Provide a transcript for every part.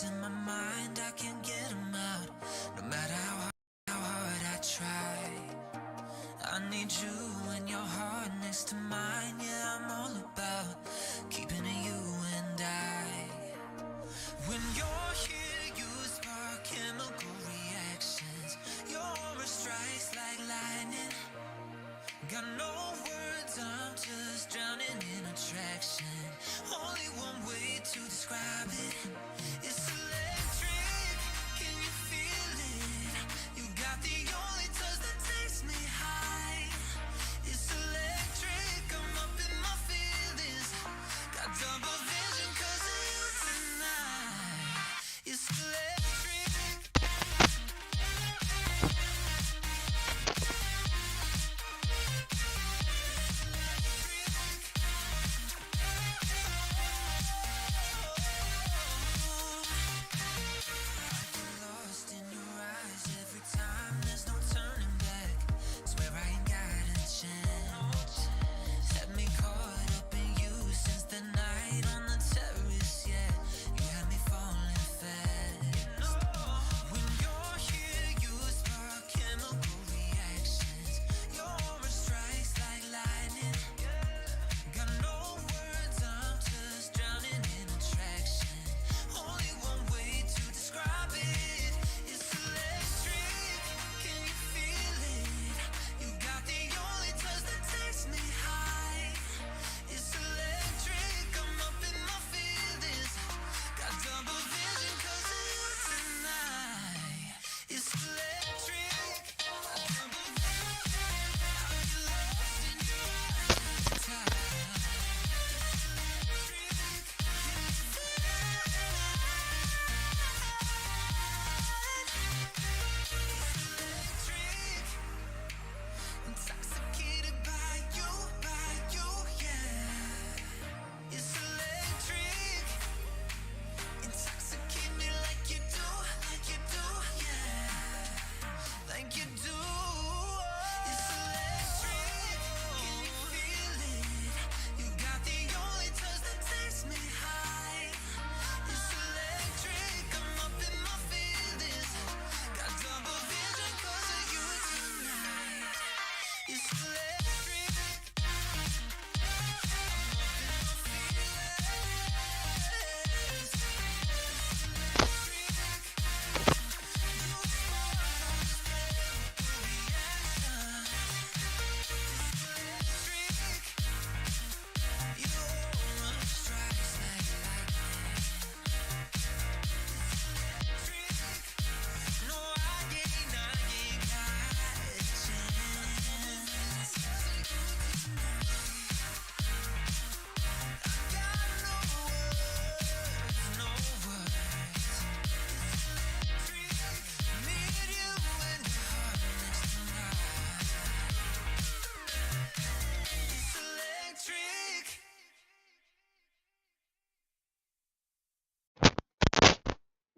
thoughts in my mind, I can't get them out. No matter how hard I try, I need you and your heart next to mine. Yeah, I'm all about keeping it you and I. When you're here, you spark chemical reactions. Your aura strikes like lightning. Got no words, I'm just drowning in attraction. Only one way to describe it. It's electric, can you feel it? You got the only touch that takes me high. It's electric, I'm up in my feelings. Got double vision 'cause of you tonight. It's electric.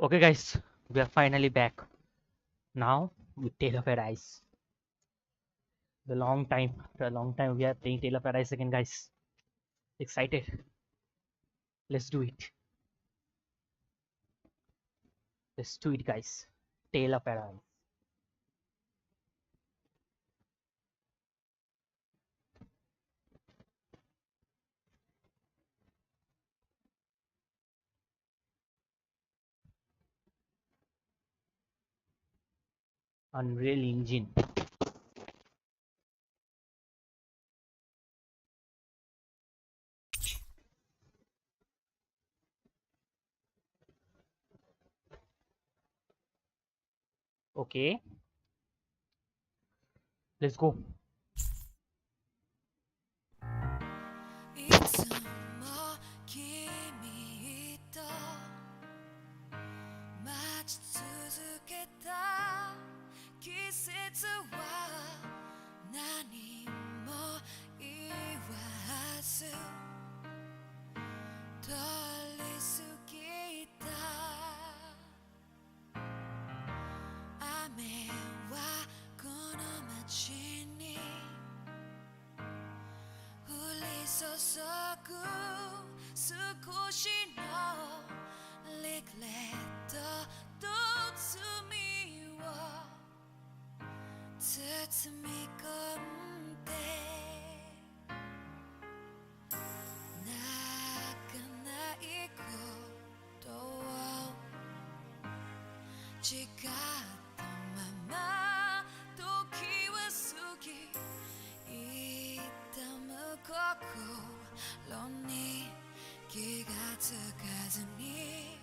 Okay guys, we are finally back. Now with Tale of Arise. After a long time we are playing Tale of Arise again guys. Excited? Let's do it. Let's do it guys. Tale of Arise. Unreal Engine. Okay. Let's go. いつも君と待ち続けた季節は何も言わず通り過ぎた雨はこの街に降り注ぐ少しのリグレット積み込んで泣かないことを誓ったまま時は過ぎ痛む心に気がつかずに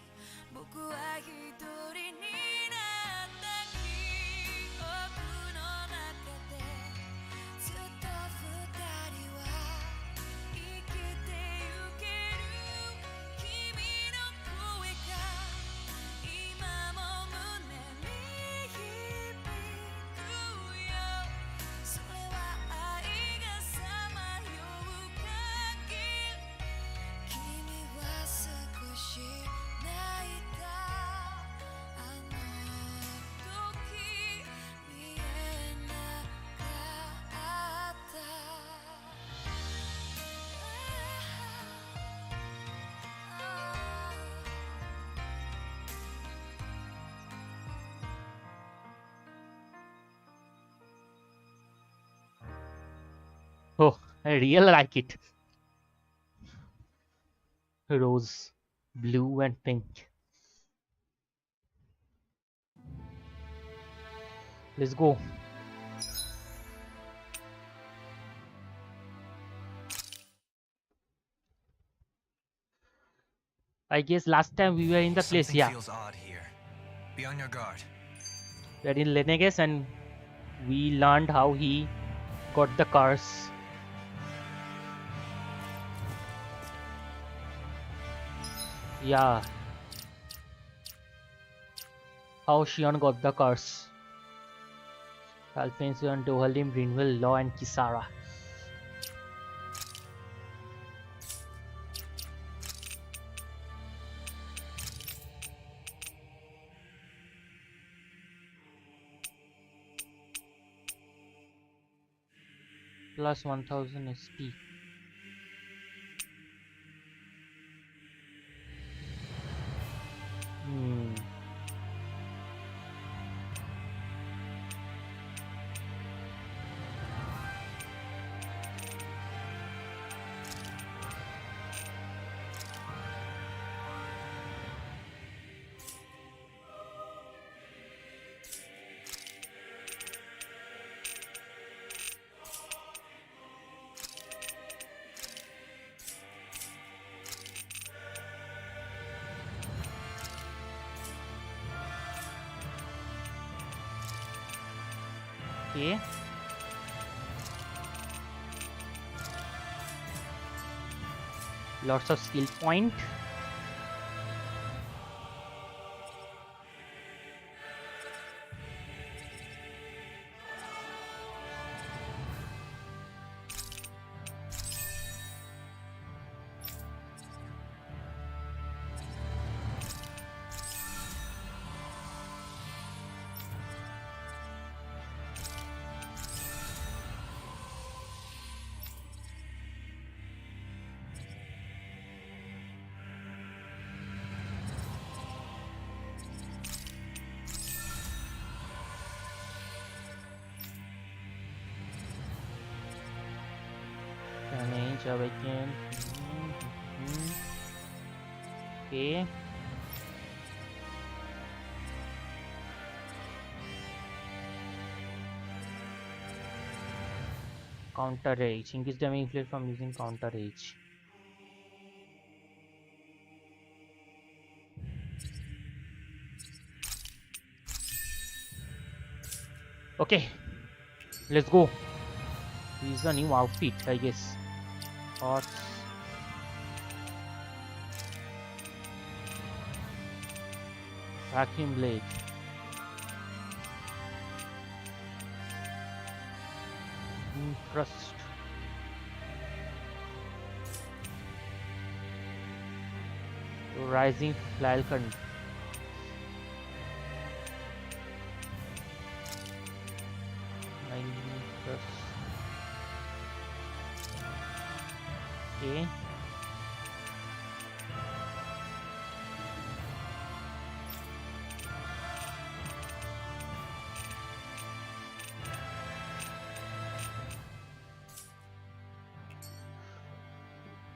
僕は一人になった記憶の中でずっと二人は生きてゆける君の声が今も胸に響くよそれは愛がさまよう限り君は少し泣いたあの時見えなかった Oh, I really like it. Rose, blue, and pink. Let's go. I guess last time we were in the place, Something yeah. feels odd here. Be on your guard. We are in Leneges and we learned how he got the curse. Yeah. How Shion got the curse. Alphonsion, Dohalim, Greenville, Law, and Kisara. Plus 1000 SP. Okay. Lots of skill point. Damage awaken. Okay. Counter rage. Increase damage inflicted from using counter rage. Okay. Let's go. This is a new outfit, I guess. Horse. Vacuum blade. Thrust. Rising falcon. Thrust. Okay.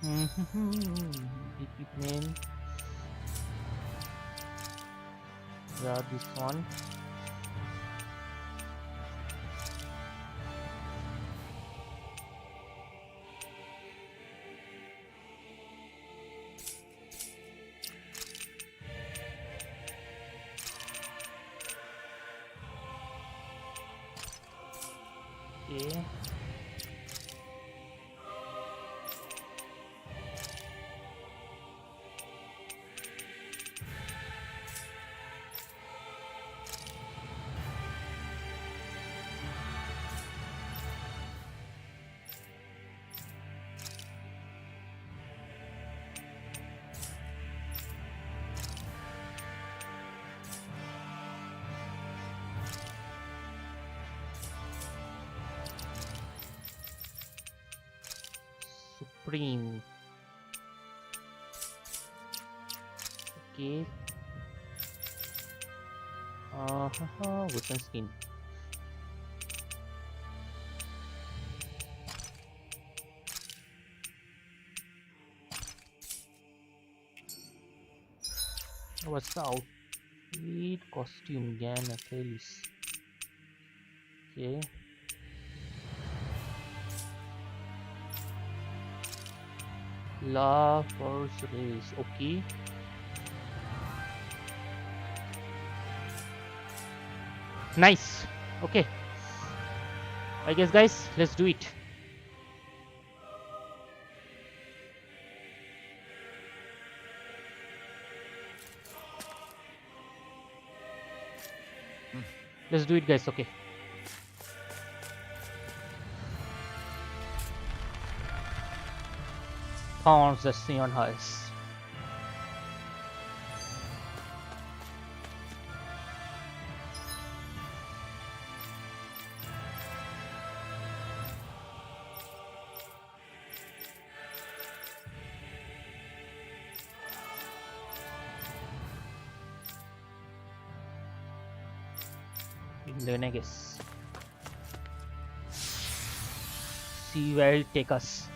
Equipment. Yeah, this one. Okay. Supreme. Okay. Weapon skin. What's the outfit? Costume, Gan, Achilles. Okay. La Force Race. Okay. Nice. Okay. I guess, guys, let's do it. Let's do it, guys. Okay. Thorns the Sion Hearts. Leonegus. See where it take us.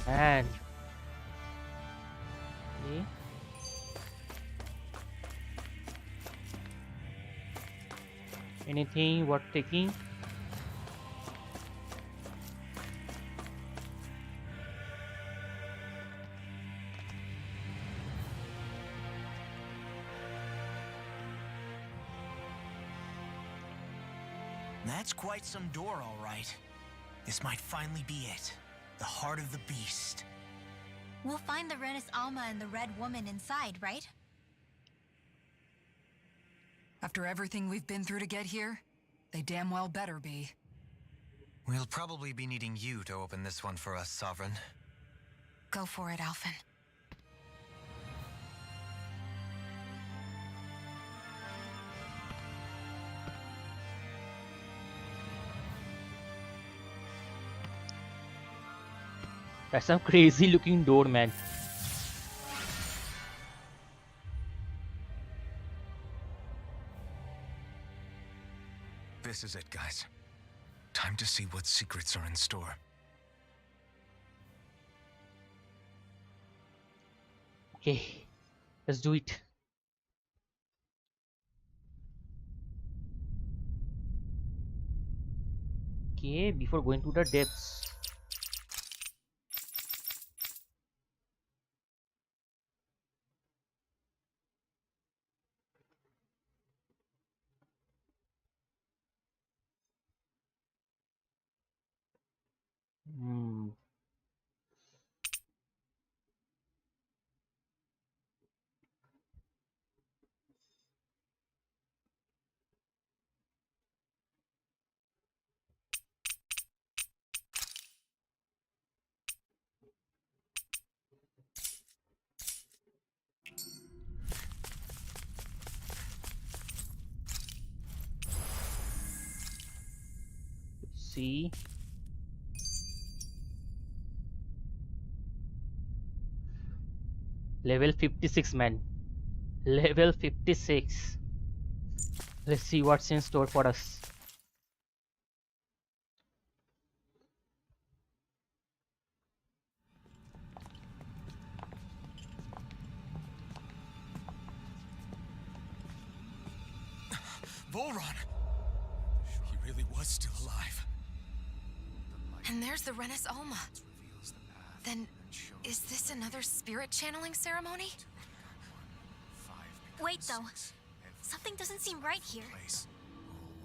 And okay. Anything worth taking? That's quite some door, all right. This might finally be it. The heart of the beast. We'll find the Renis Alma and the Red Woman inside, right? After everything we've been through to get here, they damn well better be. We'll probably be needing you to open this one for us, Sovereign. Go for it, Alphen. That's some crazy looking door, man. This is it, guys. Time to see what secrets are in store. Okay, let's do it. Okay, before going to the depths. See. Level 56, man. Level 56. Let's see what's in store for us. Volron! He really was still alive. And there's the Renis Alma. Then, is this another spirit channeling ceremony? Wait, though. Something doesn't seem right here.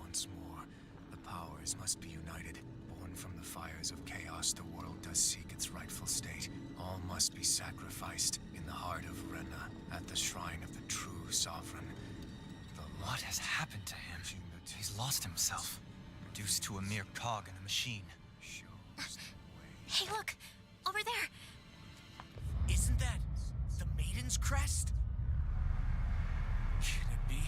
Once more, the powers must be united. Born from the fires of chaos, the world does seek its rightful state. All must be sacrificed in the heart of Rena, at the shrine of the true sovereign. What has happened to him? He's lost himself, reduced to a mere cog in a machine. Hey, look! Over there! Isn't that the Maiden's crest? Can it be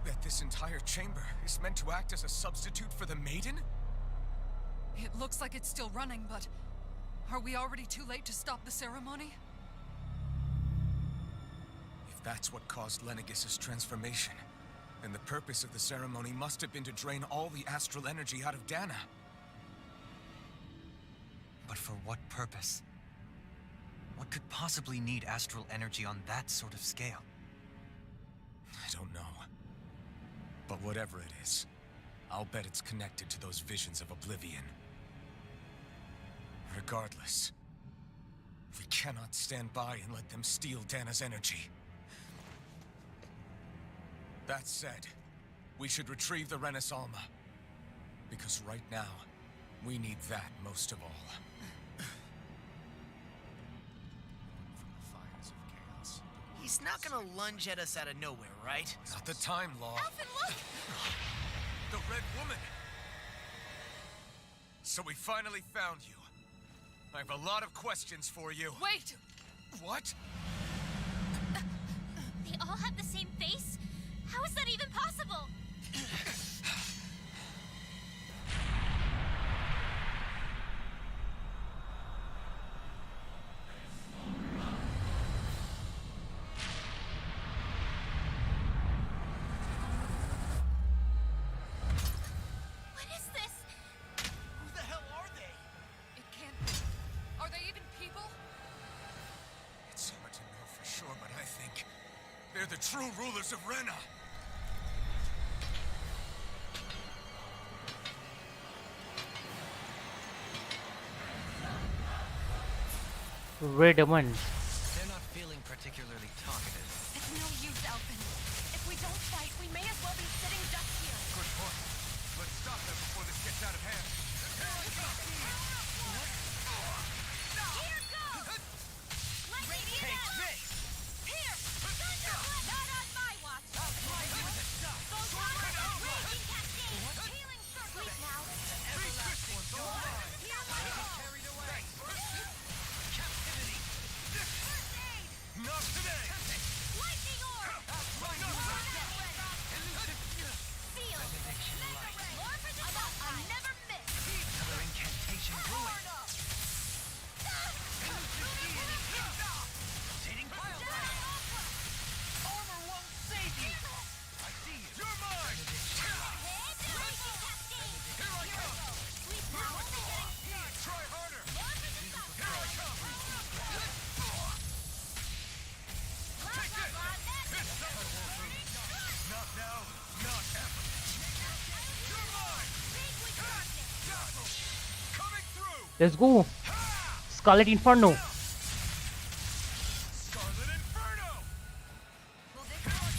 that this entire chamber is meant to act as a substitute for the Maiden? It looks like it's still running, but are we already too late to stop the ceremony? If that's what caused Lenegis' transformation, then the purpose of the ceremony must have been to drain all the astral energy out of Dana. But for what purpose? What could possibly need astral energy on that sort of scale? I don't know. But whatever it is, I'll bet it's connected to those visions of oblivion. Regardless, we cannot stand by and let them steal Dana's energy. That said, we should retrieve the Renis Alma. Because right now, we need that most of all. He's not gonna lunge at us out of nowhere, right? Not the time, Law. Alvin, look! The Red Woman! So we finally found you. I have a lot of questions for you. Wait! What? They all have the same face? How is that even possible? What is this? Who the hell are they? It can't be. Are they even people? It's hard to know for sure, but I think they're the true rulers of Rena. Red one. They're not feeling particularly talkative. It's no use, Alvin. If we don't fight, we may as well be sitting ducks here. Good point. Let's stop them before this gets out of hand. Here goes! Lightning Take down! this! Here! Thunder! Not on my watch! Those powers are raging cascade! Healing circle! Sleep now! Here we go! Carried away! First aid! Not today! Lightning orb! Seal! Mega ray! More projectile! I never miss! Another incantation brewing. Rotating pile drive! Armor won't save you! I see you! You're mine! Raging cascade! Here I come! Sleep now! Only getting started! Try harder! More projectile! Here I come! Blah, blah, blah, madness! Not now, not ever! You're mine! Big with darkness! Coming through! Let's go. Scarlet Inferno. Scarlet Inferno! Will this work?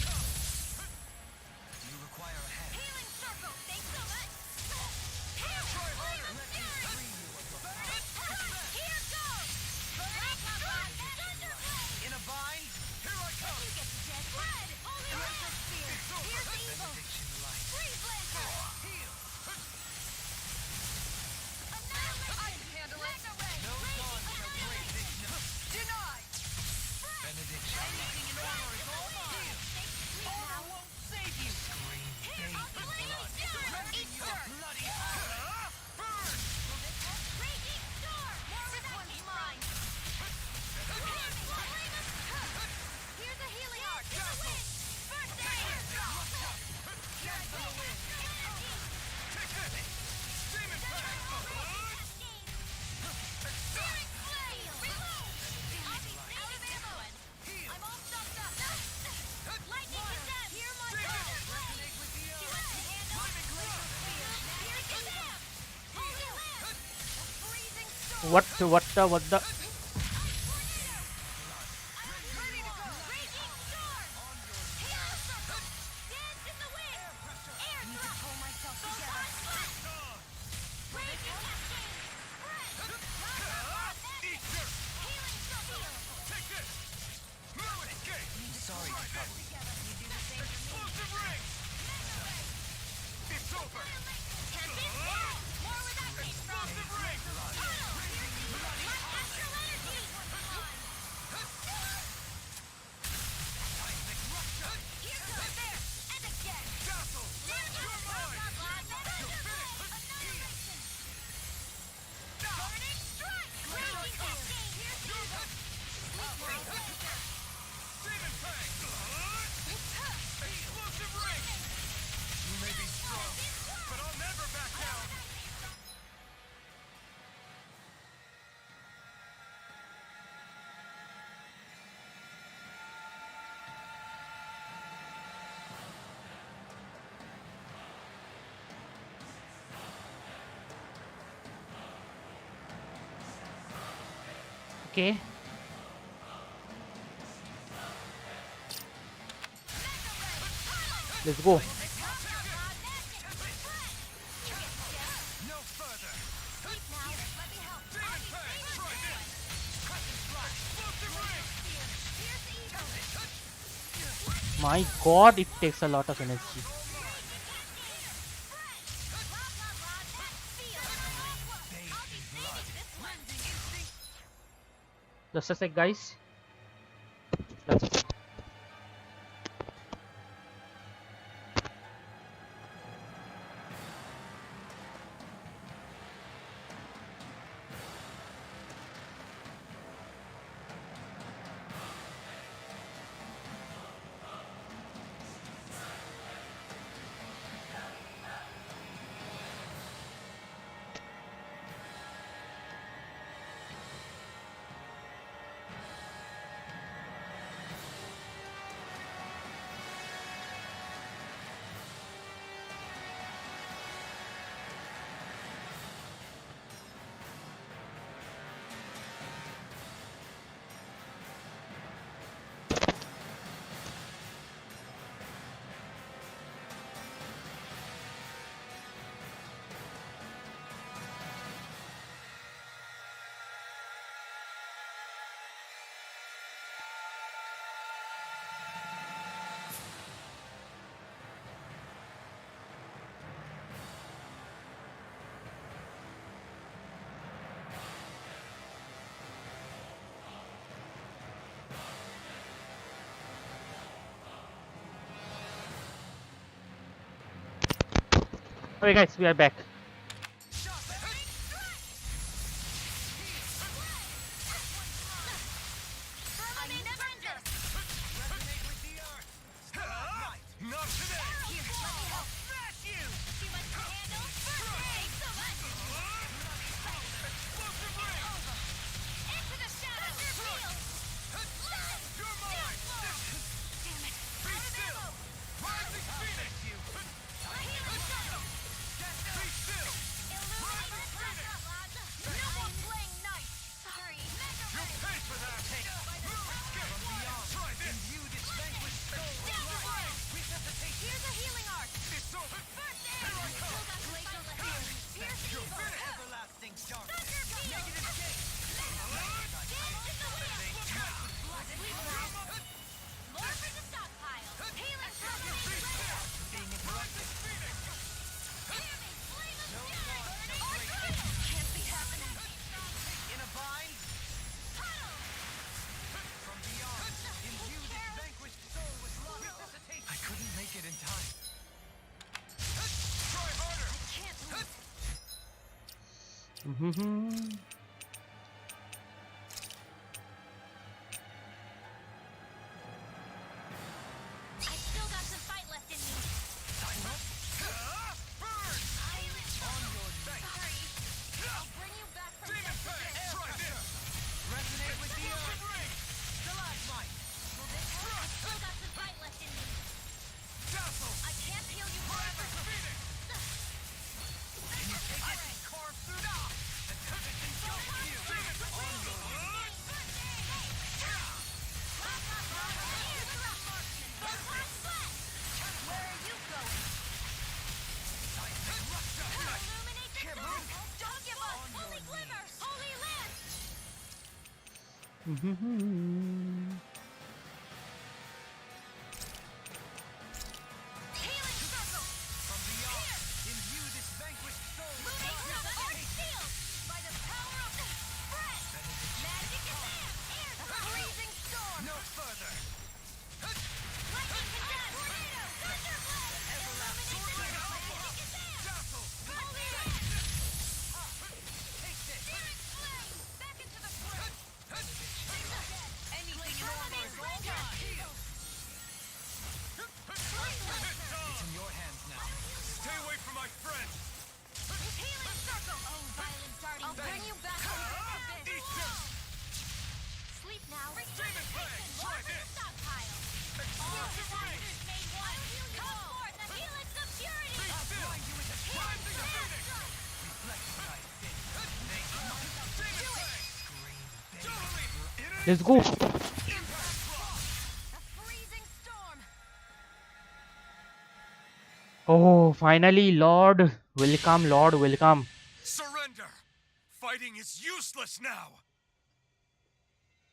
Do you require a hand? Healing circle! Thanks so much! Here! Try harder! Here goes! Blah, blah, blah, thunder blade! In a bind? Here I come! You get the chance. Red! Holy razor spear! Here's evil! Free blazer! Annihilation! I can handle it. Mega ray! No Raging dawn shall annihilation! What the? Okay. Let's go. My god, it takes a lot of energy. Just a sec, guys. That's it. Okay, guys, we are back. Healing circle! From beyond, imbue this vanquished soul with Arc shield! By the power of the breath! Magic Kazam! Air freezing storm! no further. Lightning Kazam! Tornado! Thunder blade! Illuminate Magic Kazam! Holy Red! Take this. Spirit flame! Back into the breath! Anything in order is all mine. It's in your hands now. Stay away from my friend! Healing circle! Oh, violent darting! I'll bring you back from this abyss! Sleep now! Demon Flame! Try this! Stockpile! All disasters made one! Come forth, the helix of purity! Be still! Rising Phoenix! Demon Flame! Totally! Let's go. A freezing storm! Oh, finally, Lord. Welcome, Lord. Welcome. Surrender! Fighting is useless now!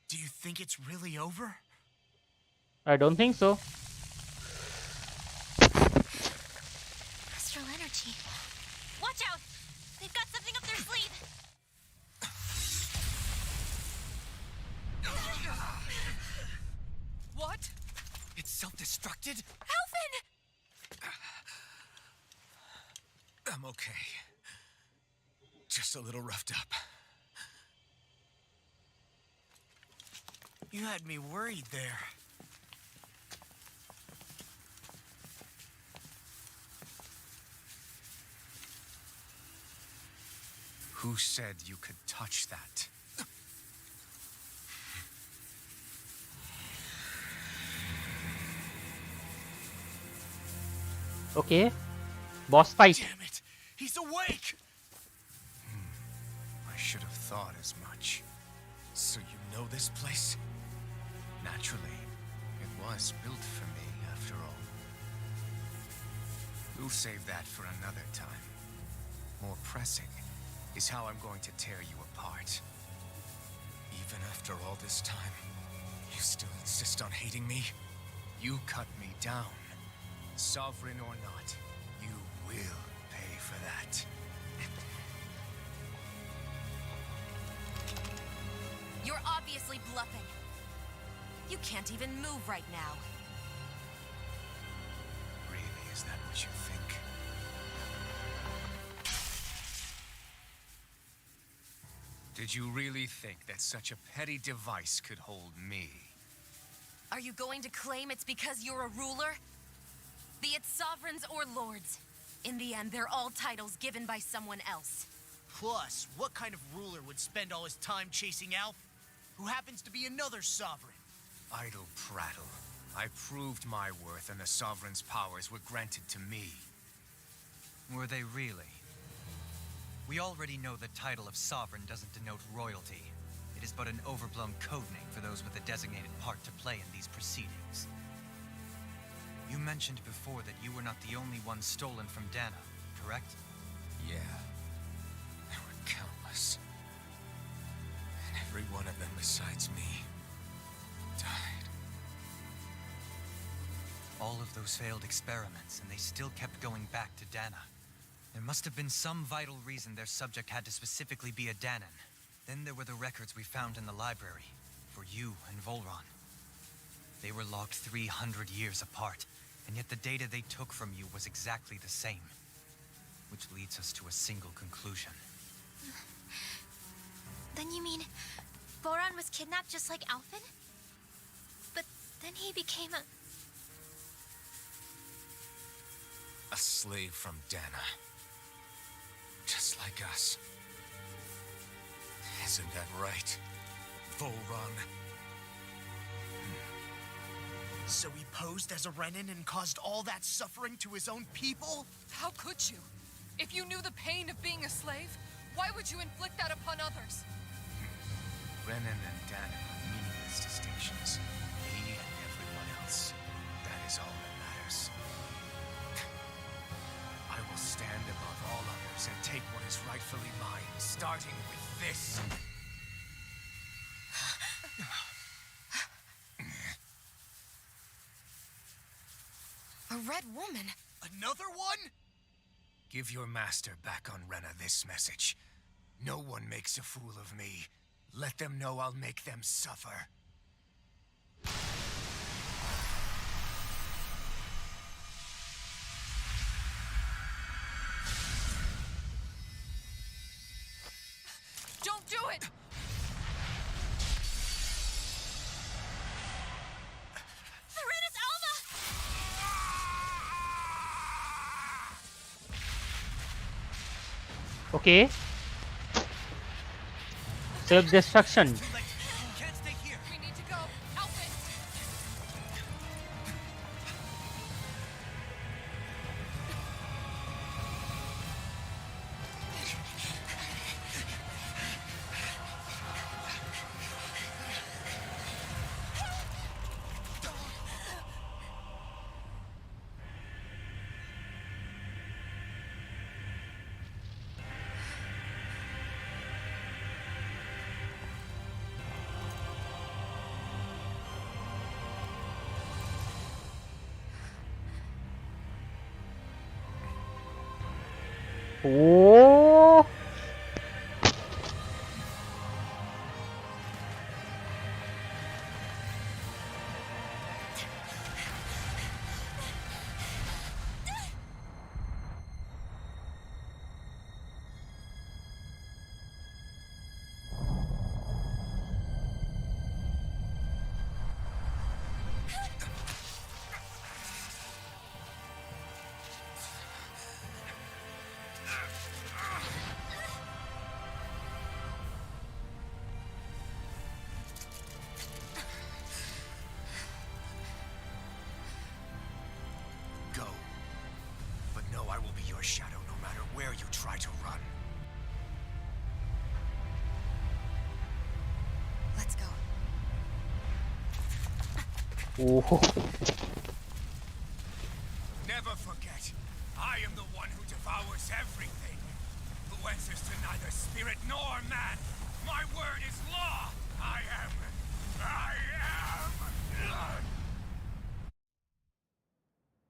Do you think it's really over? I don't think so. Astral energy. Watch out! They've got something up their sleeve! What? It's self-destructed? Alphen! I'm okay. Just a little roughed up. You had me worried there. Who said you could touch that? Okay. Boss fight. Damn it! He's awake! I should have thought as much. So you know this place? Naturally, it was built for me, after all. We'll save that for another time. More pressing is how I'm going to tear you apart. Even after all this time, you still insist on hating me? You cut me down. Sovereign or not, you will pay for that. You're obviously bluffing. You can't even move right now. Really, is that what you think? Did you really think that such a petty device could hold me? Are you going to claim it's because you're a ruler? Be it sovereigns or lords. In the end, they're all titles given by someone else. Plus, what kind of ruler would spend all his time chasing Alf, who happens to be another sovereign? Idle prattle. I proved my worth and the Sovereign's powers were granted to me. Were they really? We already know the title of Sovereign doesn't denote royalty. It is but an overblown codename for those with a designated part to play in these proceedings. You mentioned before that you were not the only one stolen from Dana, correct? Yeah. There were countless. And every one of them besides me died. All of those failed experiments, and they still kept going back to Dana. There must have been some vital reason their subject had to specifically be a Danan. Then there were the records we found in the library, for you and Volron. They were logged 300 years apart, and yet the data they took from you was exactly the same. Which leads us to a single conclusion. Then you mean Boron was kidnapped just like Alphen? But then he became a... A slave from Dana. Just like us. Isn't that right, Volron? So he posed as a Renin and caused all that suffering to his own people? How could you? If you knew the pain of being a slave, why would you inflict that upon others? Renin and Danan are meaningless distinctions. Me and everyone else. That is all that matters. I will stand above all others and take what is rightfully mine, starting with this. A red woman? Another one? Give your master back on Rena this message. No one makes a fool of me. Let them know I'll make them suffer. Don't do it! Serenus Alma! Okay. Self-destruction. Too late. You can't stay here. We need to go. Alpha! Oh. Go. But know I will be your shadow no matter where you try to run. Let's go. Oh. Never forget, I am the one who devours everything. Who answers to neither spirit nor man. My word is law. I am.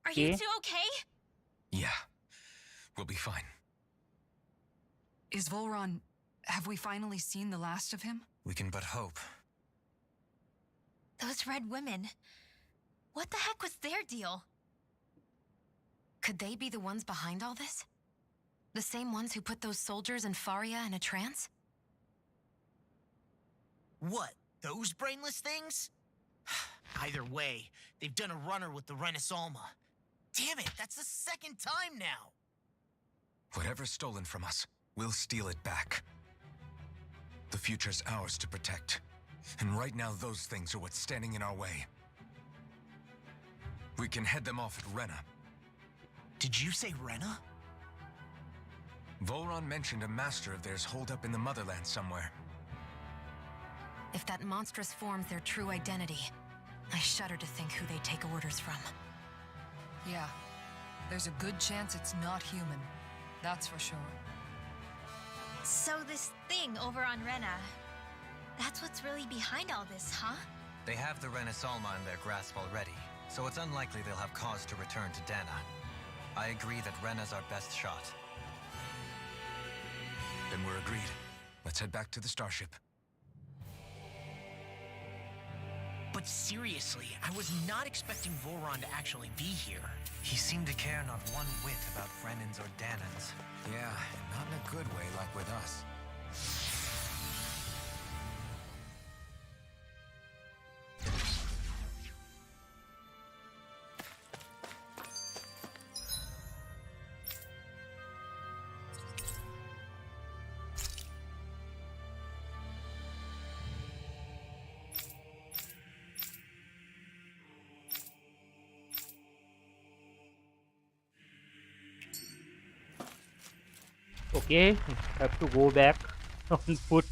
Are you Okay. two okay? Yeah. We'll be fine. Is Volron... Have we finally seen the last of him? We can but hope. Those red women. What the heck was their deal? Could they be the ones behind all this? The same ones who put those soldiers in Faria in a trance? What? Those brainless things? Either way, they've done a runner with the Renus Alma. Damn it, that's the second time now! Whatever's stolen from us, we'll steal it back. The future's ours to protect. And right now, those things are what's standing in our way. We can head them off at Rena. Did you say Rena? Volron mentioned a master of theirs holed up in the motherland somewhere. If that monstrous form's their true identity, I shudder to think who they take orders from. Yeah. There's a good chance it's not human. That's for sure. So this thing over on Rena, that's what's really behind all this, huh? They have the Renus Alma in their grasp already, so it's unlikely they'll have cause to return to Dana. I agree that Rena's our best shot. Then we're agreed. Let's head back to the starship. But seriously, I was not expecting Volron to actually be here. He seemed to care not one whit about Brennan's or Danon's. Yeah, not in a good way like with us. Okay, have to go back on foot.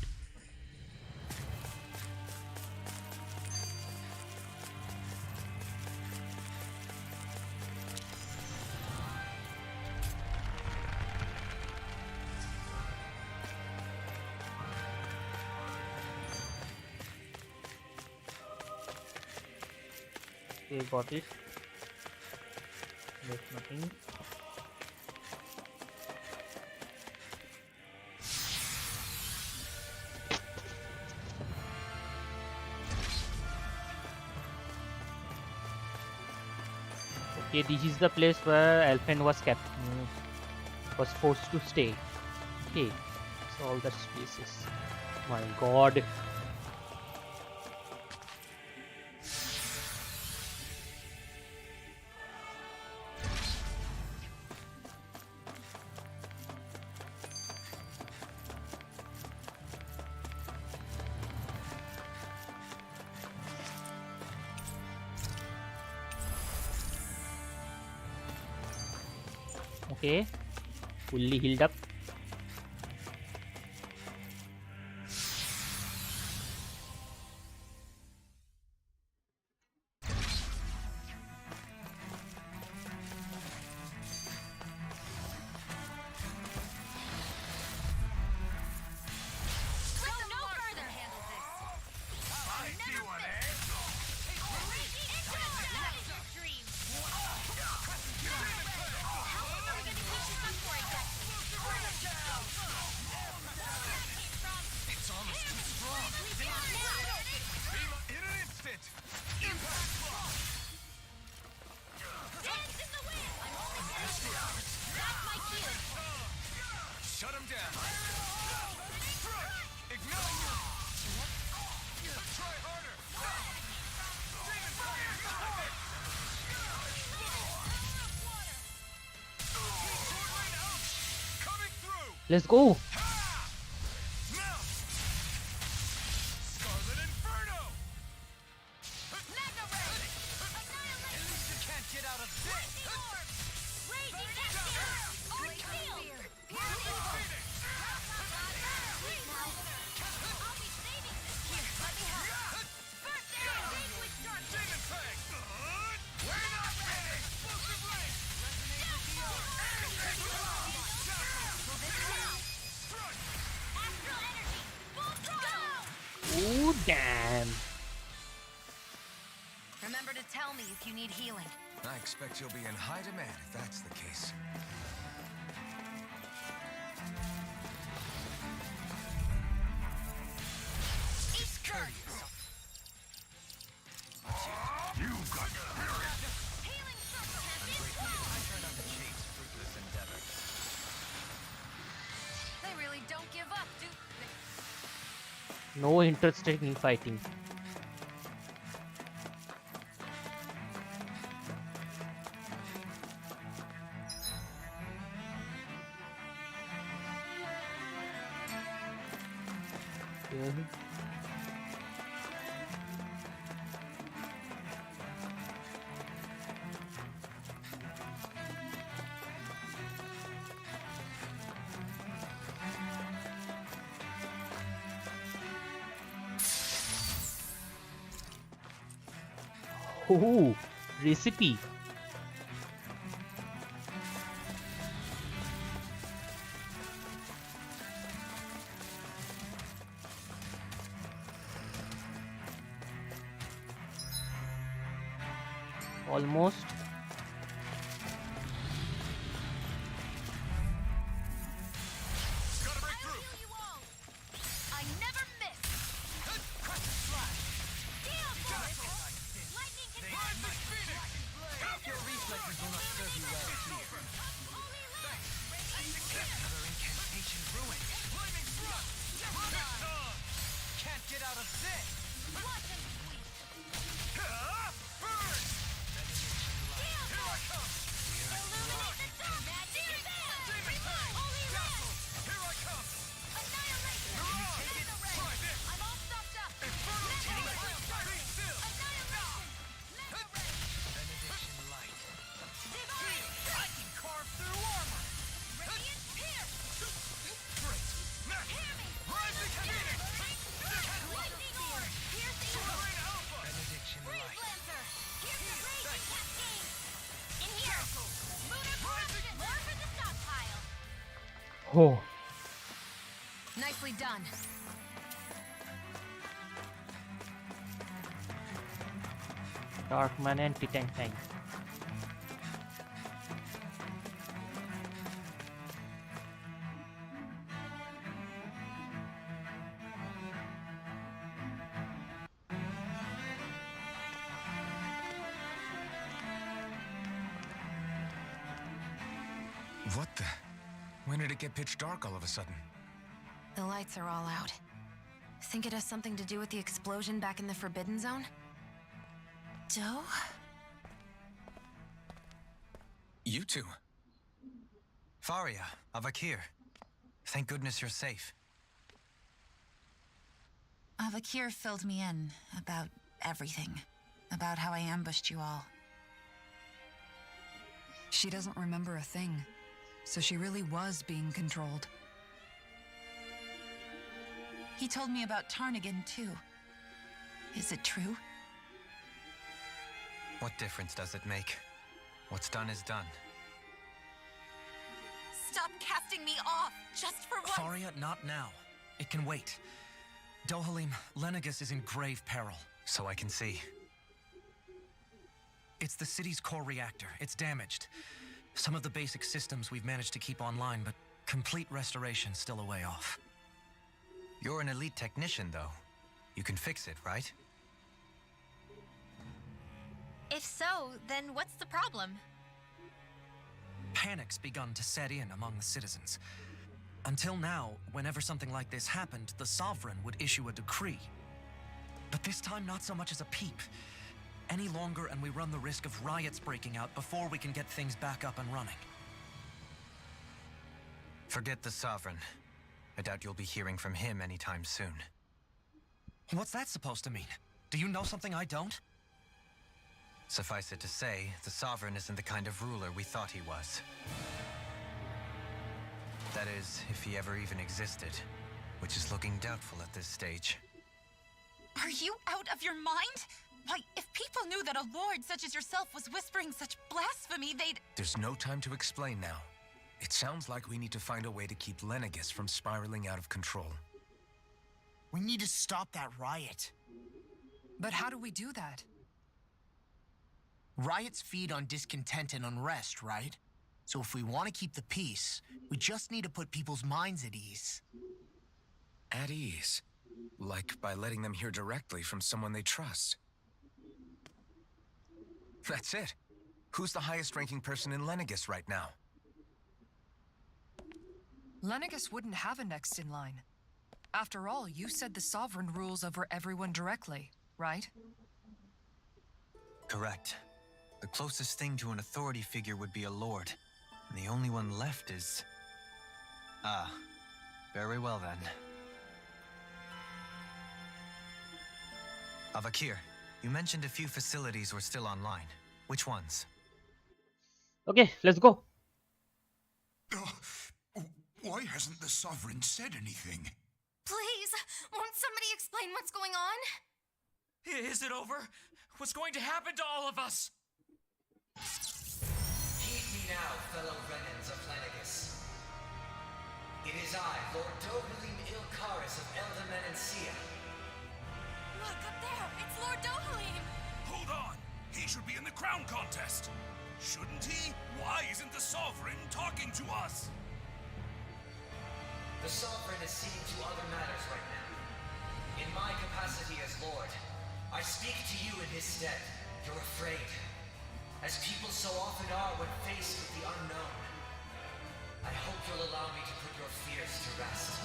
Okay, got it. There's nothing. Okay, this is the place where Elfin was kept, was forced to stay. Okay, so all the spaces. My God. Okay, fully healed up. Go no further. Handle this. I'll never miss. Raging into that is your dream. How long are we gonna keep this up for exactly? It's almost too strong. Beam in an instant. Impact block. Dance in the wind. I'm only that's my cue. Shut him down. Ignite. Try harder. Demon fire. Sword rain out. Coming through. Let's go. Now. Scarlet Inferno. Mega ray. Annihilate. At least you can't get out of this! Lightning orb. Raging cascade. Arc field. Piercing orb. I'll be saving this. Here, let me help. First aid. Sandwich dark. Demon Fang. We're not ready. Explosive ray. Astral energy. Full throttle. Ooh, damn. Remember to tell me if you need healing. I expect you'll be in high demand if that's the case. East Curse. You've got Healing circle has been I try not to chase fruitless endeavors. They really don't give up, do they? No interest in fighting. Okay. Oh, recipe. Almost. Gotta break I'll through. heal you all. I never miss. Steel force. Lightning can Rising Phoenix. Your reflexes will not serve you well here. Holy lance. Another incantation ruined. Lightning thrust. Krypton. Can't get out of this! Watch him squeeze. Burn. Steel Here I come. illuminate the dark. Magic advance. Holy lance. Here I come. Annihilation. Mirage. Mega ray. Try this. I'm all stocked up. Inferno Mega Team. ray. Be still. Annihilation. Mega ray. Benediction light. Divine. I can carve through armor. Radiant pierce. Great. Next. Hear me. Rising Phoenix. Lightning orb. Piercing orb. Rain Alpha. Benediction Freeze light. lancer. Here's the raging cascade. In here. Lunar corruption. More for the stockpile. Oh, Nicely done. Darkman and Titan tank. What the? When did it get pitch dark all of a sudden? The lights are all out. Think it has something to do with the explosion back in the Forbidden Zone? Doe? You two. Faria, Avakir. Thank goodness you're safe. Avakir filled me in about everything. About how I ambushed you all. She doesn't remember a thing, so she really was being controlled. He told me about Tarnigan, too. Is it true? What difference does it make? What's done is done. Stop casting me off, just for once! Faria, not now. It can wait. Dohalim, Lenegis is in grave peril. So I can see. It's the city's core reactor. It's damaged. Some of the basic systems we've managed to keep online, but complete restoration's still a way off. You're an elite technician, though. You can fix it, right? If so, then what's the problem? Panic's begun to set in among the citizens. Until now, whenever something like this happened, the Sovereign would issue a decree. But this time, not so much as a peep. Any longer, and we run the risk of riots breaking out before we can get things back up and running. Forget the Sovereign. I doubt you'll be hearing from him anytime soon. What's that supposed to mean? Do you know something I don't? Suffice it to say, the Sovereign isn't the kind of ruler we thought he was. That is, if he ever even existed, which is looking doubtful at this stage. Are you out of your mind? Why, if people knew that a lord such as yourself was whispering such blasphemy, they'd... There's no time to explain now. It sounds like we need to find a way to keep Lenegis from spiraling out of control. We need to stop that riot. But how do we do that? Riots feed on discontent and unrest, right? So if we want to keep the peace, we just need to put people's minds at ease. At ease? Like by letting them hear directly from someone they trust. That's it. Who's the highest-ranking person in Lenegis right now? Lenegis wouldn't have a next in line. After all, you said the Sovereign rules over everyone directly, right? Correct. The closest thing to an authority figure would be a lord. And the only one left is... Ah, very well then. Avakir, you mentioned a few facilities were still online. Which ones? Okay, let's go. Why hasn't the Sovereign said anything? Please, won't somebody explain what's going on? Is it over? What's going to happen to all of us? Heed me now, fellow Renans of Lenegis. It is I, Lord Dohalim Ilkaris of Eldamenencia. Look, up there! It's Lord Dohalim! Hold on! He should be in the crown contest! Shouldn't he? Why isn't the Sovereign talking to us? The Sovereign is seeing to other matters right now. In my capacity as Lord, I speak to you in his stead. You're afraid. As people so often are when faced with the unknown. I hope you'll allow me to put your fears to rest.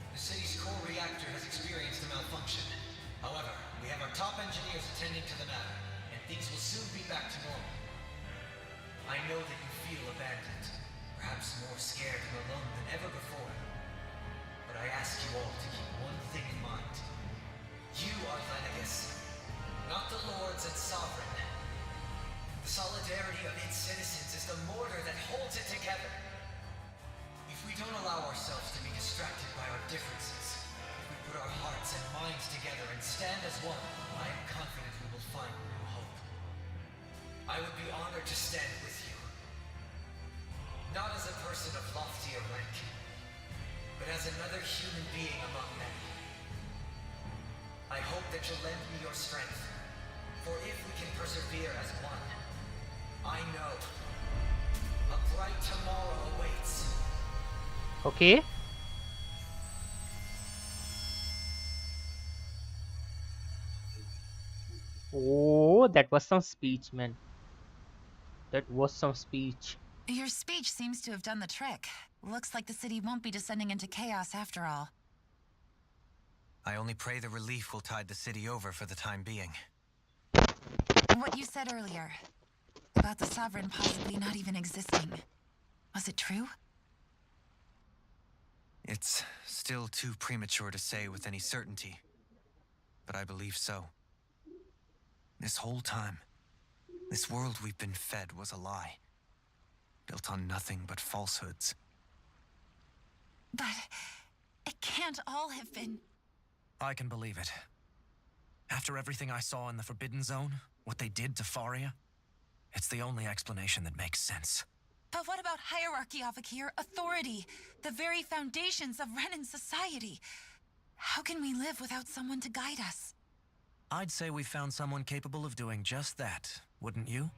The city's core reactor has experienced a malfunction. However, we have our top engineers attending to the matter, and things will soon be back to normal. I know that you feel abandoned, perhaps more scared and alone than ever before. But I ask you all to keep one thing in mind. You are Lenegis, not the lords and sovereign. The solidarity of its citizens is the mortar that holds it together. If we don't allow ourselves to be distracted by our differences, if we put our hearts and minds together and stand as one, I am confident we will find new hope. I would be honored to stand with you. Not as a person of loftier rank, but as another human being among men. I hope that you'll lend me your strength, for if we can persevere as one, I know a bright tomorrow awaits. Okay. Oh, that was some speech, man. That was some speech. Your speech seems to have done the trick. Looks like the city won't be descending into chaos after all. I only pray the relief will tide the city over for the time being. What you said earlier, about the Sovereign possibly not even existing, was it true? It's still too premature to say with any certainty, but I believe so. This whole time, this world we've been fed was a lie, built on nothing but falsehoods. But it can't all have been... I can believe it. After everything I saw in the Forbidden Zone, what they did to Faria, it's the only explanation that makes sense. But what about hierarchy, Avakir? Authority, the very foundations of Renan society. How can we live without someone to guide us? I'd say we found someone capable of doing just that, wouldn't you?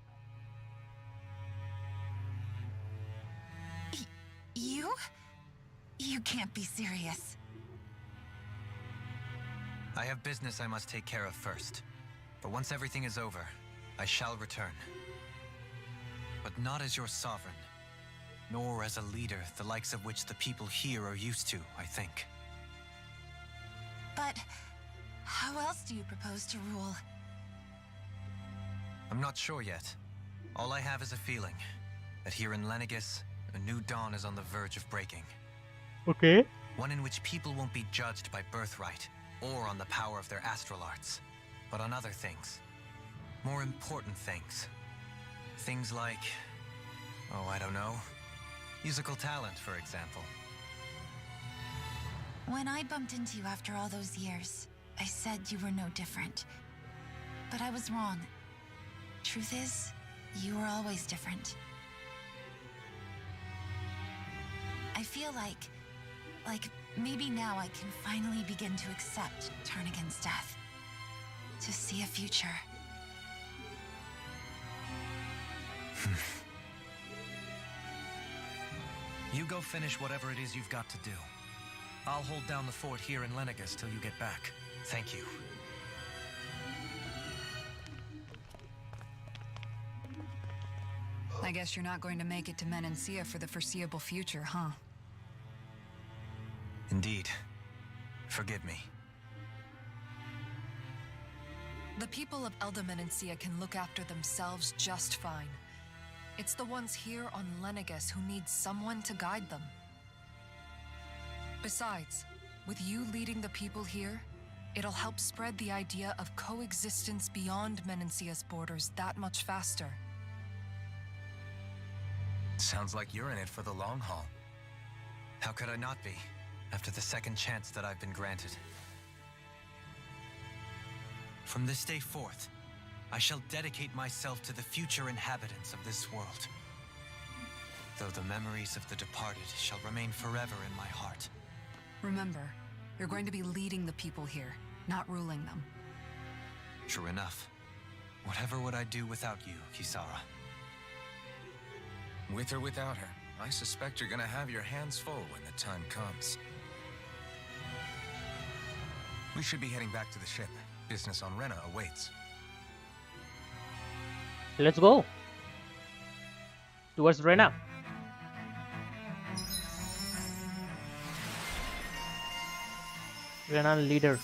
You? You can't be serious. I have business I must take care of first. But once everything is over, I shall return. But not as your sovereign, nor as a leader the likes of which the people here are used to, I think. But how else do you propose to rule? I'm not sure yet. All I have is a feeling that here in Lenegis, a new dawn is on the verge of breaking. Okay. One in which people won't be judged by birthright or on the power of their astral arts, but on other things. More important things. Things like, oh, I don't know, musical talent, for example. When I bumped into you after all those years, I said you were no different. But I was wrong. Truth is, you were always different. I feel like maybe now I can finally begin to accept turn against death. To see a future. You go finish whatever it is you've got to do. I'll hold down the fort here in Lenegis till you get back. Thank you. I guess you're not going to make it to Menancia for the foreseeable future, huh? Indeed. Forgive me. The people of Elda Menancia can look after themselves just fine. It's the ones here on Lenegis who need someone to guide them. Besides, with you leading the people here, it'll help spread the idea of coexistence beyond Menancia's borders that much faster. Sounds like you're in it for the long haul. How could I not be, after the second chance that I've been granted? From this day forth, I shall dedicate myself to the future inhabitants of this world. Though the memories of the departed shall remain forever in my heart. Remember, you're going to be leading the people here, not ruling them. True enough. Whatever would I do without you, Kisara? With or without her, I suspect you're gonna have your hands full when the time comes. We should be heading back to the ship. Business on Rena awaits. Let's go towards Rena. Rena leader.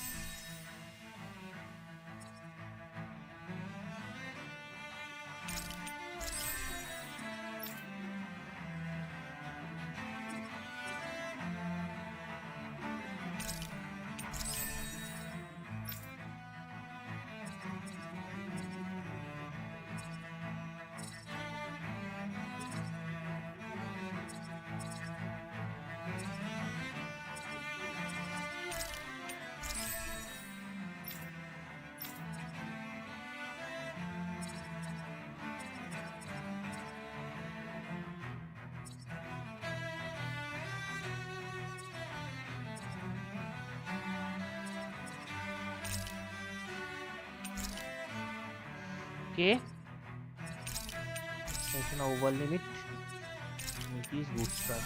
Okay. Session over limit. Increase bootstrap.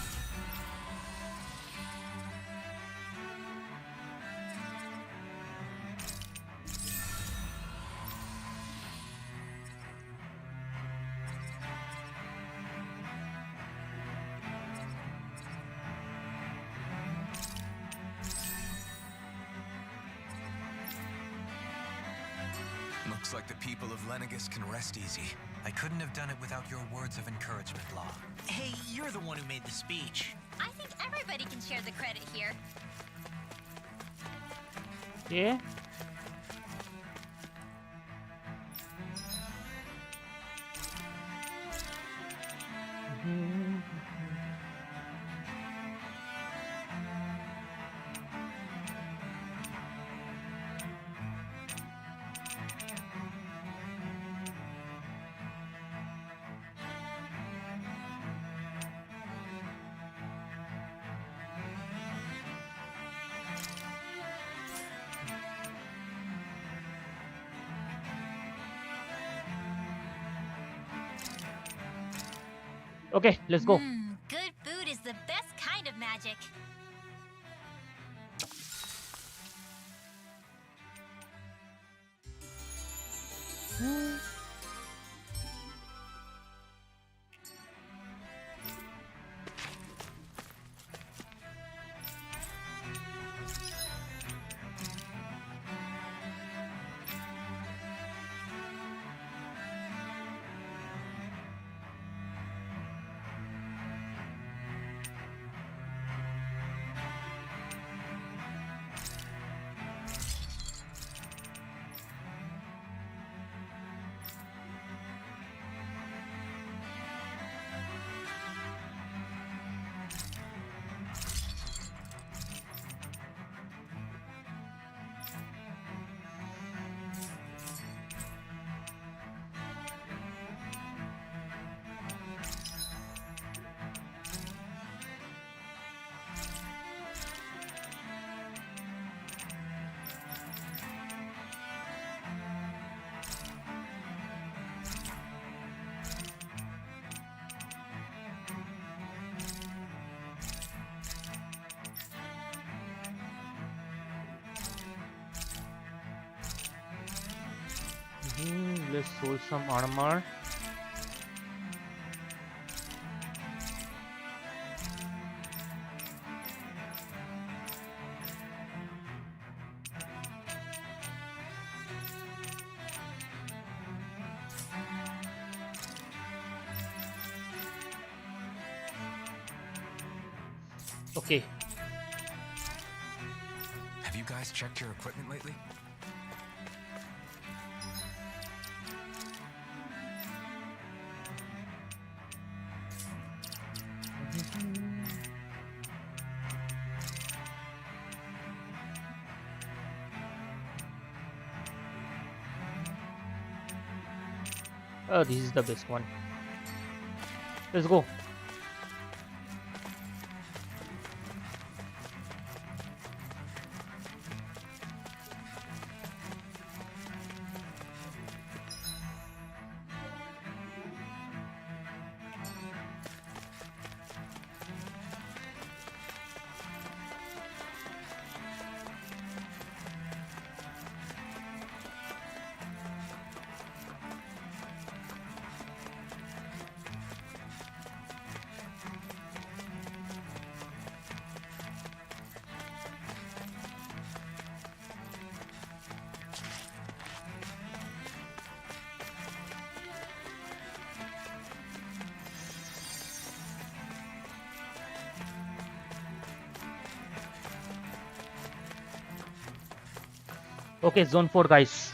Looks like the people of Lenegus can rest easy. I couldn't have done it without your words of encouragement, Law. Hey, you're the one who made the speech. I think everybody can share the credit here. Yeah. Okay, let's go. Good food is the best kind of magic. Let's sold some armor. Okay. Have you guys checked your equipment lately? Oh, this is the best one. Let's go. Okay, zone 4 guys.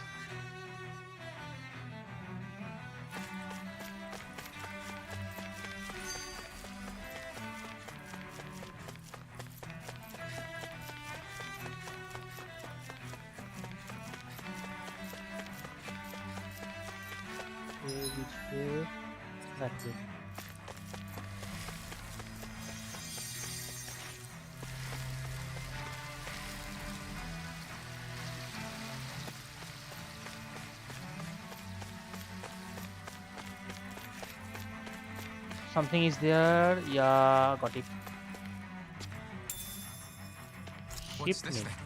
Okay, which way? That way. Something is there. Yeah, got it. What's this Shipment. thing?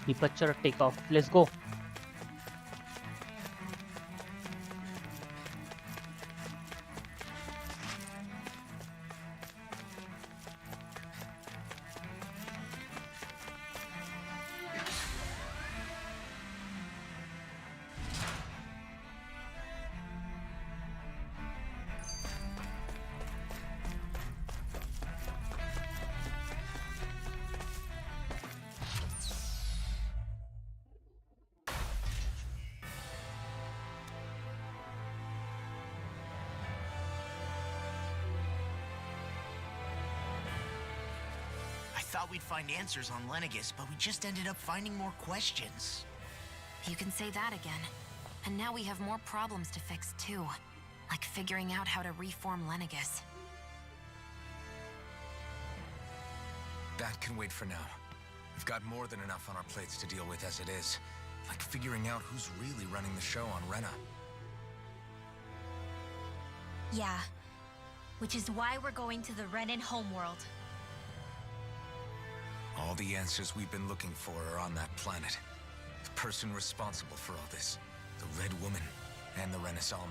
Departure takeoff. Let's go. Thought we'd find answers on Lenegis, but we just ended up finding more questions. You can say that again. And now we have more problems to fix too. Like figuring out how to reform Lenegis. That can wait for now. We've got more than enough on our plates to deal with as it is. Like figuring out who's really running the show on Rena. Yeah. Which is why we're going to the Renan homeworld. All the answers we've been looking for are on that planet. The person responsible for all this, the Red Woman and the Renaissance.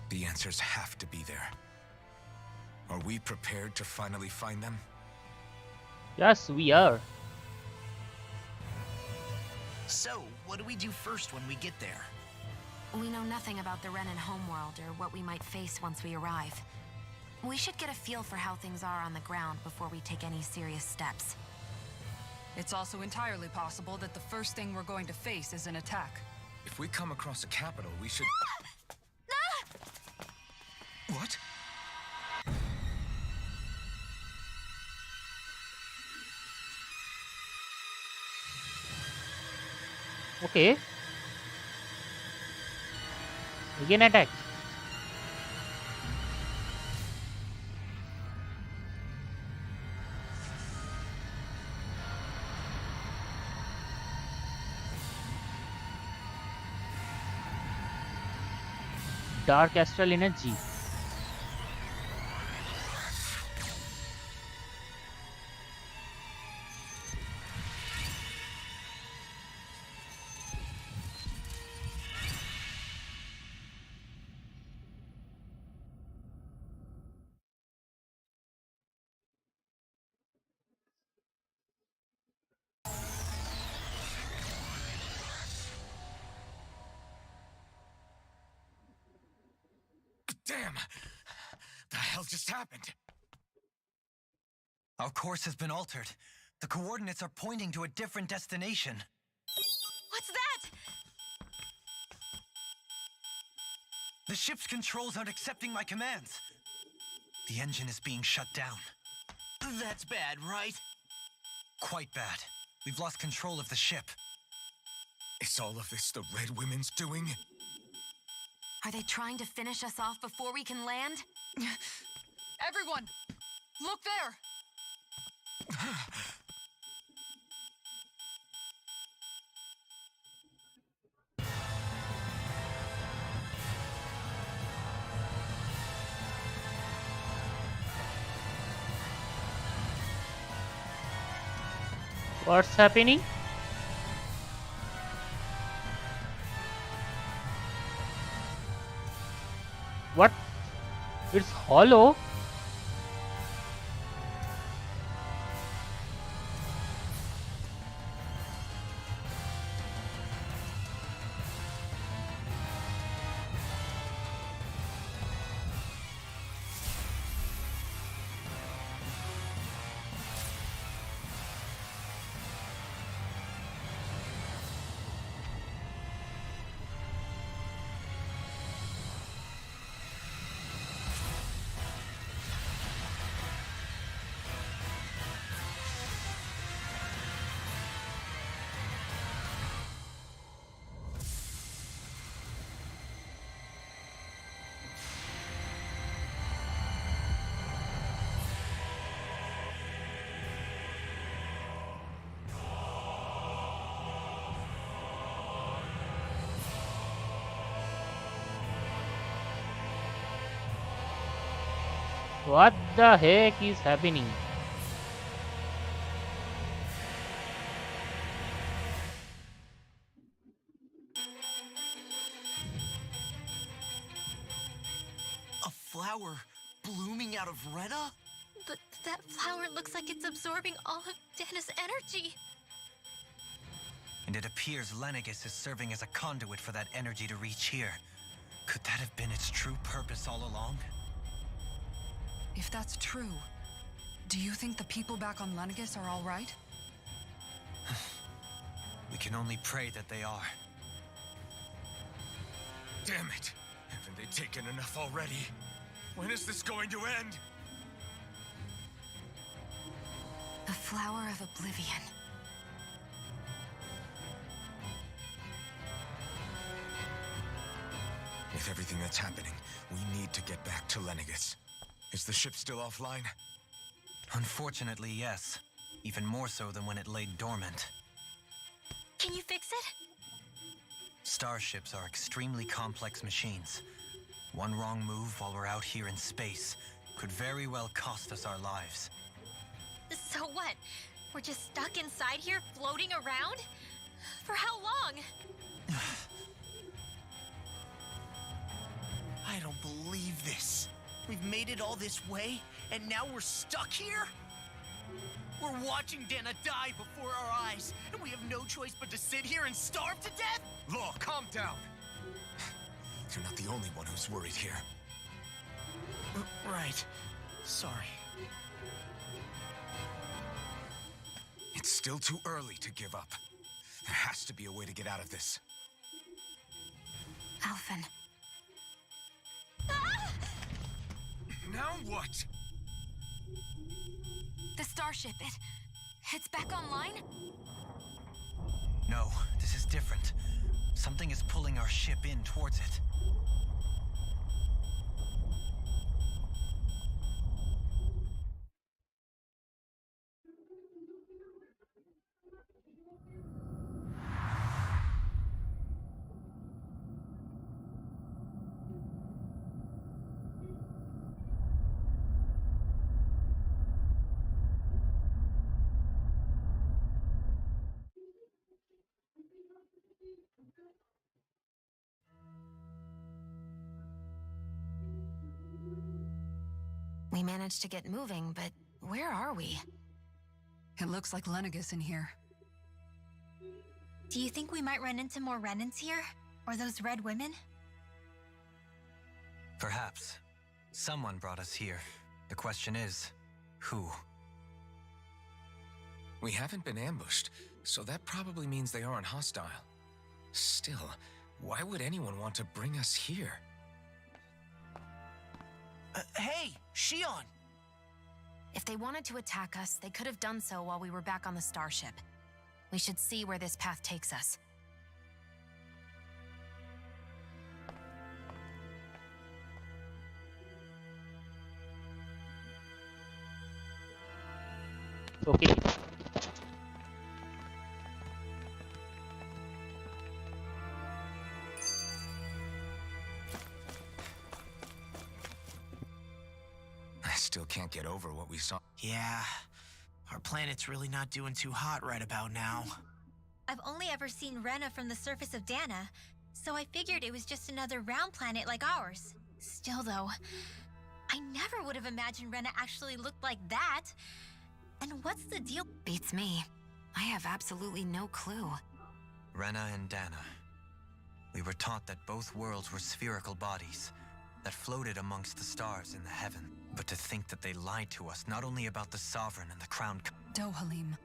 The answers have to be there. Are we prepared to finally find them? Yes, we are. So, what do we do first when we get there? We know nothing about the Renan homeworld or what we might face once we arrive. We should get a feel for how things are on the ground before we take any serious steps. It's also entirely possible that the first thing we're going to face is an attack. If we come across a capital, we should... What? Okay. Again attack. Dark astral energy. Damn! The hell just happened? Our course has been altered. The coordinates are pointing to a different destination. What's that? The ship's controls aren't accepting my commands. The engine is being shut down. That's bad, right? Quite bad. We've lost control of the ship. Is all of this the Red Women's doing? Are they trying to finish us off before we can land? Everyone, look there! What's happening? What? It's hollow? What the heck is happening? flower blooming out of Rena? But that flower looks like it's absorbing all of Dana's energy. And it appears Lenegis is serving as a conduit for that energy to reach here. Could that have been its true purpose all along? If that's true, do you think the people back on Lenegis are all right? We can only pray that they are. Damn it! Haven't they taken enough already? When is this going to end? The flower of oblivion. With everything that's happening, we need to get back to Lenegis. Is the ship still offline? Unfortunately, yes. Even more so than when it lay dormant. Can you fix it? Starships are extremely complex machines. One wrong move while we're out here in space could very well cost us our lives. So what? We're just stuck inside here, floating around? For how long? I don't believe this. We've made it all this way, and now we're stuck here? We're watching Dana die before our eyes, and we have no choice but to sit here and starve to death? Law, calm down! You're not the only one who's worried here. Right. Sorry. It's still too early to give up. There has to be a way to get out of this. Alphen. Now what? The starship, it's back online? No, this is different. Something is pulling our ship in towards it. We managed to get moving, but where are we? It looks like Lenegis in here. Do you think we might run into more Renans here? Or those red women? Perhaps. Someone brought us here. The question is, who? We haven't been ambushed, so that probably means they aren't hostile. Still, why would anyone want to bring us here? Hey, Shion! If they wanted to attack us, they could have done so while we were back on the starship. We should see where this path takes us. Okay. I still can't get over what we saw. Yeah, our planet's really not doing too hot right about now. I've only ever seen Rena from the surface of Dana, so I figured it was just another round planet like ours. Still though, I never would have imagined Rena actually looked like that. And what's the deal? Beats me. I have absolutely no clue. Rena and Dana. We were taught that both worlds were spherical bodies that floated amongst the stars in the heaven. But to think that they lied to us not only about the Sovereign and the Crown... Dohalim.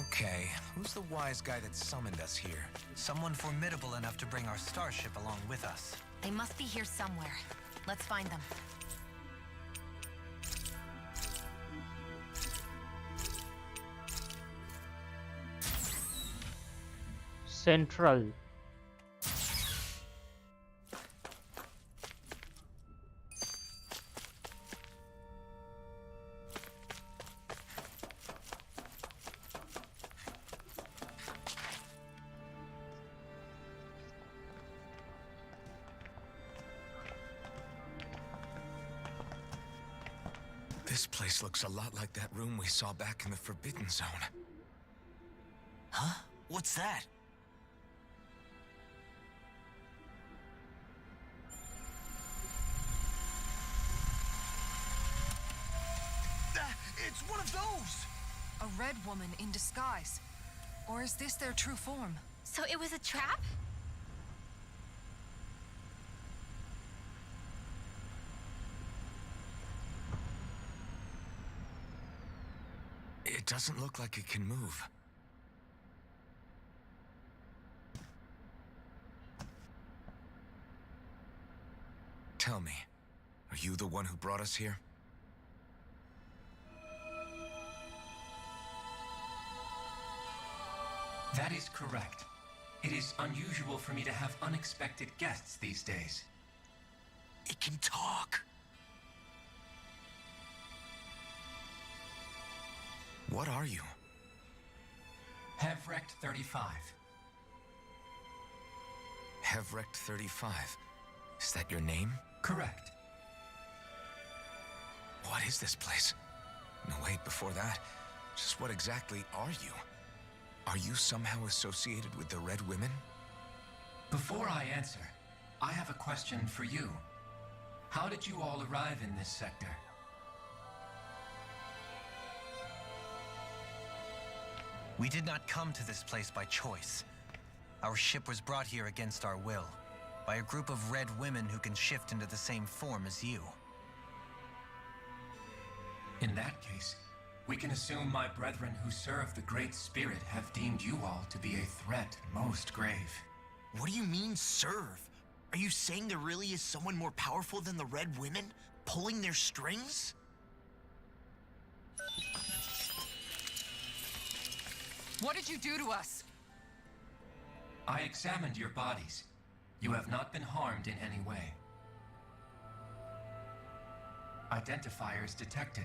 Okay, who's the wise guy that summoned us here? Someone formidable enough to bring our starship along with us. They must be here somewhere. Let's find them. Central. This place looks a lot like that room we saw back in the Forbidden Zone. Huh? What's that? It's one of those! A red woman in disguise. Or is this their true form? So it was a trap? It doesn't look like it can move. Tell me, are you the one who brought us here? That is correct. It is unusual for me to have unexpected guests these days. It can talk. What are you? Hevrect 35. Hevrect 35. Is that your name? Correct. What is this place? No, wait, before that, just what exactly are you? Are you somehow associated with the Red Women? Before I answer, I have a question for you. How did you all arrive in this sector? We did not come to this place by choice. Our ship was brought here against our will, by a group of red women who can shift into the same form as you. In that case, we can assume my brethren who serve the Great Spirit have deemed you all to be a threat most grave. What do you mean, serve? Are you saying there really is someone more powerful than the Red Women, pulling their strings? What did you do to us? I examined your bodies. You have not been harmed in any way. Identifiers detected.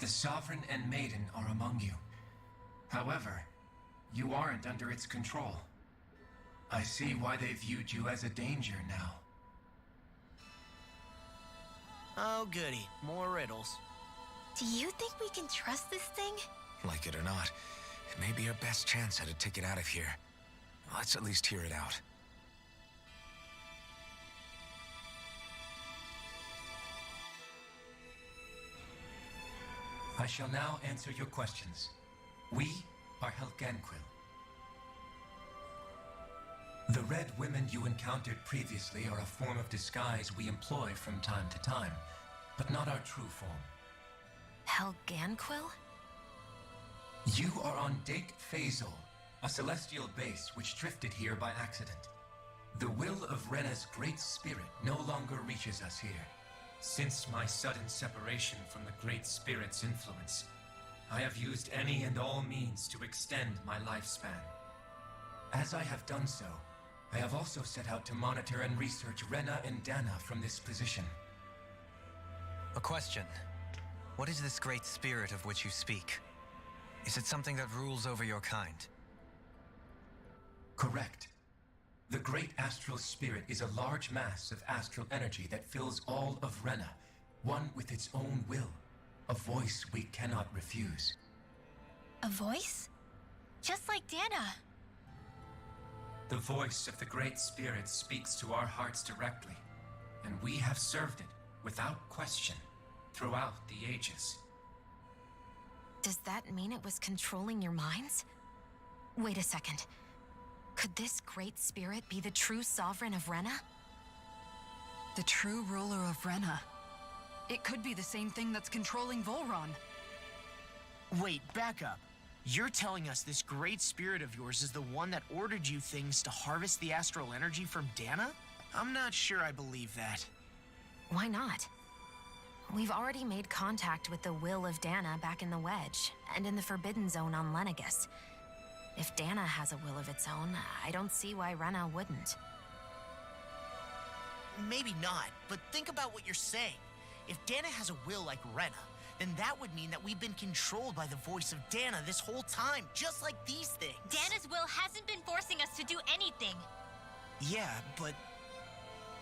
The Sovereign and Maiden are among you. However, you aren't under its control. I see why they viewed you as a danger now. Oh, goody. More riddles. Do you think we can trust this thing? Like it or not, it may be our best chance at a ticket out of here. Let's at least hear it out. I shall now answer your questions. We are Helganquil. The Red Women you encountered previously are a form of disguise we employ from time to time, but not our true form. Helganquil? You are on Dake Phasol, a celestial base which drifted here by accident. The will of Rena's Great Spirit no longer reaches us here. Since my sudden separation from the Great Spirit's influence, I have used any and all means to extend my lifespan. As I have done so, I have also set out to monitor and research Rena and Dana from this position. A question. What is this Great Spirit of which you speak? Is it something that rules over your kind? Correct. The Great Astral Spirit is a large mass of astral energy that fills all of Rena, one with its own will, a voice we cannot refuse. A voice? Just like Dana. The voice of the Great Spirit speaks to our hearts directly, and we have served it without question throughout the ages. Does that mean it was controlling your minds? Wait a second. Could this Great Spirit be the true Sovereign of Rena? The true ruler of Rena. It could be the same thing that's controlling Volron. Wait, back up. You're telling us this Great Spirit of yours is the one that ordered you things to harvest the astral energy from Dana? I'm not sure I believe that. Why not? We've already made contact with the will of Dana back in the Wedge, and in the Forbidden Zone on Lenegus. If Dana has a will of its own, I don't see why Rena wouldn't. Maybe not, but think about what you're saying. If Dana has a will like Rena, then that would mean that we've been controlled by the voice of Dana this whole time, just like these things. Dana's will hasn't been forcing us to do anything. Yeah, but...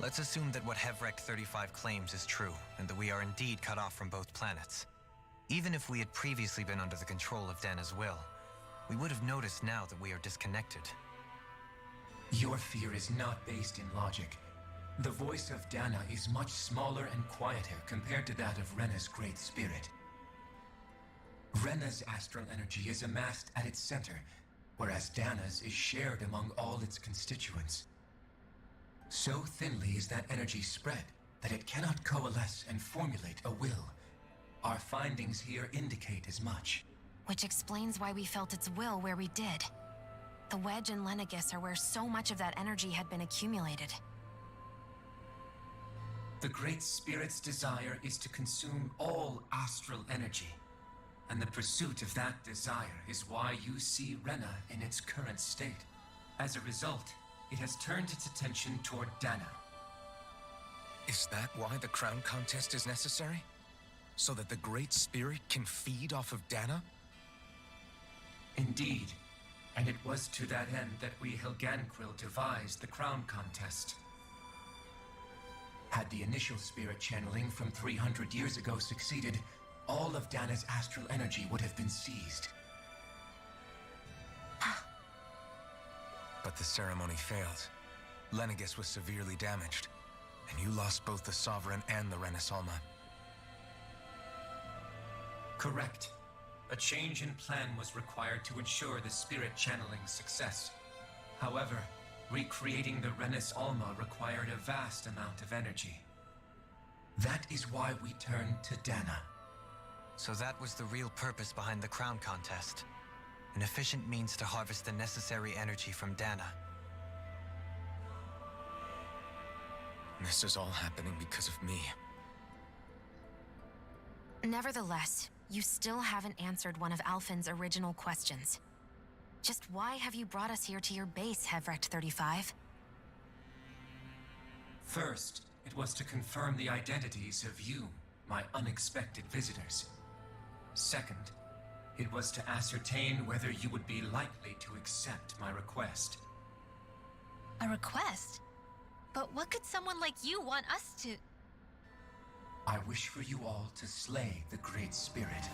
Let's assume that what Hevrect 35 claims is true, and that we are indeed cut off from both planets. Even if we had previously been under the control of Dana's will, we would have noticed now that we are disconnected. Your fear is not based in logic. The voice of Dana is much smaller and quieter compared to that of Rena's Great Spirit. Rena's astral energy is amassed at its center, whereas Dana's is shared among all its constituents. So thinly is that energy spread that it cannot coalesce and formulate a will. Our findings here indicate as much. Which explains why we felt its will where we did. The wedge and Lenegis are where so much of that energy had been accumulated. The Great Spirit's desire is to consume all astral energy. And the pursuit of that desire is why you see Rena in its current state. As a result, it has turned its attention toward Dana. Is that why the crown contest is necessary? So that the Great Spirit can feed off of Dana? Indeed. And it was to that end that we Helganquil devised the crown contest. Had the initial spirit channeling from 300 years ago succeeded, all of Dana's astral energy would have been seized. But the ceremony failed. Lenegis was severely damaged, and you lost both the Sovereign and the Renis Alma. Correct. A change in plan was required to ensure the spirit channeling's success. However, recreating the Renis Alma required a vast amount of energy. That is why we turned to Dana. So that was the real purpose behind the crown contest. An efficient means to harvest the necessary energy from Dana. This is all happening because of me. Nevertheless, you still haven't answered one of Alphen's original questions. Just why have you brought us here to your base, Hevrecht 35? First, it was to confirm the identities of you, my unexpected visitors. Second, it was to ascertain whether you would be likely to accept my request. A request? But what could someone like you want us to... I wish for you all to slay the Great Spirit.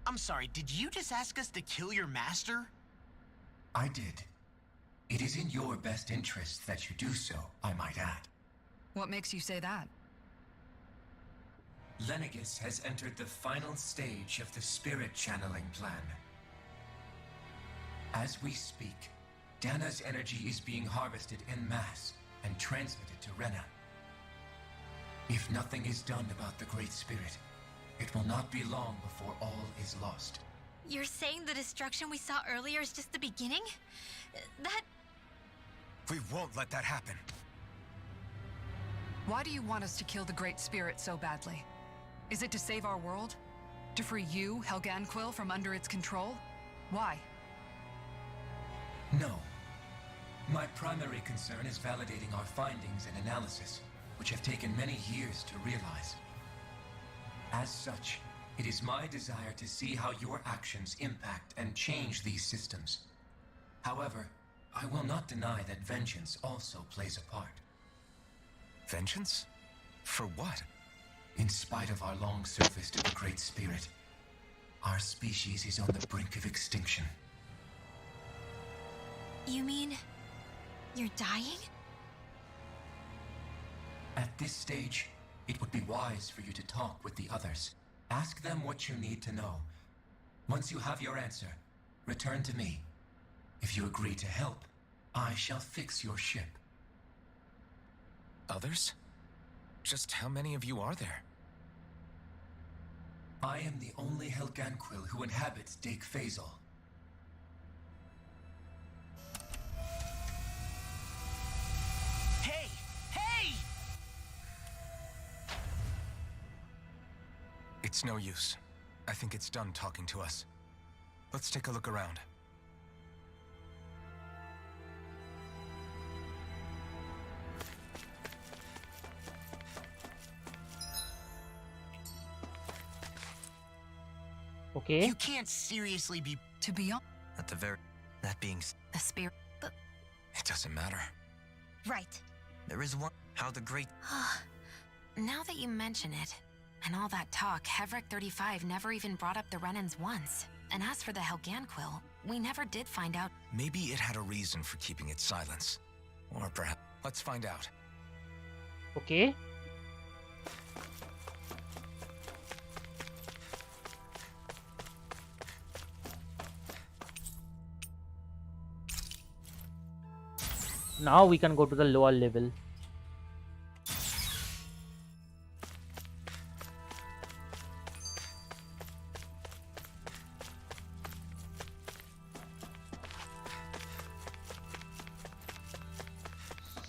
I'm sorry, did you just ask us to kill your master? I did. It is in your best interest that you do so, I might add. What makes you say that? Lenegis has entered the final stage of the spirit channeling plan. As we speak, Dana's energy is being harvested en masse and transmitted to Rena. If nothing is done about the Great Spirit, it will not be long before all is lost. You're saying the destruction we saw earlier is just the beginning? That... We won't let that happen. Why do you want us to kill the Great Spirit so badly? Is it to save our world? To free you, Helganquil, from under its control? Why? No. My primary concern is validating our findings and analysis, which have taken many years to realize. As such, it is my desire to see how your actions impact and change these systems. However, I will not deny that vengeance also plays a part. Vengeance? For what? In spite of our long service to the Great Spirit, our species is on the brink of extinction. You mean... you're dying? At this stage, it would be wise for you to talk with the others. Ask them what you need to know. Once you have your answer, return to me. If you agree to help, I shall fix your ship. Others? Just how many of you are there? I am the only Helganquil who inhabits Dake Faisal. Hey! Hey! It's no use. I think it's done talking to us. Let's take a look around. Okay. You can't seriously be... To be honest, At the very... That being... The spirit... It doesn't matter. Right. There is one... How the Great... Now that you mention it, and all that talk, Hevrecht 35 never even brought up the Renans once. And as for the Helganquil, we never did find out... Maybe it had a reason for keeping its silence. Or perhaps... Let's find out. Okay. Now we can go to the lower level.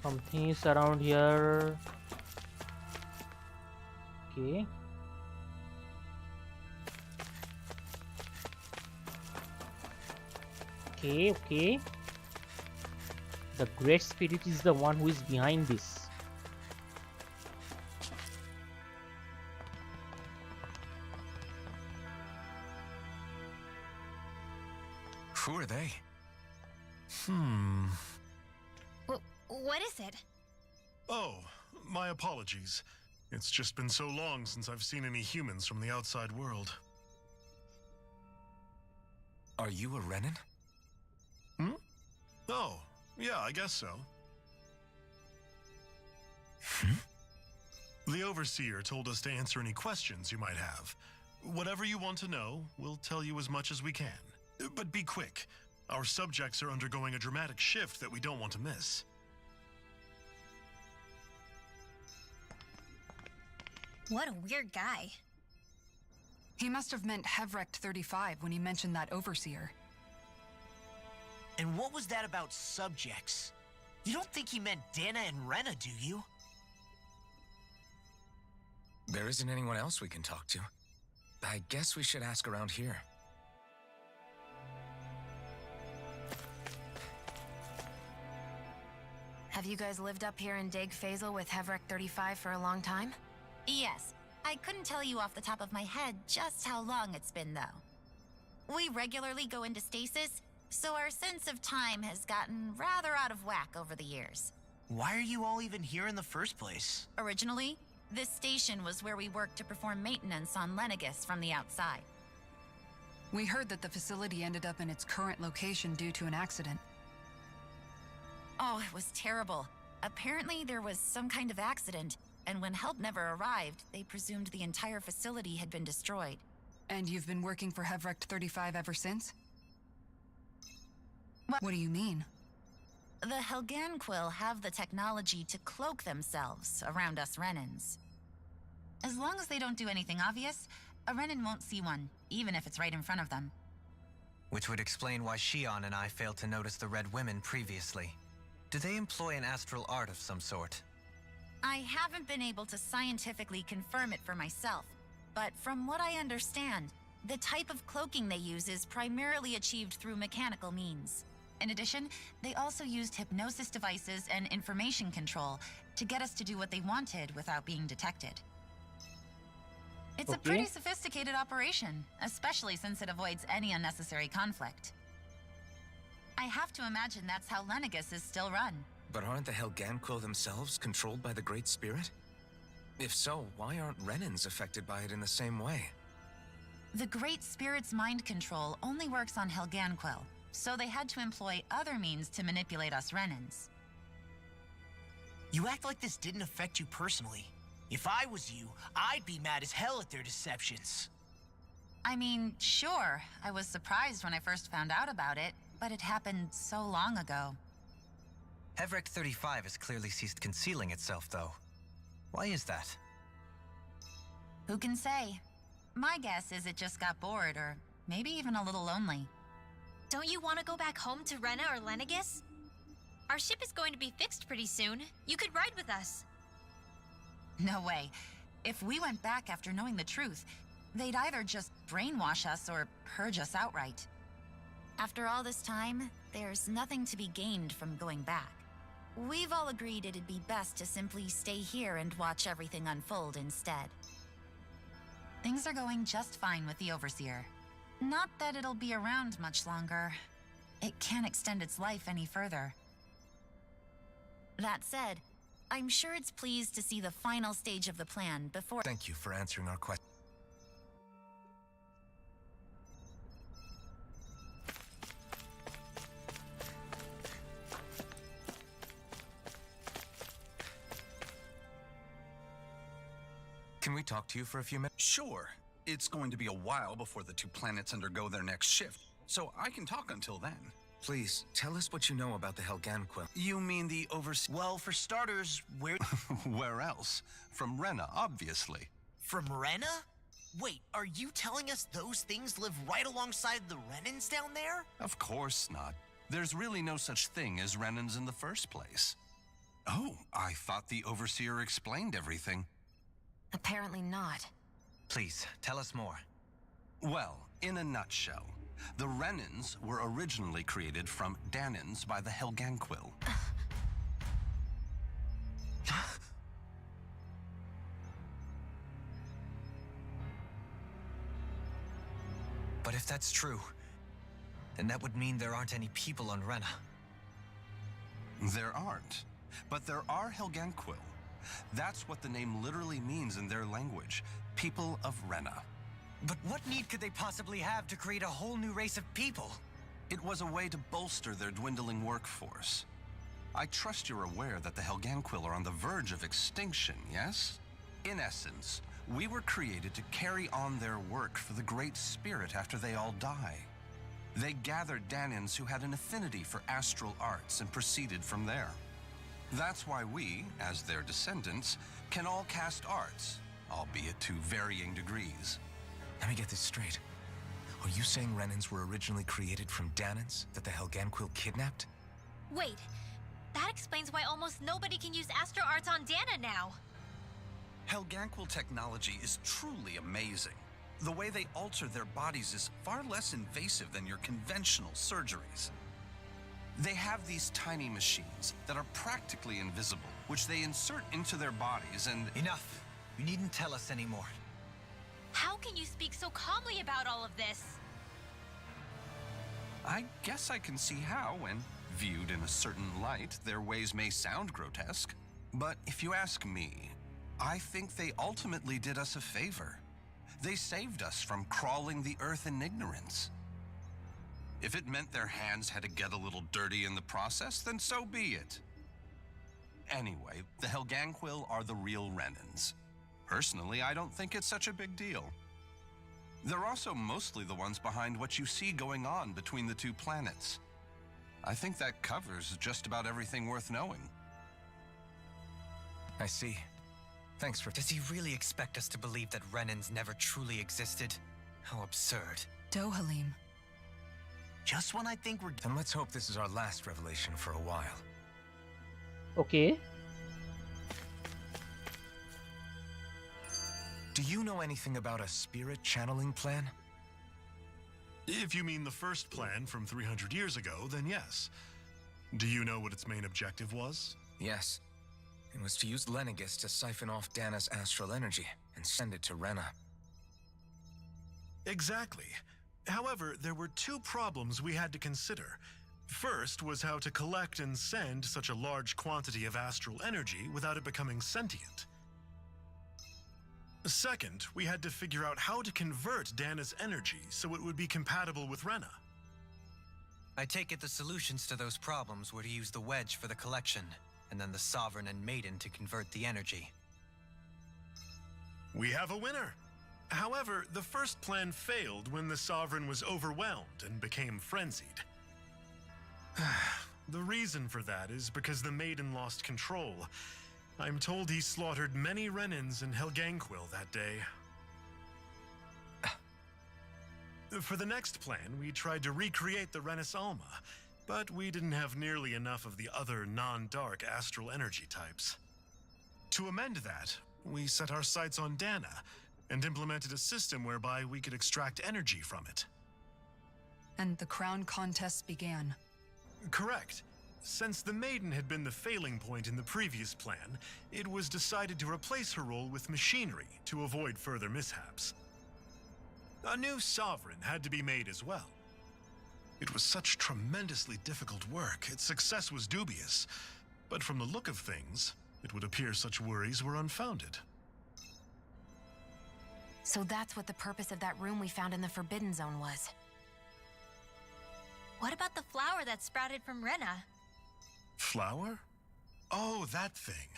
Something is around here. Okay. Okay. The Great Spirit is the one who is behind this. Who are they? What is it? Oh, my apologies. It's just been so long since I've seen any humans from the outside world. Are you a Renan? Oh, yeah, I guess so. The Overseer told us to answer any questions you might have. Whatever you want to know, we'll tell you as much as we can. But be quick. Our subjects are undergoing a dramatic shift that we don't want to miss. What a weird guy. He must have meant Hevrect 35 when he mentioned that Overseer. And what was that about subjects? You don't think he meant Dana and Rena, do you? There isn't anyone else we can talk to. I guess we should ask around here. Have you guys lived up here in Dag Faisal with Hevrect 35 for a long time? Yes. I couldn't tell you off the top of my head just how long it's been, though. We regularly go into stasis, so our sense of time has gotten rather out of whack over the years. Why are you all even here in the first place? Originally, this station was where we worked to perform maintenance on Lenegis from the outside. We heard that the facility ended up in its current location due to an accident. Oh, it was terrible. Apparently there was some kind of accident, and when help never arrived, they presumed the entire facility had been destroyed. And you've been working for Hevrect 35 ever since? What do you mean? The Helganquil have the technology to cloak themselves around us Renans. As long as they don't do anything obvious, a Renan won't see one, even if it's right in front of them. Which would explain why Shion and I failed to notice the Red Women previously. Do they employ an astral art of some sort? I haven't been able to scientifically confirm it for myself, but from what I understand, the type of cloaking they use is primarily achieved through mechanical means. In addition, they also used hypnosis devices and information control to get us to do what they wanted without being detected. It's a pretty sophisticated operation, especially since it avoids any unnecessary conflict. I have to imagine that's how Lenegis is still run. But aren't the Helganquil themselves controlled by the Great Spirit? If so, why aren't Renans affected by it in the same way? The Great Spirit's mind control only works on Helganquil, so they had to employ other means to manipulate us Renans. You act like this didn't affect you personally. If I was you, I'd be mad as hell at their deceptions. I mean, sure, I was surprised when I first found out about it, but it happened so long ago. Hevrect 35 has clearly ceased concealing itself, though. Why is that? Who can say? My guess is it just got bored, or maybe even a little lonely. Don't you want to go back home to Rena or Lenegis? Our ship is going to be fixed pretty soon. You could ride with us. No way. If we went back after knowing the truth, they'd either just brainwash us or purge us outright. After all this time, there's nothing to be gained from going back. We've all agreed it'd be best to simply stay here and watch everything unfold instead. Things are going just fine with the Overseer. Not that it'll be around much longer. It can't extend its life any further. That said, I'm sure it's pleased to see the final stage of the plan before— Thank you for answering our question. Can we talk to you for a few minutes? Sure. It's going to be a while before the two planets undergo their next shift, so I can talk until then. Please, tell us what you know about the Helganquil. You mean the Well, for starters, where... Where else? From Rena, obviously. From Rena? Wait, are you telling us those things live right alongside the Renans down there? Of course not. There's really no such thing as Renans in the first place. Oh, I thought the Overseer explained everything. Apparently not. Please, tell us more. Well, in a nutshell, the Renans were originally created from Danans by the Helganquil. But if that's true, then that would mean there aren't any people on Rena. There aren't, but there are Helganquil. That's what the name literally means in their language, people of Rena. But what need could they possibly have to create a whole new race of people? It was a way to bolster their dwindling workforce. I trust you're aware that the Helganquil are on the verge of extinction, yes? In essence, we were created to carry on their work for the Great Spirit after they all die. They gathered Danans who had an affinity for astral arts and proceeded from there. That's why we, as their descendants, can all cast arts, albeit to varying degrees. Let me get this straight. Are you saying Renans were originally created from Danans that the Helganquil kidnapped? Wait, that explains why almost nobody can use Astro Arts on Dana now. Helganquil technology is truly amazing. The way they alter their bodies is far less invasive than your conventional surgeries. They have these tiny machines that are practically invisible, which they insert into their bodies and... Enough! You needn't tell us anymore. How can you speak so calmly about all of this? I guess I can see how, when viewed in a certain light, their ways may sound grotesque. But if you ask me, I think they ultimately did us a favor. They saved us from crawling the earth in ignorance. If it meant their hands had to get a little dirty in the process, then so be it. Anyway, the Helganquil are the real Renans. Personally, I don't think it's such a big deal. They're also mostly the ones behind what you see going on between the two planets. I think that covers just about everything worth knowing. I see. Thanks for... Does he really expect us to believe that Renans never truly existed? How absurd. Dohalim. Just when I think we're... Then let's hope this is our last revelation for a while. Okay. Do you know anything about a spirit channeling plan? If you mean the first plan from 300 years ago, then yes. Do you know what its main objective was? Yes. It was to use Lenegis to siphon off Dana's astral energy and send it to Rena. Exactly. However, there were two problems we had to consider. First was how to collect and send such a large quantity of astral energy without it becoming sentient. Second, we had to figure out how to convert Dana's energy so it would be compatible with Rena. I take it the solutions to those problems were to use the wedge for the collection, and then the Sovereign and Maiden to convert the energy. We have a winner! However, the first plan failed when the Sovereign was overwhelmed and became frenzied. The reason for that is because the Maiden lost control. I'm told he slaughtered many Renans and Helganquil that day. For the next plan, we tried to recreate the Renis Alma, but we didn't have nearly enough of the other non-dark astral energy types. To amend that, we set our sights on Dana and implemented a system whereby we could extract energy from it. And the crown contest began. Correct. Since the Maiden had been the failing point in the previous plan, it was decided to replace her role with machinery to avoid further mishaps. A new Sovereign had to be made as well. It was such tremendously difficult work, its success was dubious. But from the look of things, it would appear such worries were unfounded. So that's what the purpose of that room we found in the Forbidden Zone was. What about the flower that sprouted from Rena? Flower? Oh, that thing.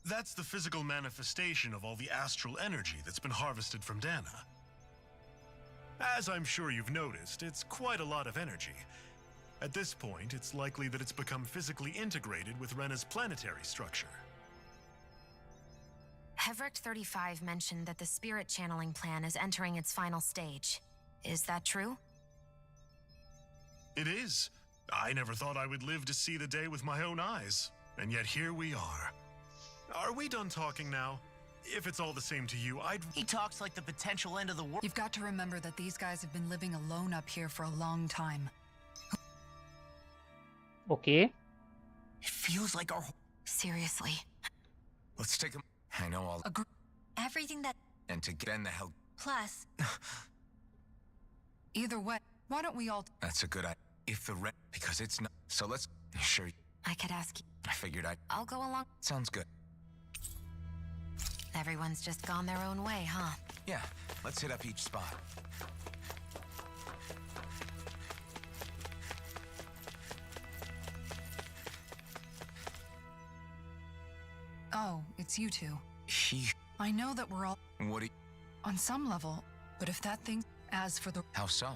That's the physical manifestation of all the astral energy that's been harvested from Dana. As I'm sure you've noticed, it's quite a lot of energy. At this point, it's likely that it's become physically integrated with Rena's planetary structure. Hevrick 35 mentioned that the spirit channeling plan is entering its final stage. Is that true? It is. I never thought I would live to see the day with my own eyes, and yet here we are. Are we done talking now? If it's all the same to you, He talks like the potential end of the world. You've got to remember that these guys have been living alone up here for a long time. Okay. It feels like our... Seriously. Let's take a... I know all... Everything that... And to get in the hell... Plus... Either way, why don't we all... That's a good idea. If the because it's not... So let's... Sure. I could ask you. I figured I'll go along. Sounds good. Everyone's just gone their own way, huh? Yeah, let's hit up each spot. Oh, it's you two. She... I know that we're all... What do you... On some level, but if that thing... As for the... How so?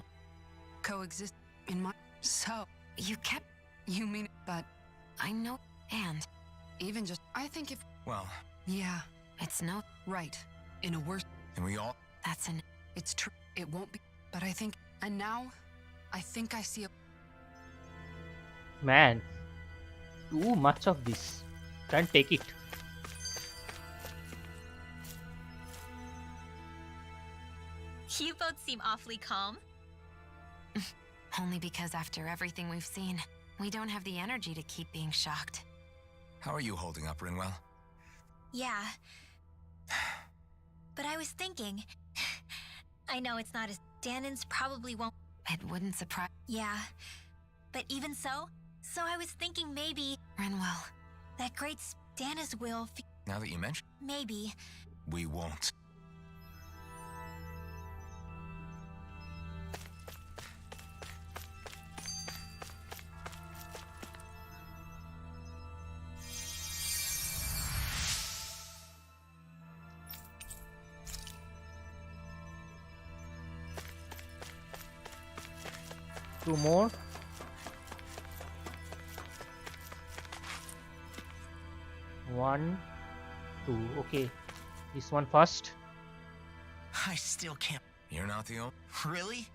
Coexist in my... So... You kept... You mean it, but... I know, and... Even just... I think if... Well... Yeah. It's no... Right. In a worse... And we all... That's an... It's true. It won't be... But I think... And now... I think I see a... Man. Too much of this. Can't take it. You both seem awfully calm. Only because after everything we've seen, we don't have the energy to keep being shocked. How are you holding up, Rinwell? Yeah. But I was thinking... I know it's not as... Danon's probably won't... It wouldn't surprise... Yeah. But even so... So I was thinking maybe... Rinwell. That great... Dana's will... Now that you mention... Maybe... We won't. Two more. One, two. Okay, this one first. I still can't... You're not the only... Really?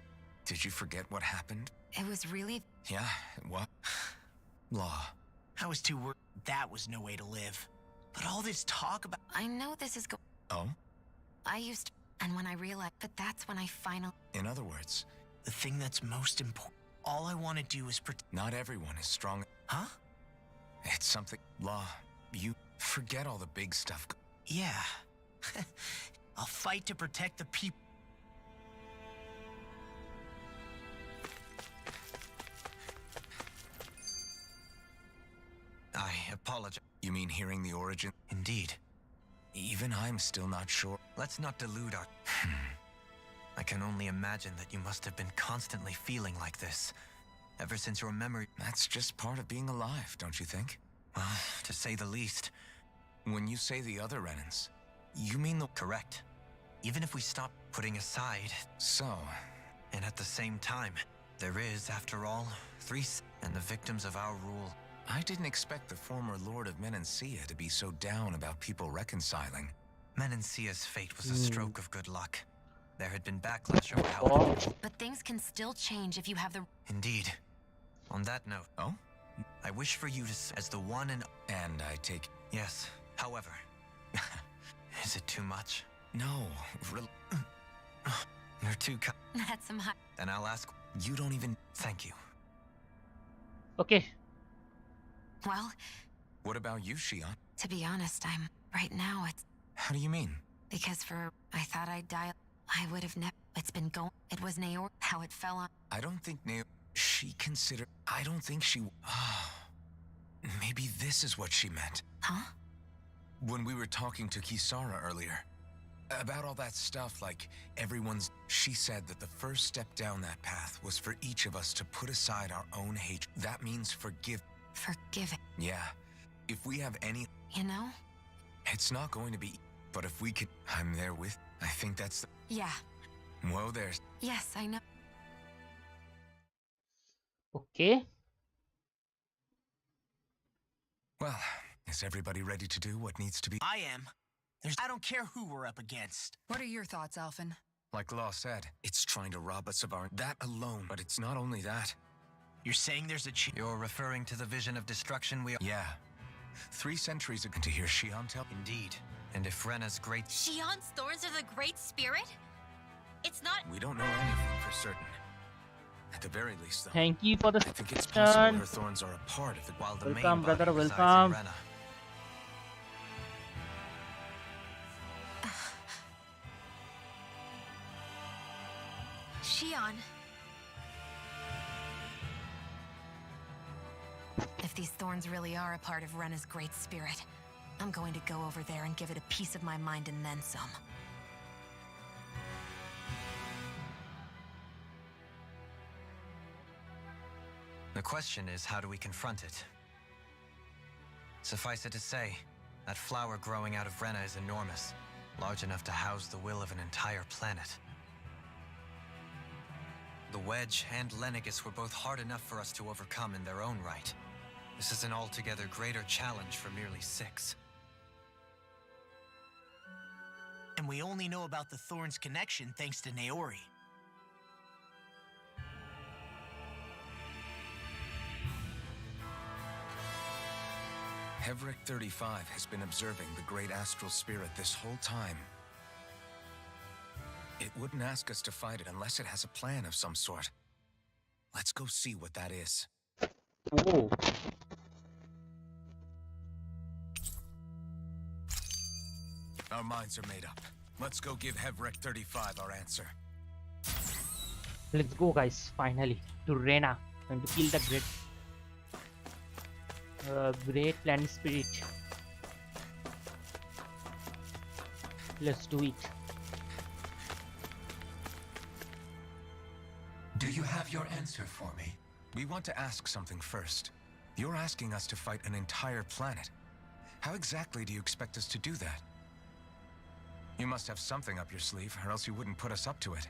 Did you forget what happened? It was really... Yeah, what? Law. I was too worried. That was no way to live. But all this talk about... I know this is Oh? I used to... And when I realized... But that's when I finally... In other words... The thing that's most important... All I want to do is protect... Not everyone is strong... Huh? It's something... Law, you... Forget all the big stuff... Yeah. I'll fight to protect the people. I apologize. You mean hearing the origin? Indeed. Even I'm still not sure. Let's not delude our... I can only imagine that you must have been constantly feeling like this. Ever since your memory... That's just part of being alive, don't you think? Well, to say the least. When you say the other Renans, you mean the... Correct. Even if we stop putting aside... So... And at the same time, there is, after all, and the victims of our rule. I didn't expect the former Lord of Menancia to be so down about people reconciling. Menancia's fate was a stroke of good luck. There had been backlash over how... But things can still change if you have the... Indeed. On that note... Oh? I wish for you to... As the one and... And I take... Yes. However... Is it too much? No. You're too That's some high... Then I'll ask... You don't even... Thank you. Okay. Well... What about you, Shion? To be honest, I'm... Right now, it's... How do you mean? Because I thought I'd die... I would have never... It's been going... It was Naor... How it fell on... I don't think Naor... She considered... I don't think she... Maybe this is what she meant. Huh? When we were talking to Kisara earlier. About all that stuff, like everyone's... She said that the first step down that path was for each of us to put aside our own hate. That means forgive... Forgiving. Yeah. If we have any... You know? It's not going to be... But if we could... I'm there with... I think that's the... Yeah. Well, there's... Yes, I know. Okay. Well, is everybody ready to do what needs to be? I am. I don't care who we're up against. What are your thoughts, Alphen? Like Law said, it's trying to rob us of our... That alone, but it's not only that. You're saying there's a You're referring to the vision of destruction we... Yeah. 3 centuries ago to hear Xion tell... Indeed. And if Rena's great... Xion's thorns are the Great Spirit? It's not... We don't know anything for certain. At the very least, though... Thank you for the I think it's possible her thorns are a part of the... While the welcome, main brother, body resides welcome. in Rena. Xion. If these thorns really are a part of Rena's Great Spirit, I'm going to go over there and give it a piece of my mind and then some. The question is, how do we confront it? Suffice it to say, that flower growing out of Rena is enormous, large enough to house the will of an entire planet. The Wedge and Lenegis were both hard enough for us to overcome in their own right. This is an altogether greater challenge for merely 6. And we only know about the Thorns connection thanks to Naori. Hevric 35 has been observing the great astral spirit this whole time. It wouldn't ask us to fight it unless it has a plan of some sort. Let's go see what that is. Whoa. Our minds are made up. Let's go give Hevric 35 our answer. Let's go, guys. Finally to Rena and to kill the great planet spirit. Let's do it. Do you have your answer for me? We want to ask something first. You're asking us to fight an entire planet. How exactly do you expect us to do that? You must have something up your sleeve, or else you wouldn't put us up to it.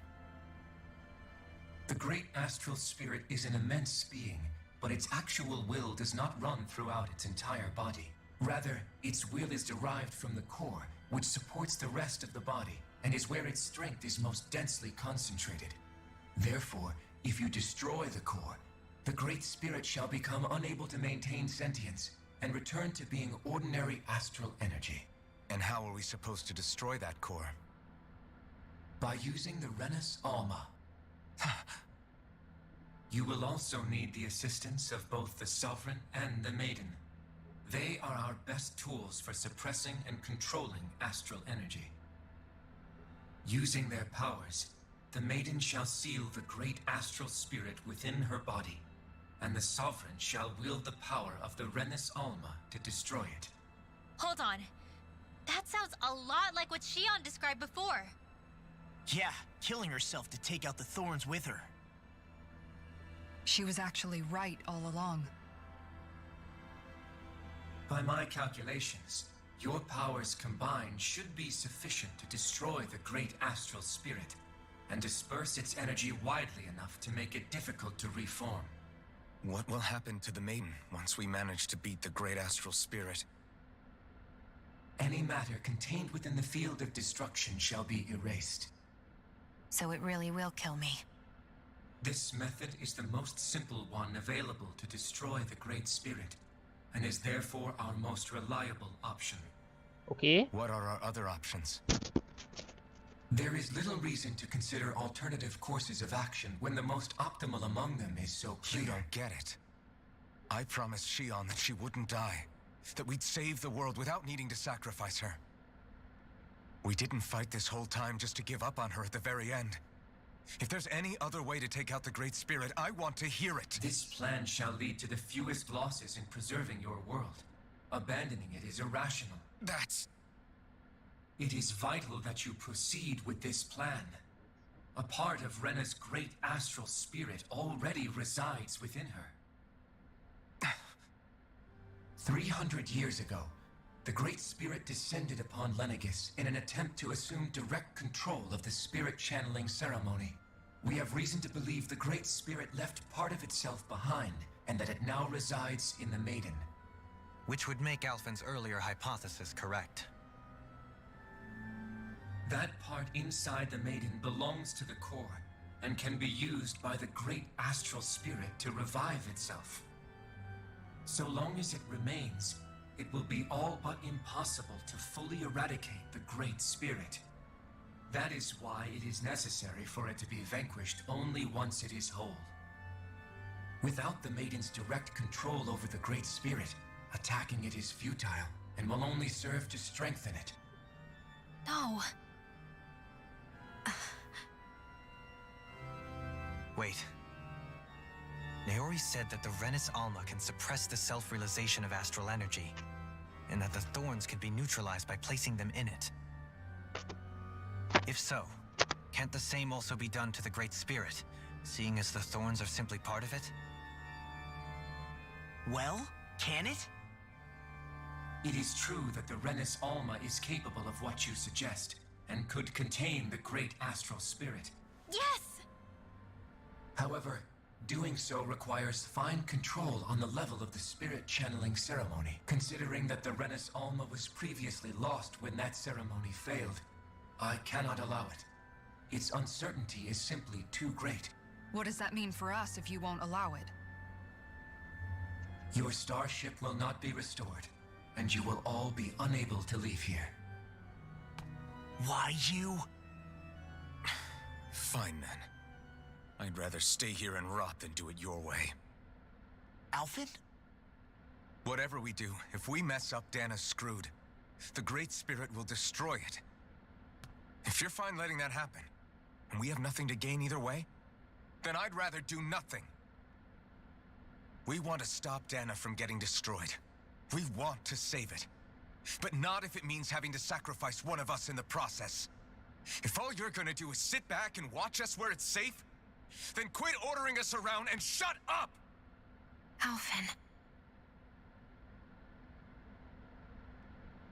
The great astral spirit is an immense being, but its actual will does not run throughout its entire body. Rather, its will is derived from the core, which supports the rest of the body, and is where its strength is most densely concentrated. Therefore, if you destroy the core, the Great Spirit shall become unable to maintain sentience and return to being ordinary astral energy. And how are we supposed to destroy that core? By using the Renis Alma. You will also need the assistance of both the Sovereign and the Maiden. They are our best tools for suppressing and controlling astral energy. Using their powers, the Maiden shall seal the great astral spirit within her body, and the Sovereign shall wield the power of the Renis Alma to destroy it. Hold on. That sounds a lot like what Xion described before. Yeah, killing herself to take out the Thorns with her. She was actually right all along. By my calculations, your powers combined should be sufficient to destroy the great astral spirit and disperse its energy widely enough to make it difficult to reform. What will happen to the Maiden once we manage to beat the great astral spirit? Any matter contained within the field of destruction shall be erased. So it really will kill me. This method is the most simple one available to destroy the Great Spirit, and is therefore our most reliable option. Okay. What are our other options? There is little reason to consider alternative courses of action when the most optimal among them is so clear. You don't get it. I promised Xion that she wouldn't die, that we'd save the world without needing to sacrifice her. We didn't fight this whole time just to give up on her at the very end. If there's any other way to take out the Great Spirit, I want to hear it. This plan shall lead to the fewest losses in preserving your world. Abandoning it is irrational. It is vital that you proceed with this plan. A part of Rena's great astral spirit already resides within her. 300 years ago, the Great Spirit descended upon Lenegis in an attempt to assume direct control of the spirit channeling ceremony. We have reason to believe the Great Spirit left part of itself behind, and that it now resides in the Maiden. Which would make Alphen's earlier hypothesis correct. That part inside the Maiden belongs to the core, and can be used by the great astral spirit to revive itself. So long as it remains, it will be all but impossible to fully eradicate the great spirit. That is why it is necessary for it to be vanquished only once it is whole. Without the Maiden's direct control over the great spirit, attacking it is futile and will only serve to strengthen it. No. Wait. Naori said that the Renis Alma can suppress the self-realization of astral energy, and that the thorns can be neutralized by placing them in it. If so, can't the same also be done to the Great Spirit, seeing as the thorns are simply part of it? Well, can it? It is true that the Renis Alma is capable of what you suggest, and could contain the great astral spirit. Yes! However, doing so requires fine control on the level of the spirit channeling ceremony. Considering that the Renis Alma was previously lost when that ceremony failed, I cannot allow it. Its uncertainty is simply too great. What does that mean for us if you won't allow it? Your starship will not be restored, and you will all be unable to leave here. Why you? Fine then. I'd rather stay here and rot than do it your way. Alphen? Whatever we do, if we mess up, Dana's screwed. The Great Spirit will destroy it. If you're fine letting that happen, and we have nothing to gain either way, then I'd rather do nothing. We want to stop Dana from getting destroyed. We want to save it. But not if it means having to sacrifice one of us in the process. If all you're gonna do is sit back and watch us where it's safe, then quit ordering us around and shut up! Alphen.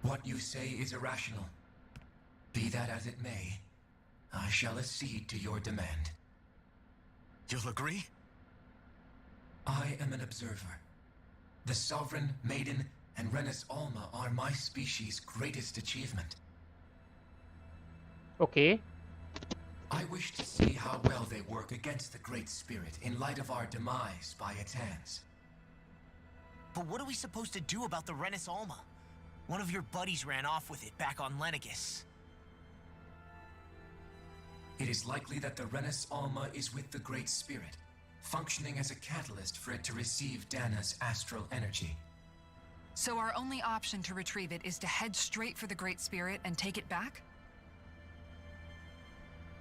What you say is irrational. Be that as it may, I shall accede to your demand. You'll agree? I am an observer. The Sovereign, Maiden, and Renis Alma are my species' greatest achievement. Okay. I wish to see how well they work against the Great Spirit in light of our demise by its hands. But what are we supposed to do about the Renis Alma? One of your buddies ran off with it back on Lenegis. It is likely that the Renis Alma is with the Great Spirit, functioning as a catalyst for it to receive Dana's astral energy. So our only option to retrieve it is to head straight for the Great Spirit and take it back?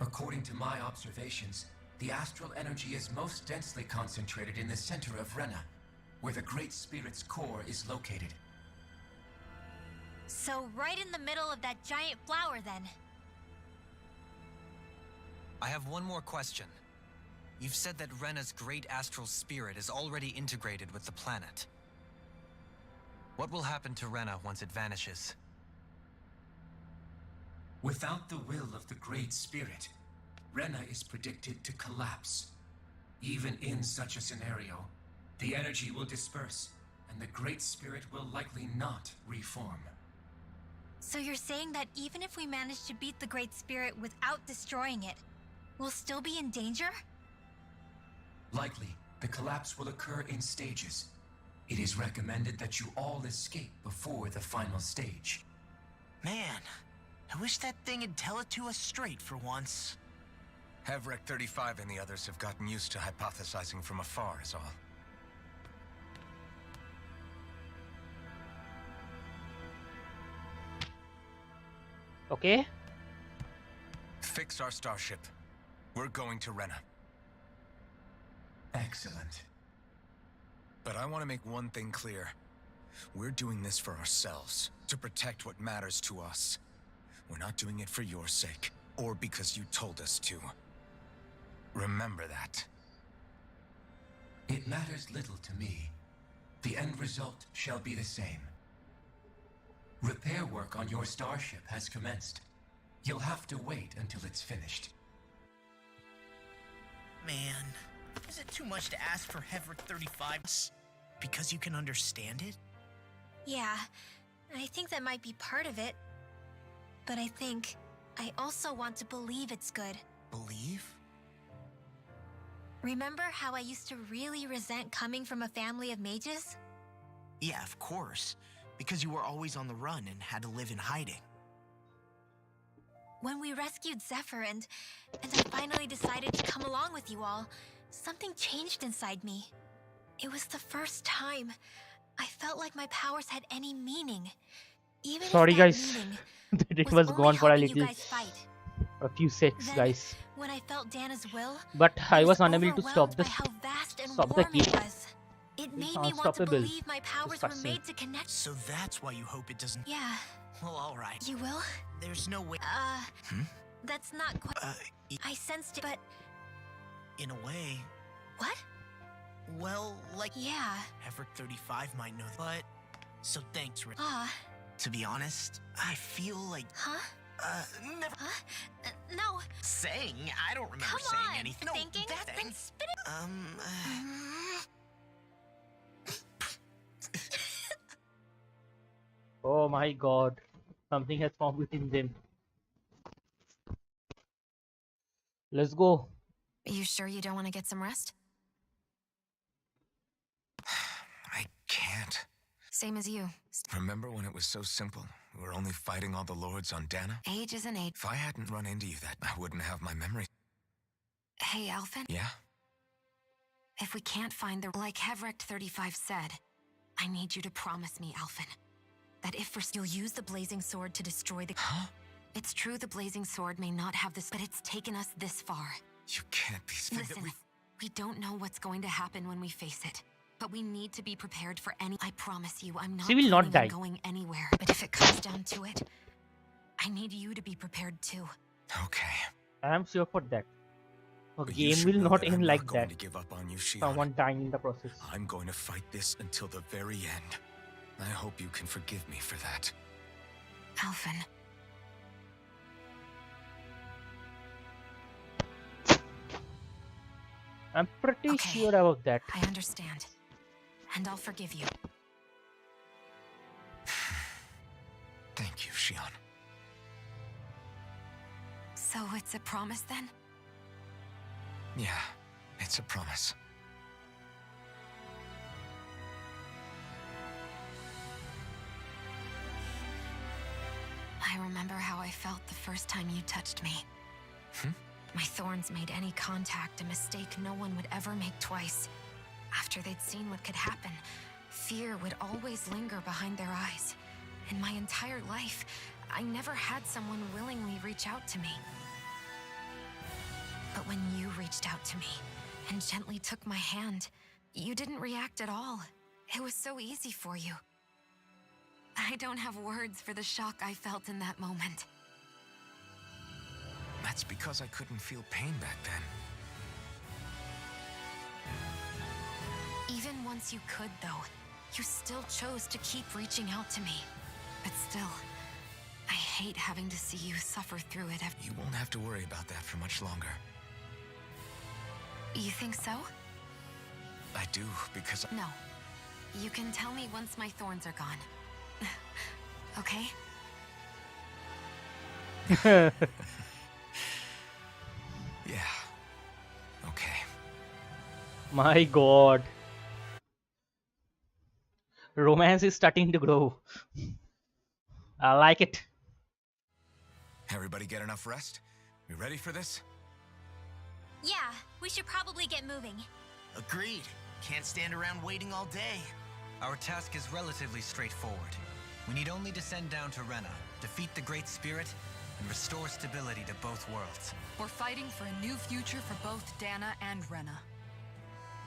According to my observations, the astral energy is most densely concentrated in the center of Rena, where the Great Spirit's core is located. So right in the middle of that giant flower, then. I have one more question. You've said that Rena's great astral spirit is already integrated with the planet. What will happen to Rena once it vanishes? Without the will of the Great Spirit, Rena is predicted to collapse. Even in such a scenario, the energy will disperse, and the Great Spirit will likely not reform. So you're saying that even if we manage to beat the Great Spirit without destroying it, we'll still be in danger? Likely, the collapse will occur in stages. It is recommended that you all escape before the final stage. Man, I wish that thing would tell it to us straight for once. Hevrek 35 and the others have gotten used to hypothesizing from afar is all. Okay. Fix our starship. We're going to Rena. Excellent. But I want to make one thing clear. We're doing this for ourselves, to protect what matters to us. We're not doing it for your sake, or because you told us to. Remember that. It matters little to me. The end result shall be the same. Repair work on your starship has commenced. You'll have to wait until it's finished. Man, is it too much to ask for Hevrek 35 because you can understand it? Yeah, I think that might be part of it. But I think I also want to believe it's good. Believe? Remember how I used to really resent coming from a family of mages? Yeah, of course. Because you were always on the run and had to live in hiding. When we rescued Zephyr and I finally decided to come along with you all, something changed inside me. It was the first time I felt like my powers had any meaning. Even Sorry if that guys, meaning it was only gone for a helping you little, guys fight. a few seconds, Then, guys. when I felt Dana's will, But I was unable to overwhelmed stop by this. how vast and Stop the warm it game. was. It made me want to Unstoppable. believe my powers were Disgusting. made to connect. So that's why you hope it doesn't... Yeah, Well, alright. you will? There's no way... That's not quite... I sensed it, but... In a way... What? Well, like... Yeah. Everett 35 might know that. But... So thanks, Rick. To be honest, I feel like... Huh? Never... No. Saying? I don't remember Come saying on, anything. thinking? Then spit it... Oh my god, something has formed within them. Let's go. You sure you don't want to get some rest? I can't. Same as you. Remember when it was so simple? We were only fighting all the lords on Dana? Age is an age. If I hadn't run into you, I wouldn't have my memory. Hey, Alphen. Yeah? If we can't find the... Like Hevrect 35 said, I need you to promise me, Alphen, that if first you'll use the Blazing Sword to destroy the... Huh? It's true the Blazing Sword may not have this, but it's taken us this far. You can't be saying Listen, that we don't know what's going to happen when we face it, but we need to be prepared for any... I promise you, I'm not She will not planning on die. going anywhere. But if it comes down to it, I need you to be prepared too. Okay. I am sure for that. A But you game should will know not that end I'm like not going that. to give up on you, Shion. Someone dying in the process. I'm going to fight this until the very end. I hope you can forgive me for that. Alphen. I'm pretty Okay. sure about that. I understand. And I'll forgive you. Thank you, Shion. So it's a promise then? Yeah, it's a promise. I remember how I felt the first time you touched me. Hmm? My thorns made any contact a mistake no one would ever make twice. After they'd seen what could happen, fear would always linger behind their eyes. In my entire life, I never had someone willingly reach out to me. But when you reached out to me and gently took my hand, you didn't react at all. It was so easy for you. I don't have words for the shock I felt in that moment. That's because I couldn't feel pain back then. Even once you could, though, you still chose to keep reaching out to me. But still, I hate having to see you suffer through it. You won't have to worry about that for much longer. You think so? I do, because... No. You can tell me once my thorns are gone. Okay? Yeah. Okay. My god. Romance is starting to grow. I like it. Everybody get enough rest? We ready for this? Yeah, we should probably get moving. Agreed. Can't stand around waiting all day. Our task is relatively straightforward. We need only to send down to Rena, defeat the Great Spirit, and restore stability to both worlds. We're fighting for a new future for both Dana and Rena.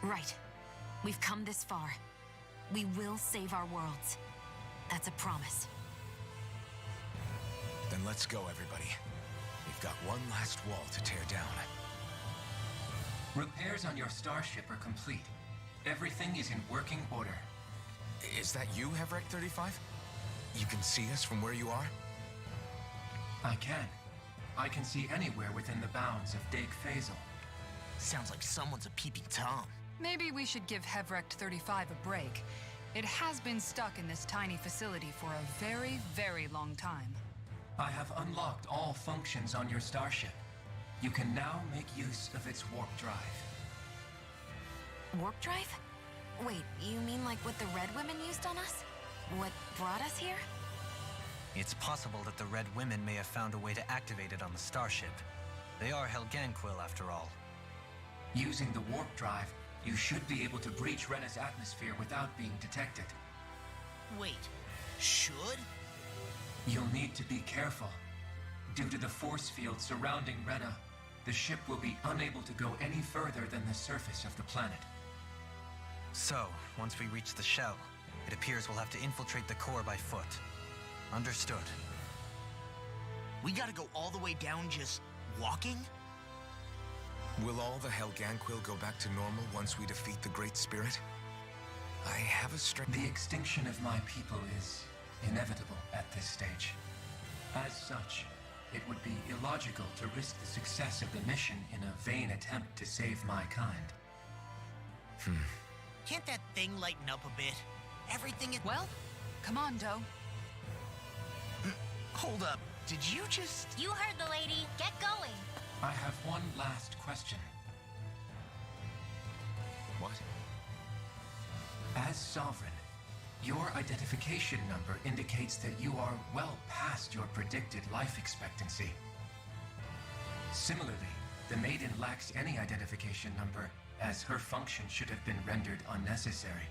Right. We've come this far. We will save our worlds. That's a promise. Then let's go, everybody. We've got one last wall to tear down. Repairs on your starship are complete. Everything is in working order. Is that you, Hevrek 35? You can see us from where you are? I can. I can see anywhere within the bounds of Dake Faisal. Sounds like someone's a peeping Tom. Maybe we should give Hevrect 35 a break. It has been stuck in this tiny facility for a very, very long time. I have unlocked all functions on your starship. You can now make use of its warp drive. Warp drive? Wait, you mean like what the Red Women used on us? What brought us here? It's possible that the Red Women may have found a way to activate it on the starship. They are Helganquil after all. Using the warp drive, you should be able to breach Rena's atmosphere without being detected. Wait, should? You'll need to be careful. Due to the force field surrounding Rena, the ship will be unable to go any further than the surface of the planet. So, once we reach the shell, it appears we'll have to infiltrate the core by foot. Understood. We gotta go all the way down just walking? Will all the Helganquil go back to normal once we defeat the Great Spirit? I have a strange... The extinction of my people is inevitable at this stage. As such, it would be illogical to risk the success of the mission in a vain attempt to save my kind. Can't that thing lighten up a bit? Everything is... Well, come on, Doe. Hold up. Did you just... You heard the lady. Get going. I have one last question. What? As Sovereign, your identification number indicates that you are well past your predicted life expectancy. Similarly, the Maiden lacks any identification number, as her function should have been rendered unnecessary.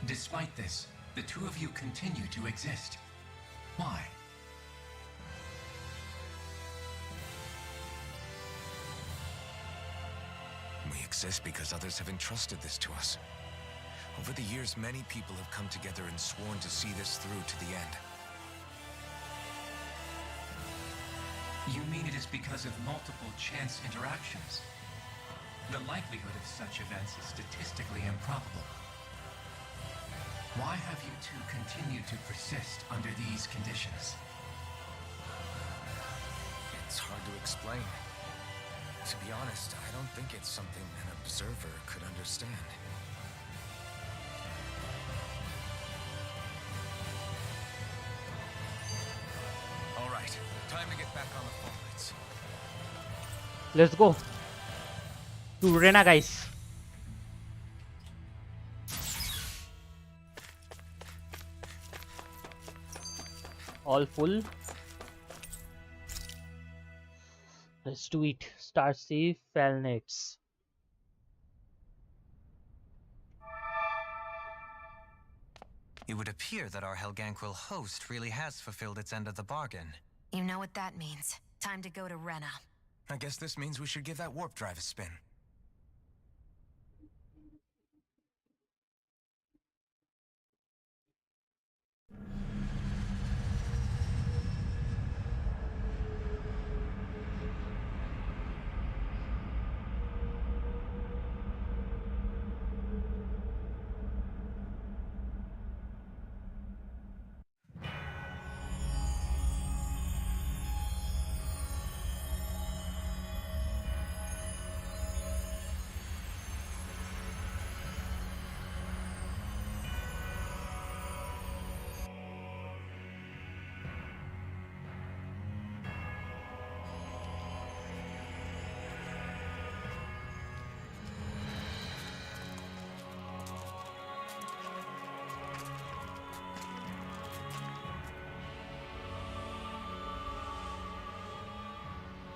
Despite this, the two of you continue to exist. Why? We exist because others have entrusted this to us. Over the years, many people have come together and sworn to see this through to the end. You mean it is because of multiple chance interactions? The likelihood of such events is statistically improbable. Why have you two continued to persist under these conditions? It's hard to explain. To be honest, I don't think it's something an observer could understand. All right, time to get back on the phone lights. Let's go to Rena, guys. All full. Let's do it. Start save Felnets. It would appear that our Helganquil host really has fulfilled its end of the bargain. You know what that means. Time to go to Rena. I guess this means we should give that warp drive a spin.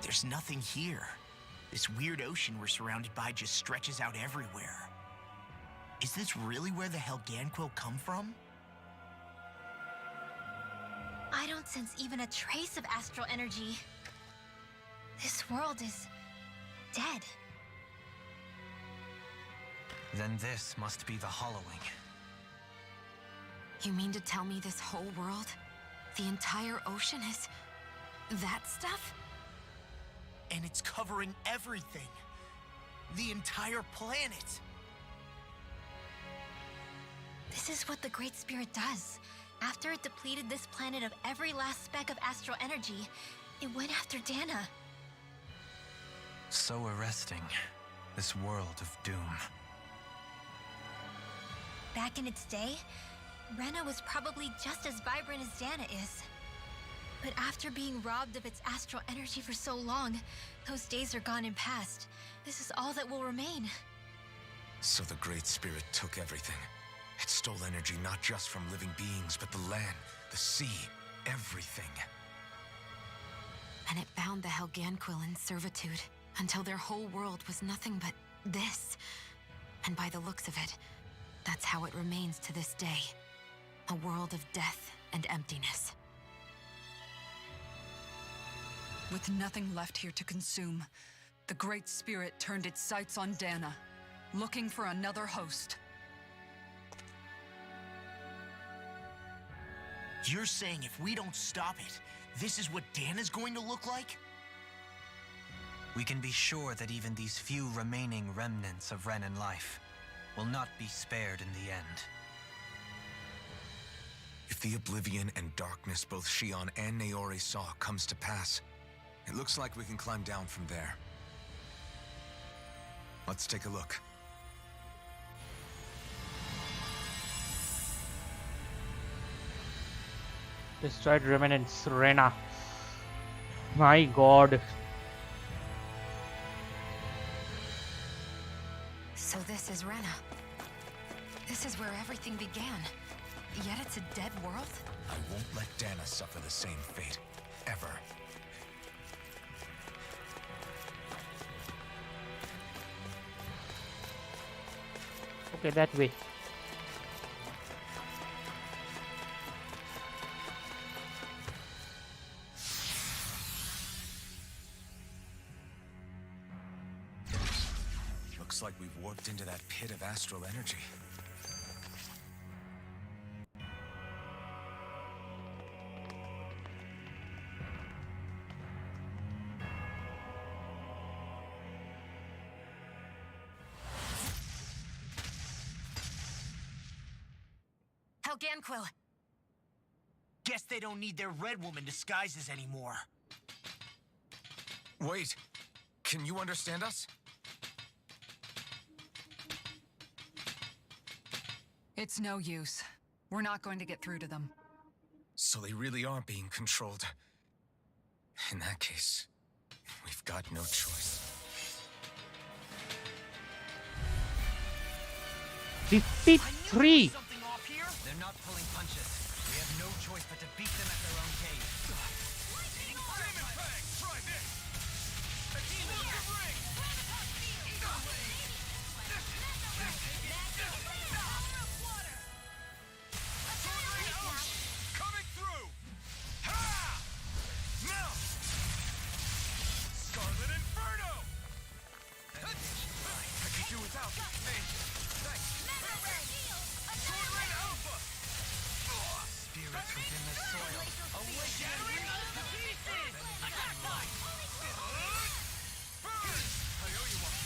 There's nothing here. This weird ocean we're surrounded by just stretches out everywhere. Is this really where the Helganquil come from? I don't sense even a trace of astral energy. This world is dead. Then this must be the hollowing. You mean to tell me this whole world, the entire ocean is that stuff? And it's covering everything. The entire planet. This is what the Great Spirit does. After it depleted this planet of every last speck of astral energy, it went after Dana. So arresting. This world of doom. Back in its day, Rena was probably just as vibrant as Dana is. But after being robbed of its astral energy for so long, those days are gone and past. This is all that will remain. So the Great Spirit took everything. It stole energy not just from living beings, but the land, the sea, everything. And it bound the Helganquil in servitude until their whole world was nothing but this. And by the looks of it, that's how it remains to this day. A world of death and emptiness. With nothing left here to consume, the Great Spirit turned its sights on Dana, looking for another host. You're saying if we don't stop it, this is what Dana's going to look like? We can be sure that even these few remaining remnants of Renan life will not be spared in the end. If the oblivion and darkness both Shion and Naori saw comes to pass, it looks like we can climb down from there. Let's take a look. Destroyed remnants, Rena. My god. So this is Rena. This is where everything began. Yet it's a dead world? I won't let Dana suffer the same fate. Ever. Okay, that way. Looks like we've warped into that pit of astral energy. Helganquil! Guess they don't need their Red Woman disguises anymore. Wait, can you understand us? It's no use. We're not going to get through to them. So they really are being controlled. In that case, we've got no choice. Defeat 3! They're not pulling punches. We have no choice but to beat them at their own game. Coming through! Ha! Now! Scarlet Inferno! I could do without this. Thanks. Sword Rain Alpha! Spirits within the soil. Shattering us to pieces! I owe you one.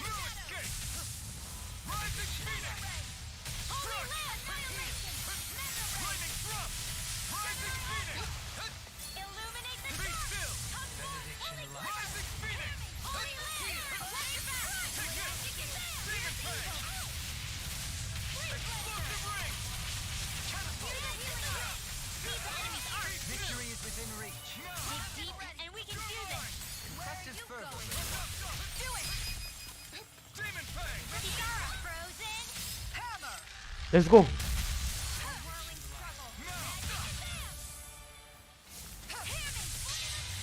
No escape! Rising Phoenix! Lightning Thrust! Rising Phoenix! Illuminate the Be still! Benediction light. Rising Phoenix! Take it! Demon Fang! Explosive Ring! Victory is within reach. Dig deep and we can do this. Impressive fervor. Do it. Demon Fang! Tiara, frozen. Hammer. Let's go.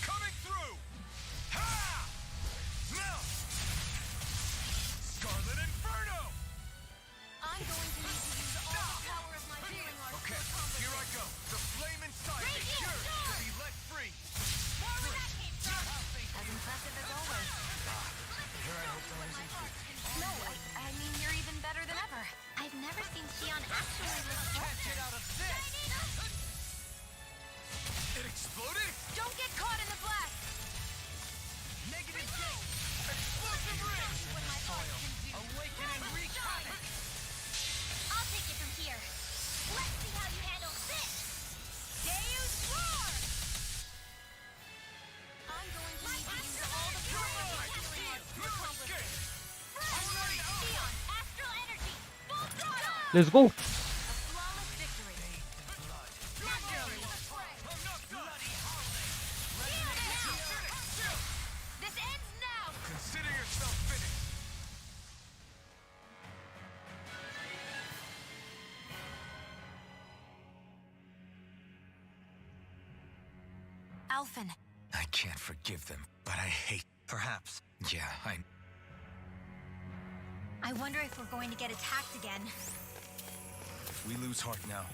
Coming through! Ha! Now! Scarlet Inferno! I'm going to need to use all the power of my healing arts. Okay, here I go. The flame inside me cure to be let free. As impressive as always. Here I hope the rising fruit. No, I mean you're even better than ever. I've never seen Shion actually look Can't get out of this! It exploded? Don't get caught in the blast. Negative gate! Explosive ring! Awaken and wreak havoc! I'll take it from here. Let's see how you handle this. Deus Roar! I'm going to need to use all the power of my healing arts to accomplish this. Alright! Let's go. Alphen. I can't forgive them, but I hate... Perhaps. Yeah, I wonder if we're going to get attacked again. If we lose heart now,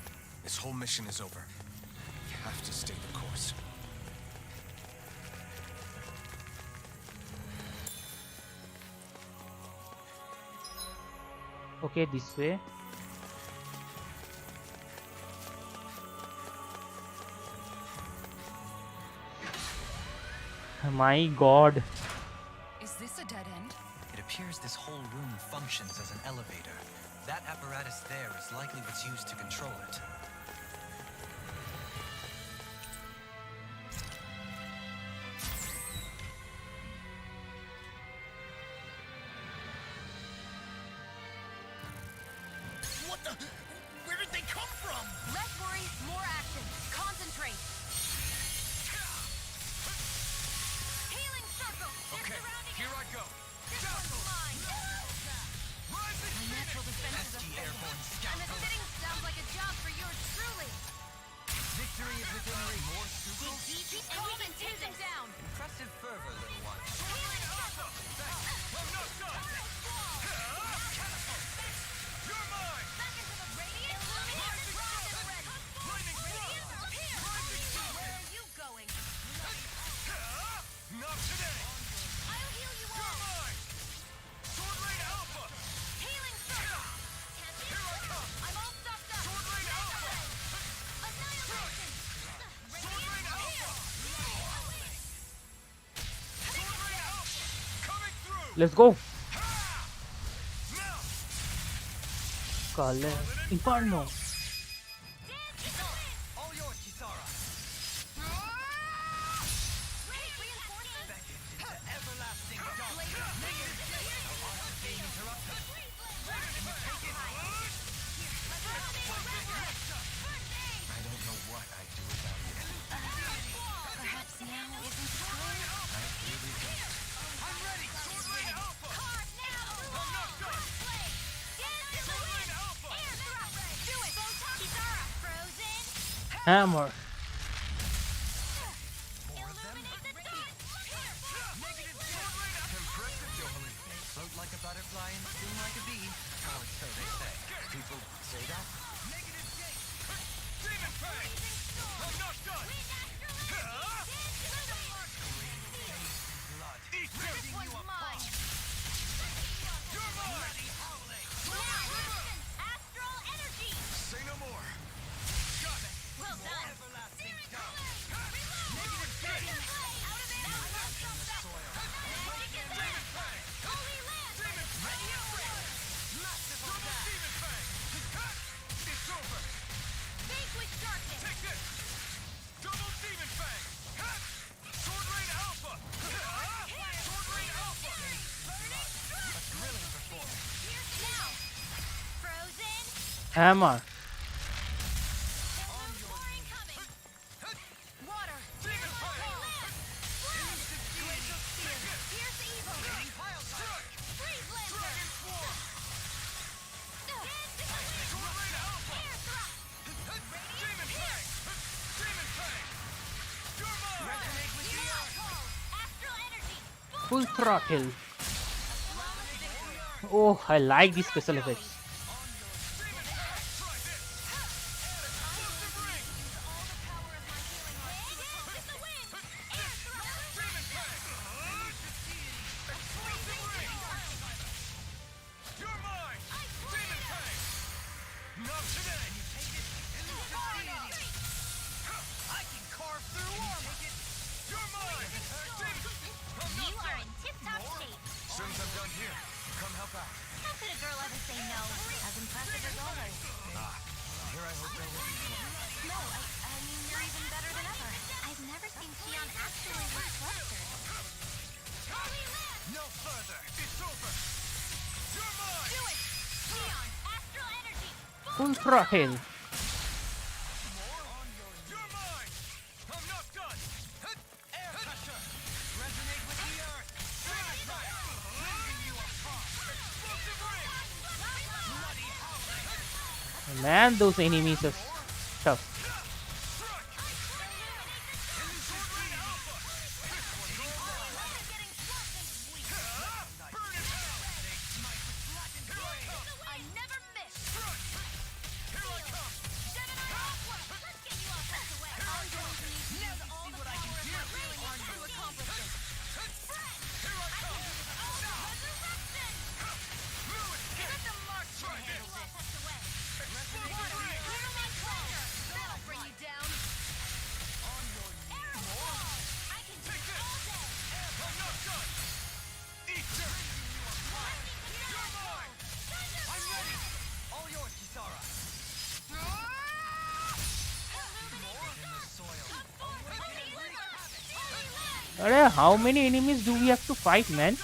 this whole mission is over. We have to stay the course. Okay, this way. My god. Is this a dead end? It appears this whole room functions as an elevator. That apparatus there is likely what's used to control it. What the? Where did they come from? Less worry, more action. Concentrate. Healing circle. Okay, here I go. This one's mine. My natural defenses are failing. And the sitting sounds like a job for yours truly. Victory is within reach. More Keep calling and take them down. Impressive fervor, little one. Healing circle. I'm not done. You're mine. Back into the radiant. Illuminate. Rise and ready. Radiant appear. Where are you going? Not today. I'll heal you all. You're mine. Sword Rain Alpha. Healing circle. Here I come. I'm all stopped up. Sword Rain Alpha. Annihilation. Sword Rain Alpha. Sword Rain Alpha. Coming through. Let's go. Now. Call Inferno. All yours, Kisara. Everlasting I don't know what I'd do without you. Perhaps now isn't the time? I really don't. I'm ready. Sword Rain Alpha. Carve now. I'm not done. Play. Sword Rain Alpha. Air thrust. Do it. Kisara. Frozen. Hammer. Illuminate the dark. Impressive, Jovelin. Float like a butterfly and sting like a bee. Or so they say. People say that? Demon Fang. I'm not done. Blood. Eat This this. one's mine. You're mine. Astral energy. Say no more. Got it. Well done. Everlasting Negative gate. Out of it. Now I'm stuffed up. Demon Fang. Holy land. Demon Fang. Double Demon Fang. It's over. Vanquish darkness. Take this. Double Demon Fang. Sword Rain Alpha. Sword Rain Alpha. A thrilling performance. Now. Frozen. Hammer. More incoming. Water. Demon Fang. Glacial spear. Pierce evil. Freeze lancer. Dragon Swarm. Sword Rain Alpha. Air thrust. Demon Fang. Demon Fang. You're mine. Astral energy. Full throttle. Oh, I like these special effects. You're mine. Demon Fang. Not today. I can carve through armor. You're mine. You are in tip-top shape. Soon as I'm done here, come help out. How could a girl ever say no? As impressive as always. Here I hope there will be more. No, I mean, you're even better than ever. I've never seen Xion actually look flustered. No further. It's over. You're mine. Do it. Neon. Full throttle. Man, those enemies are tough. How many enemies do we have to fight, man?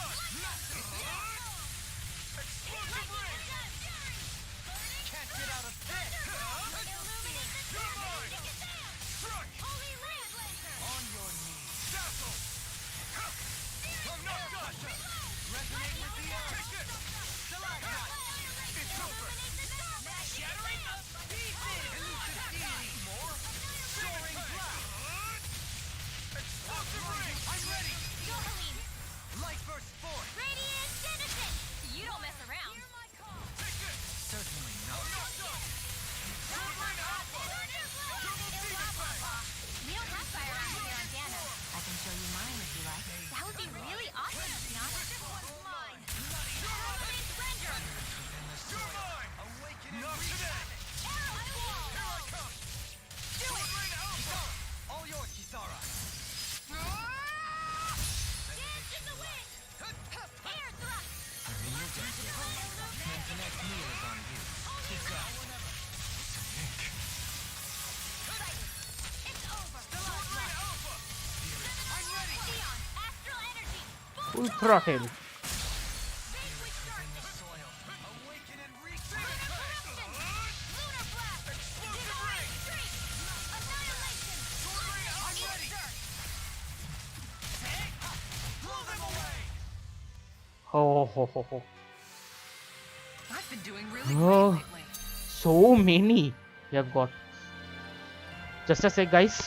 Full throttle. Oh. I've been doing really great lately. So many we have got. Just a sec, guys.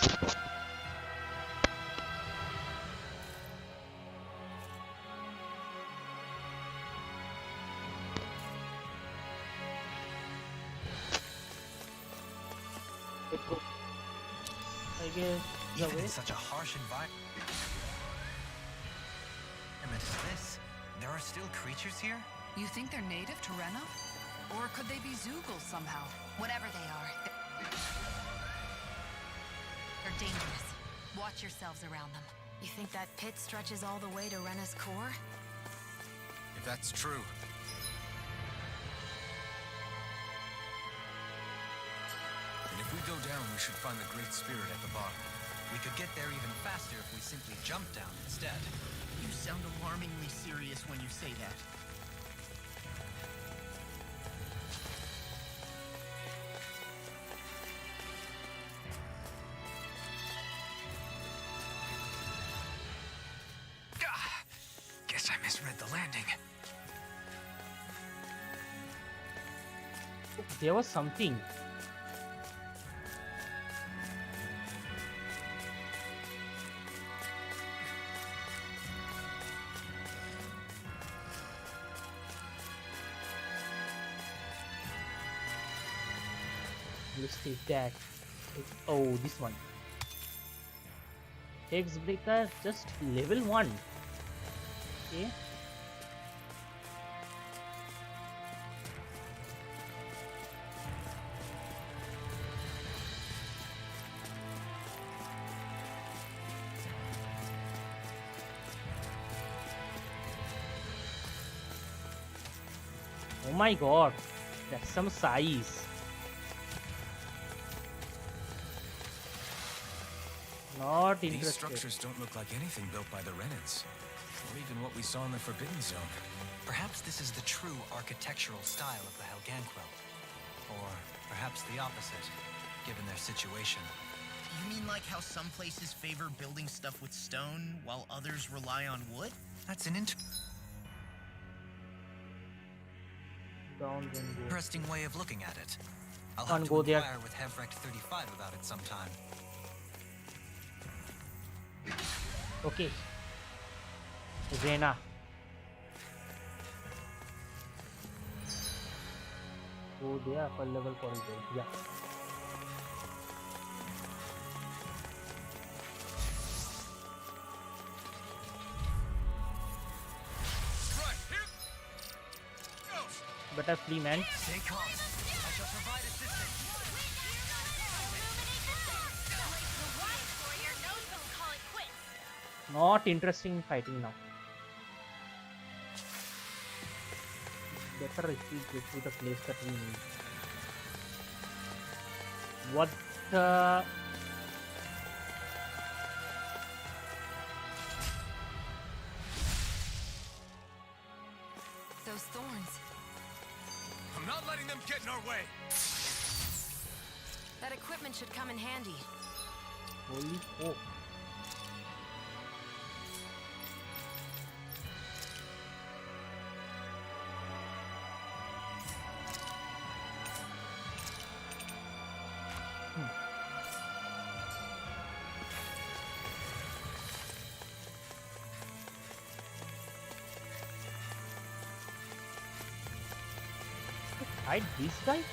I guess even in such a harsh environment as this, there are still creatures here? You think they're native to Rena? Or could they be Zoogles somehow? Whatever they are, they're dangerous. Watch yourselves around them. You think that pit stretches all the way to Rena's core? If that's true. And if we go down, we should find the Great Spirit at the bottom. We could get there even faster if we simply jump down instead. You sound alarmingly serious when you say that. Guess I misread the landing. There was something. Let's take that. Oh, this one. Hex breaker, just level 1. Okay. Oh my god, that's some size. Not interested. These structures don't look like anything built by the Renans, or even what we saw in the Forbidden Zone. Perhaps this is the true architectural style of the Helganquell. Or perhaps the opposite, given their situation. You mean like how some places favor building stuff with stone while others rely on wood? That's an interesting way of looking at it. I'll have to inquire with Hevrect 35 about it sometime. Okay. Zena. Go there, upper level corridor. Yeah. Better flee, man. Stay calm. I shall provide assistance. Not interesting in fighting now. Better if we get to the place that we need. What the... Those thorns. I'm not letting them get in our way. That equipment should come in handy. Holy oh. Hide these guys?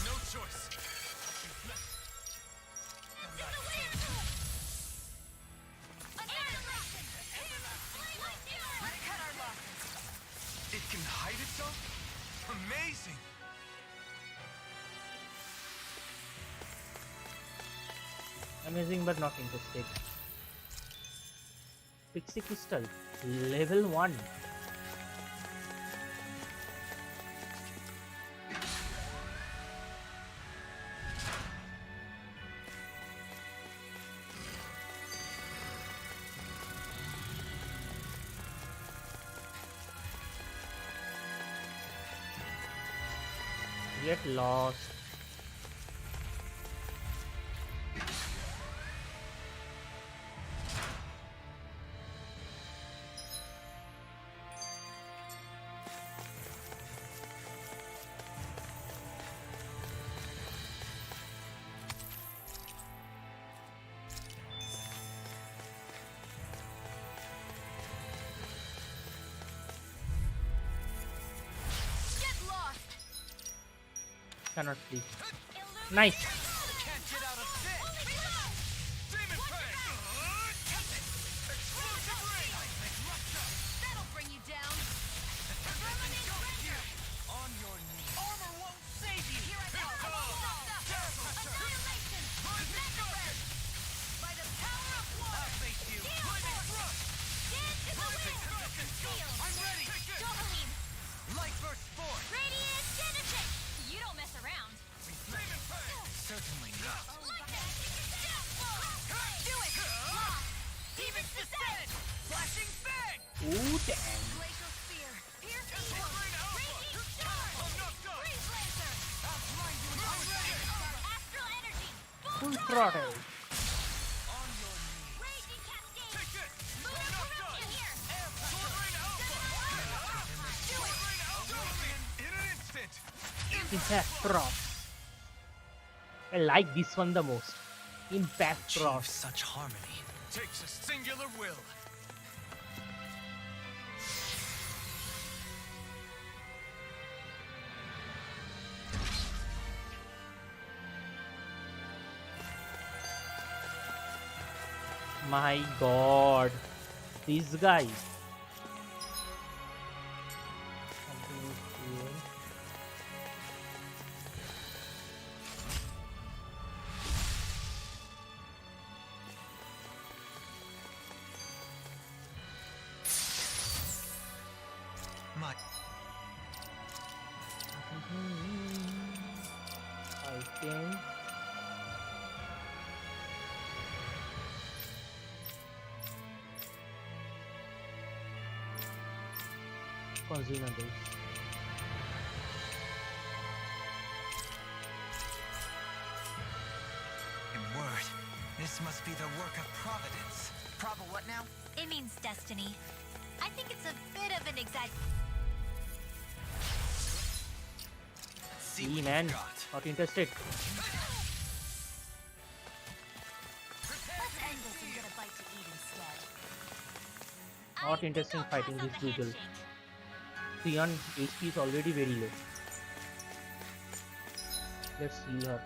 No choice. It can hide itself? Amazing! Amazing but not interested. Pixie Crystal. Level 1. Get lost. Cannot flee. Nice. Can't get out of this. Demon Prey. Explosive ring. That'll bring you down. On your knees. Armor won't save you. Here I go. Annihilation. By the power of water. I'll face you. Lightning thrust. Dance in the wind. I'm ready. Johalim. Light burst forth. Radiant Genesis. You don't mess around. Demon Prey. Certainly not. Do it. Demon's Descent. Flashing Fang. Ooh, damn. Glacial Spear. Pierce Evil. Raging Storm. Freeze Lancer. I'll blind you with I'm ready. Astral Energy. Full throttle. on your knees. Raging Cascade. Take this. Lunar Corruption here. Sword Rain Alpha. Do it. Sword Rain Alpha. In an instant. Impact Frost. I like this one the most. Impact Achieve Frost. such harmony. Takes a singular will. My god. These guys. Something is here. My I think. Consumables. This must be the work of Providence. Proba what now? It means destiny. I think it's a bit of an See, man, not interested. Let's end this and get a bite to eat instead. Not interesting fighting this Google. Sion HP is already very low. Let's heal her.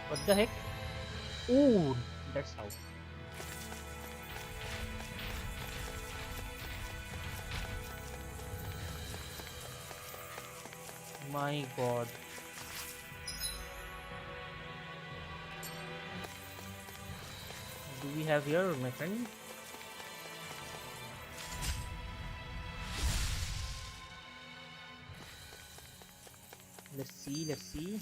What the heck? Ooh, that's how. My god. Do we have here, my friend? Let's see, let's see.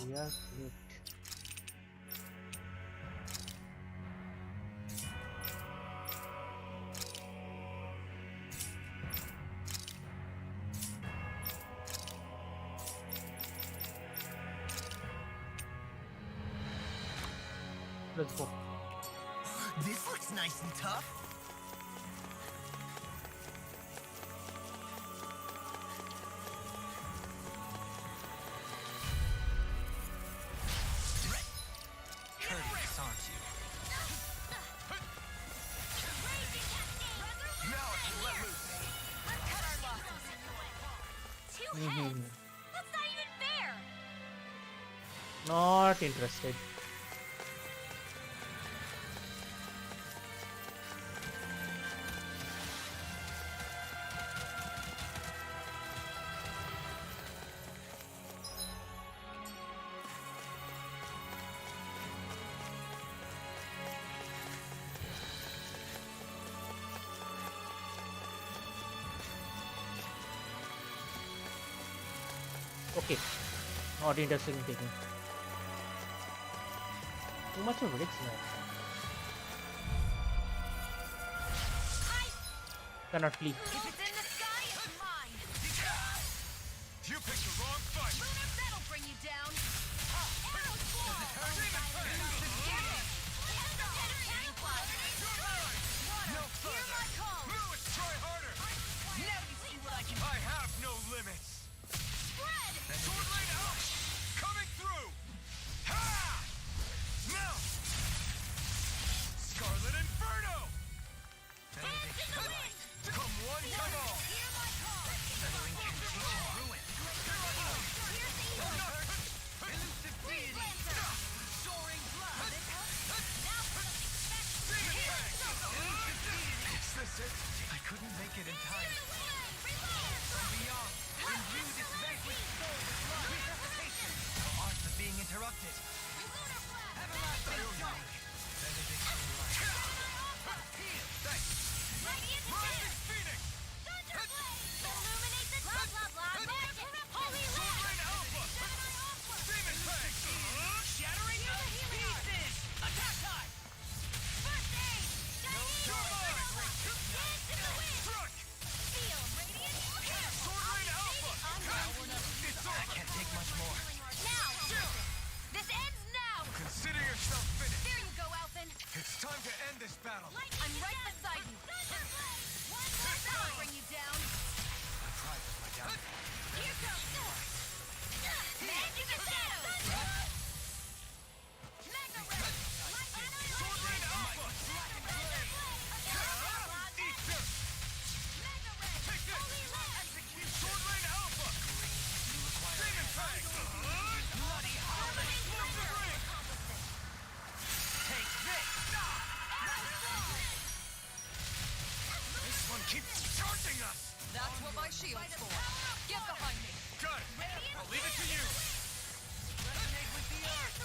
Yeah, good. Let's go. This looks nice and tough. Courteous, aren't you? Now if you let loose. Let's cut our losses. Two heads? That's not even fair. Not interested. Okay, not interested in taking. Too much of risk now. Cannot flee. If it's in the sky, it's mine. You picked the wrong fight. Lunar, that'll bring you down. Arrows No further. Lewis, try harder. Now you see what I can. I have no limits. Sword Lane out! Coming through! Ha! Now! Scarlet Inferno! Come one, come all! Feathering can teach ruin. Elusive deity. Soaring blood. Is this it? I couldn't make it in time. That's what my shield's for. Get behind me. Got it. I'll leave it to you. Resonate with the earth.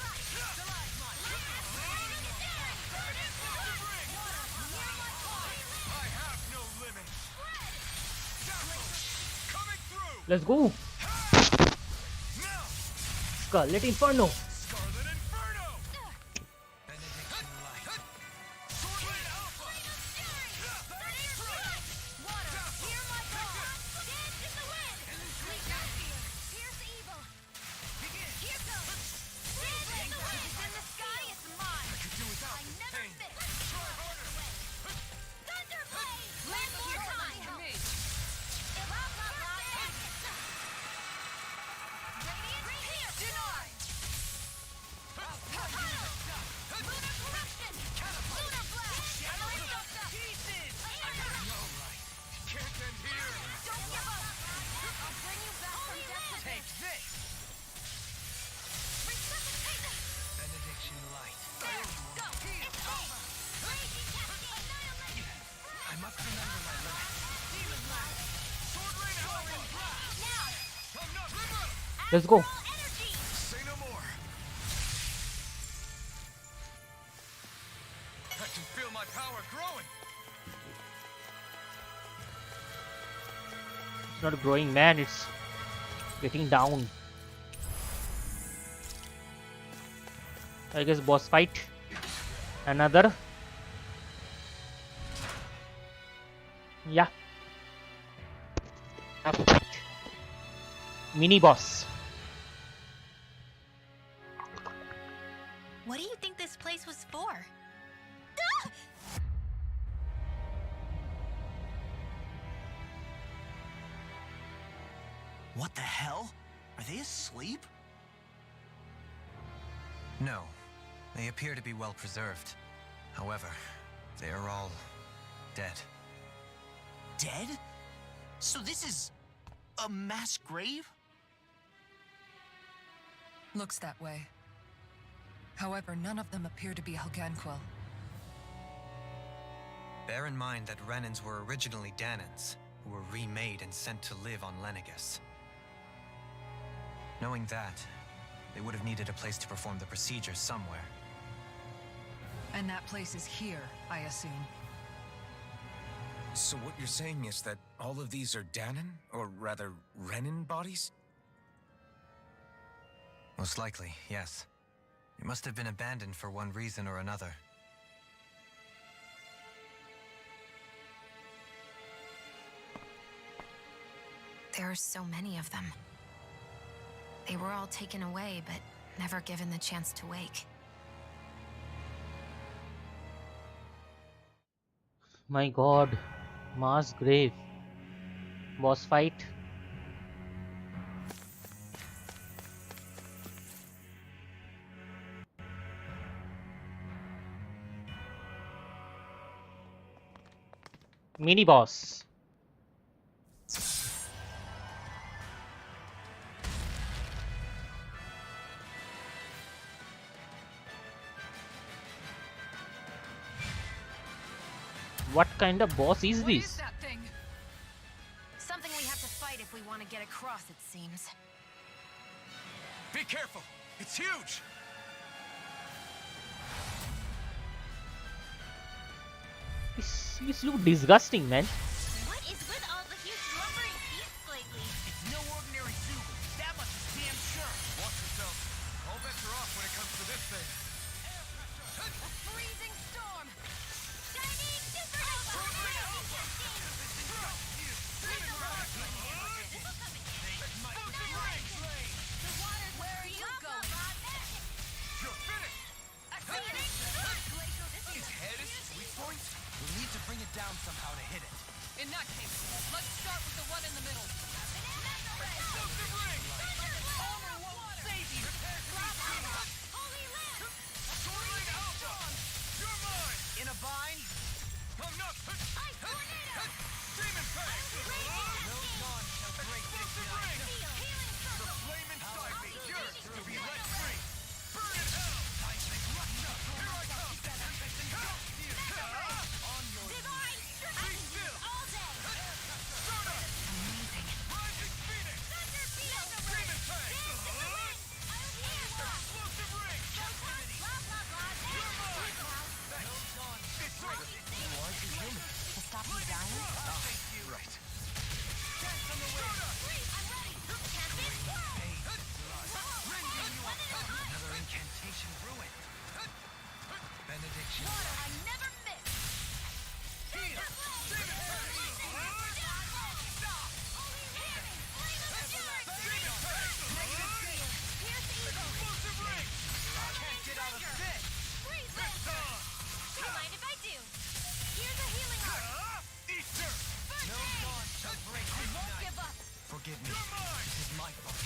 I have no limit. Coming through. Let's go. Scarlet Inferno. Scarlet Inferno. Benediction light. Swordblade Alpha. Hear my call. Dance in the wind. Pierce evil. Here goes. Dance in the wind. In the sky, it's mine. I could do without I this never pain. fit. Try harder. Thunder blade. Land more time. Me. Blah, blah, blah. Radiant here. Denied. Lunar corruption. Lunar blast. Lift up the pieces. Can't end here. Don't give up. I'll bring you back from death. Take this. Resuscitate. Benediction light. There. Go. It's over. Raging cascade. Annihilate. I must remember my limits. Demon blast. Swordblade Alpha. Now. I'm not limit. Let's go. Energy. Say no more. I can feel my power growing. It's not growing, man. It's getting down. I guess boss fight. Another. Yeah. Mini boss. What do you think this place was for? What the hell? Are they asleep? No. They appear to be well preserved. However, they are all dead. Dead? So this is a mass grave? Looks that way. However, none of them appear to be Helganquil. Bear in mind that Renans were originally Danans, who were remade and sent to live on Lenegus. Knowing that, they would have needed a place to perform the procedure somewhere. And that place is here, I assume. So what you're saying is that all of these are Danan, or rather, Renan bodies? Most likely, yes. It must have been abandoned for one reason or another. There are so many of them. They were all taken away, but never given the chance to wake. My god. Mass grave. Boss fight. Mini boss. What kind of boss is What is this? that thing? Something we have to fight if we want to get across, it seems. Be careful. It's huge. This looks disgusting, man. What is with all the huge lumbering beasts lately? It's no ordinary zoo. That much is damn sure. Watch yourself. All bets are off when it comes to this thing. A freezing storm. Shining supernova. Raging cascade. The water's Where are you going? You're finished. I see it. Glacial. His head is a weak point. We'll need to bring it down somehow to hit it. In that case, let's start with the one in the middle. Explosive ring. Armor won't save you. Holy land. Swordblade Alpha. You're mine. In a bind? I'm not. Ice tornado. Demon Fang. No dawn shall break this Explosive night. ring. Healing The circle. flame inside me yearns to be let free. Burn in hell. Here I come. On your Divine Be still. all day. Stardust. This is my fault.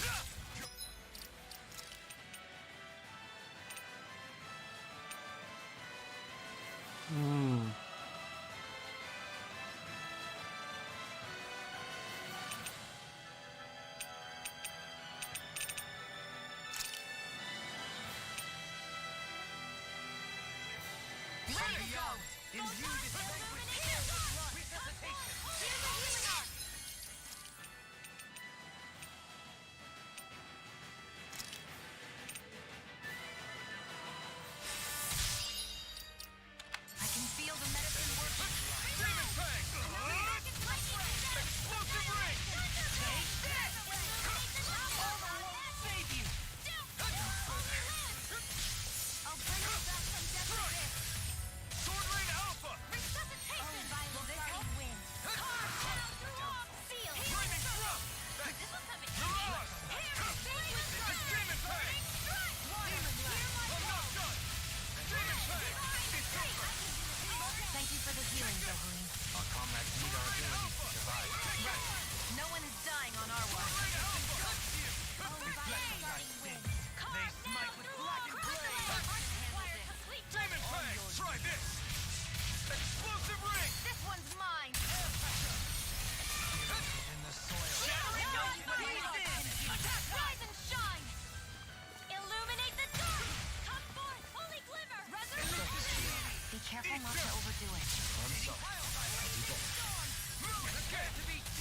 Careful not to overdo it. I'm sorry.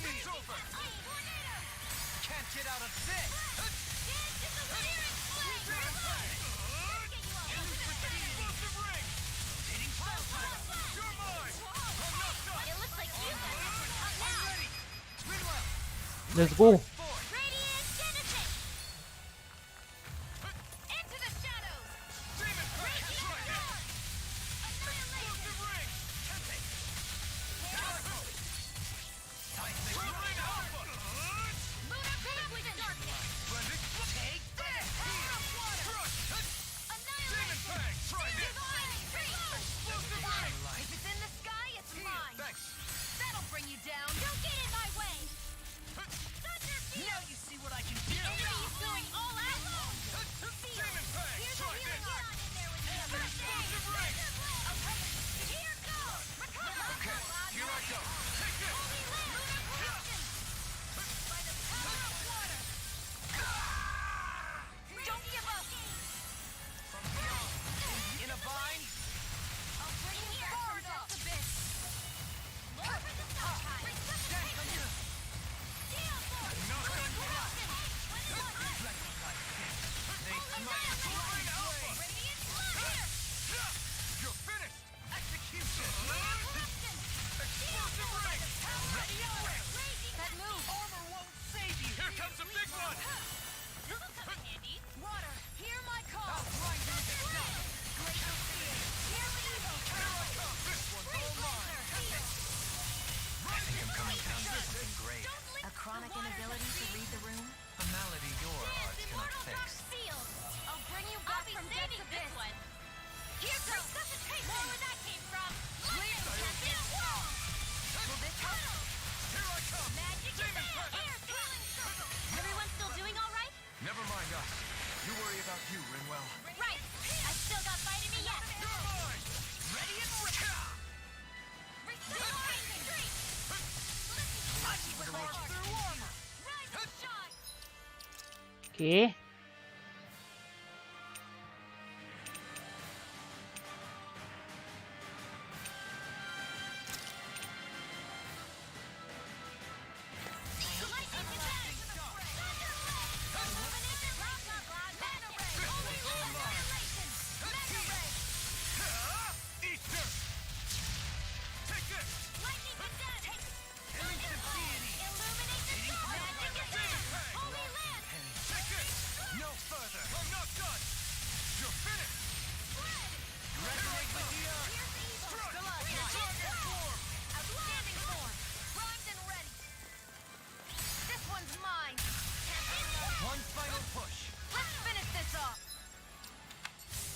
It's over. Can't get out of this. It looks like you Let's go. Okay.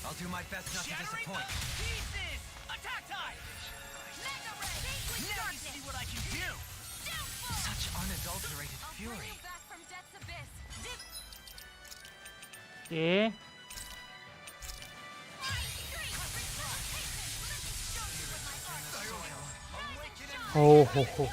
I'll do my best not to disappoint. Pieces! Attack time! Now you see what I can do! Such unadulterated fury. Okay. Oh ho ho.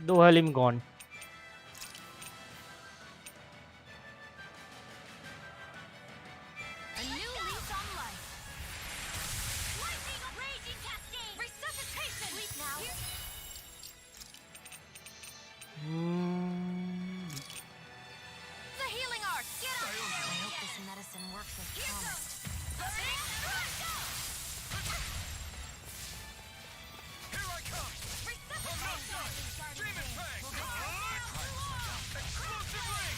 The him gone. A new lease on life. Lightning, raging cascade. Resuscitation. Sleep now. The healing art. Get on. I hope this medicine works as promised. Here I come. Dreaming Fang. Explosive ring.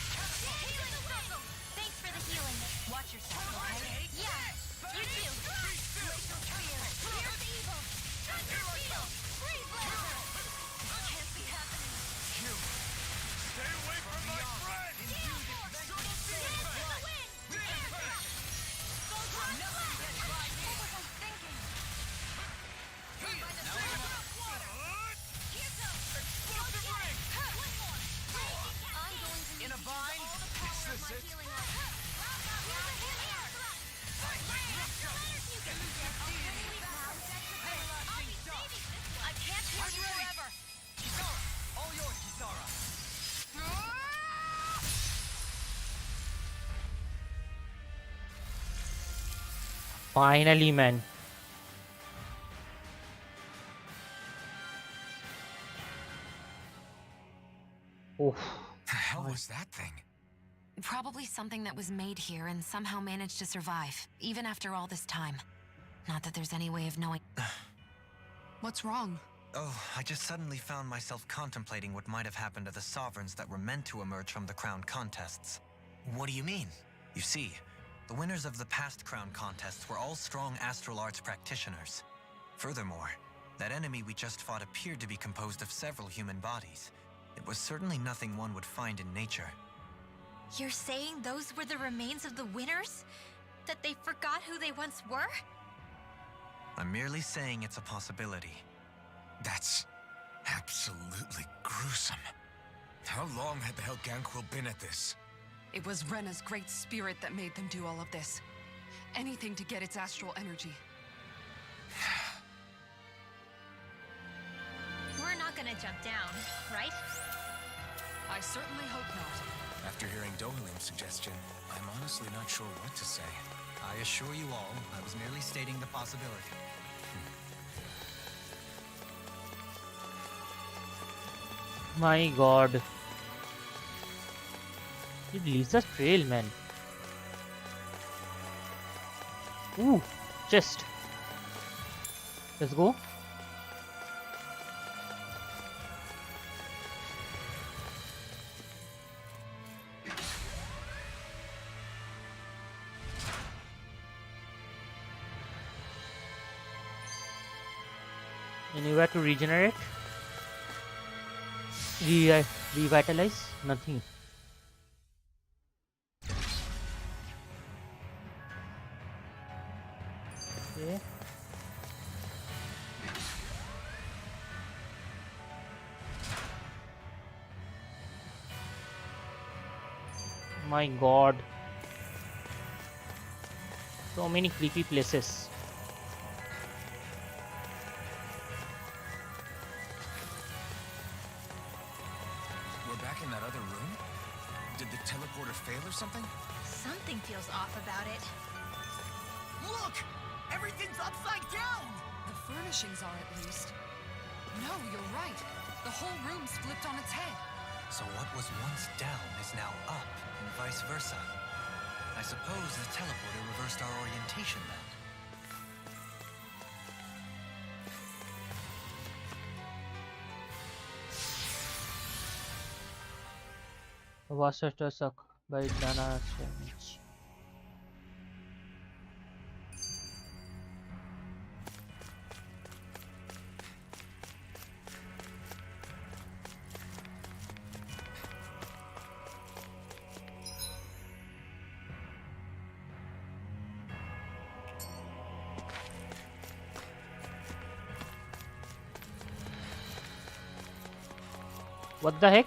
Healing circle. Thanks for the healing. Watch yourself, okay? Yeah. You too. Glacial spear. Here's evil. Thunder field. Freeze laser. Can't be happening. You. Stay away from my friend. In a bind? Is this it? I can't hear you forever. Kisara, all yours, Kisara. Finally, man. Oof. The hell was that thing? Probably something that was made here and somehow managed to survive, even after all this time. Not that there's any way of knowing. What's wrong? Oh, I just suddenly found myself contemplating what might have happened to the sovereigns that were meant to emerge from the crown contests. What do you mean? You see, the winners of the past crown contests were all strong astral arts practitioners. Furthermore, that enemy we just fought appeared to be composed of several human bodies. It was certainly nothing one would find in nature. You're saying those were the remains of the winners? That they forgot who they once were? I'm merely saying it's a possibility. That's absolutely gruesome. How long had the Helganquil been at this? It was Rena's great spirit that made them do all of this. Anything to get its astral energy. We're not gonna jump down, right? I certainly hope not. After hearing Dohalim's suggestion, I'm honestly not sure what to say. I assure you all, I was merely stating the possibility. My god. It leaves a trail, man. Ooh, chest. Let's go. Anywhere to regenerate? Revitalize? Nothing. Okay. My god. So many creepy places. We're back in that other room? Did the teleporter fail or something? Something feels off about it. Look! Everything's upside down! The furnishings are, at least. No, you're right. The whole room's flipped on its head. So what was once down is now up, and vice versa. I suppose the teleporter reversed our orientation then. Wasser suck by Dana Strange. What the heck?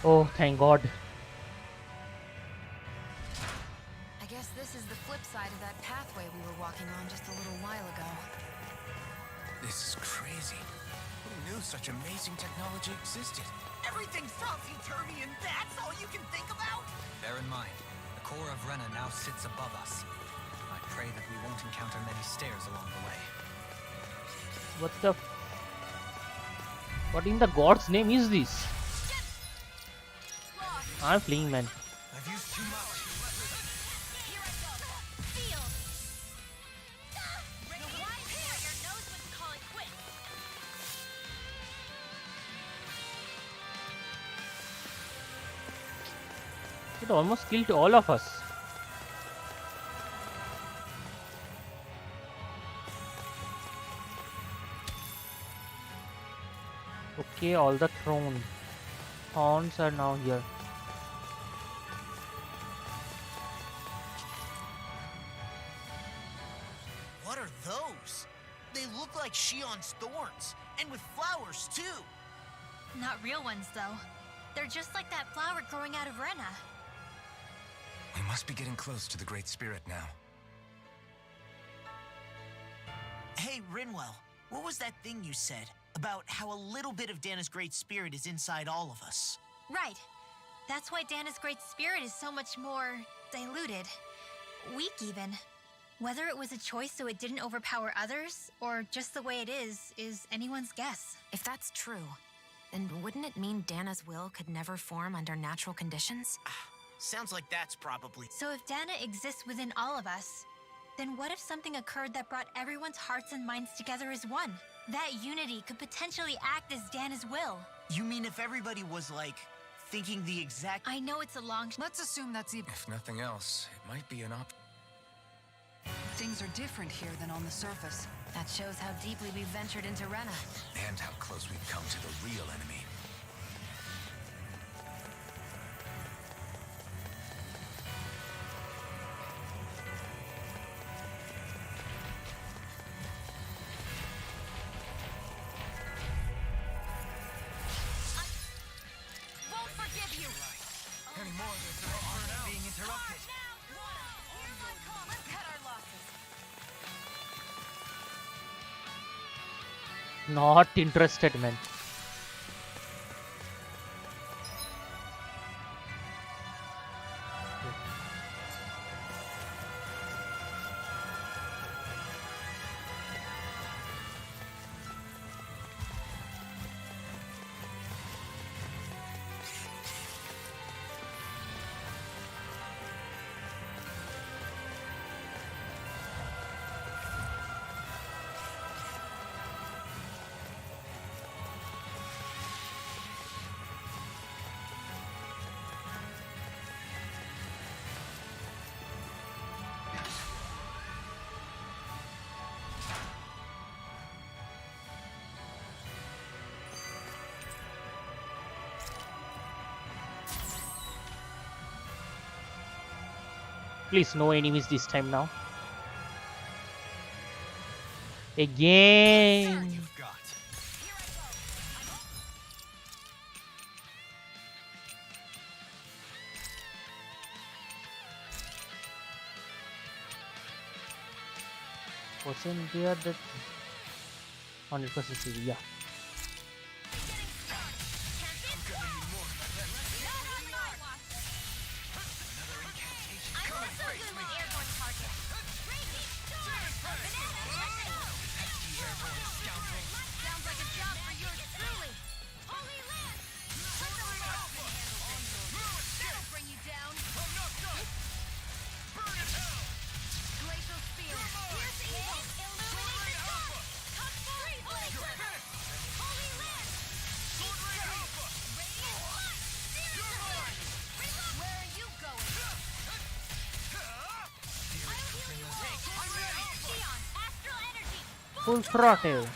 Oh, thank God. I guess this is the flip side of that pathway we were walking on just a little while ago. This is crazy. Who knew such amazing technology existed? Everything's topsy-turvy and that's all you can think about? Bear in mind, the core of Rena now sits above us. I pray that we won't encounter many stairs along the way. What the... What in the God's name is this? I'm fleeing, man. I've used too much. Here I go. Feel. The wise warrior knows when to call it quits. It almost killed all of us. Okay, all the thorns are now here. What are those? They look like Shion's thorns, and with flowers too. Not real ones, though. They're just like that flower growing out of Rena. We must be getting close to the Great Spirit now. Hey, Rinwell, what was that thing you said about how a little bit of Dana's Great Spirit is inside all of us? Right. That's why Dana's Great Spirit is so much more diluted. Weak, even. Whether it was a choice so it didn't overpower others, or just the way it is anyone's guess. If that's true, then wouldn't it mean Dana's will could never form under natural conditions? Sounds like that's probably... So if Dana exists within all of us, then what if something occurred that brought everyone's hearts and minds together as one? That unity could potentially act as Dana's will. You mean if everybody was, like, thinking the exact... I know it's a long... Let's assume that's even... If nothing else, it might be an Things are different here than on the surface. That shows how deeply we've ventured into Rena. And how close we've come to the real enemy. Won't forgive you. Any more, there's being interrupted. Let's cut our losses. Not interested, man. Please, no enemies this time now. Again. You've got. What's in there? That 100% CD, yeah. Full throttle.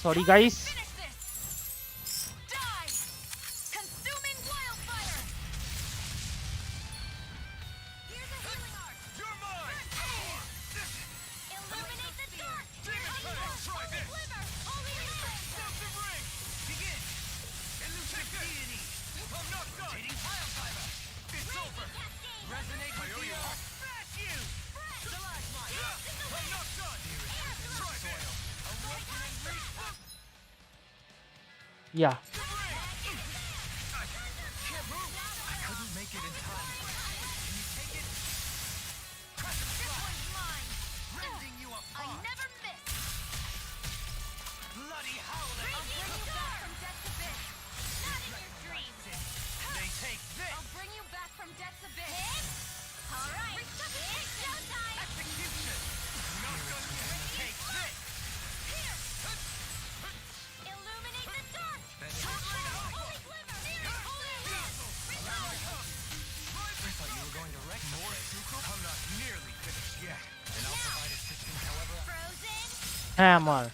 Sorry guys. Yeah. Hammer.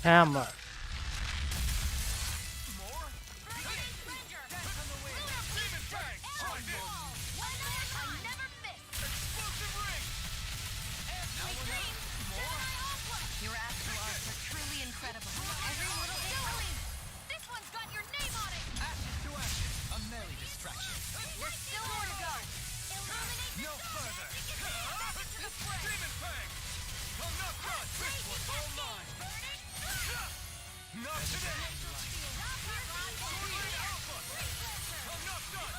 Hammer. Your astral arts are truly incredible. Every little bit. This one's got your name on it. Ashes to ashes, a merry distraction. There's still more to go. Illuminate No further. Demon Fang! I'm not done. This one's all mine. Not today. I'm not done.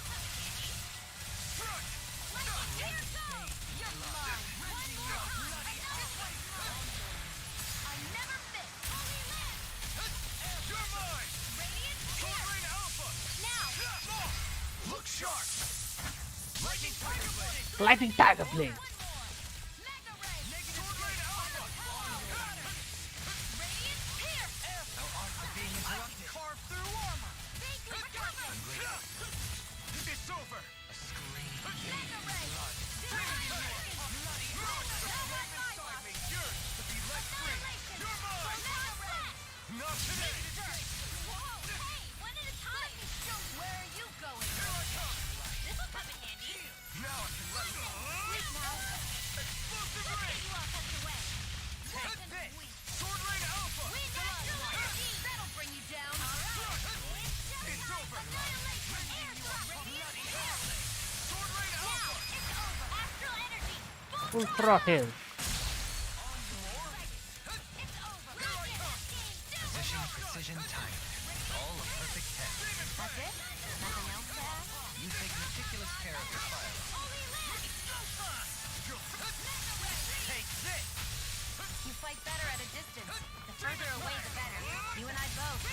You're mine. One more time. I never miss. You're mine. Radiant Sword Rain Alpha. Now. Look sharp. Lightning Tiger Blade. Lightning Tiger Blade. It's over. A scream. Not today. One at a time. Where are you going? This will come in handy. Now I can let go. Wait now. Explosive Let's ring. get you all tucked away. Take this. Sword Rain Alpha. Wind Astral Energy. That'll bring you down. It's over. Annihilation. Air drop. Sword Rain Alpha. Now it's over. Astral Energy. Full Full throttle. Position, precision, timing. All a perfect 10. That's it? Nothing else to add? You take meticulous care of your fire. Take this! You fight better at a distance. The further away, the better. You and I both.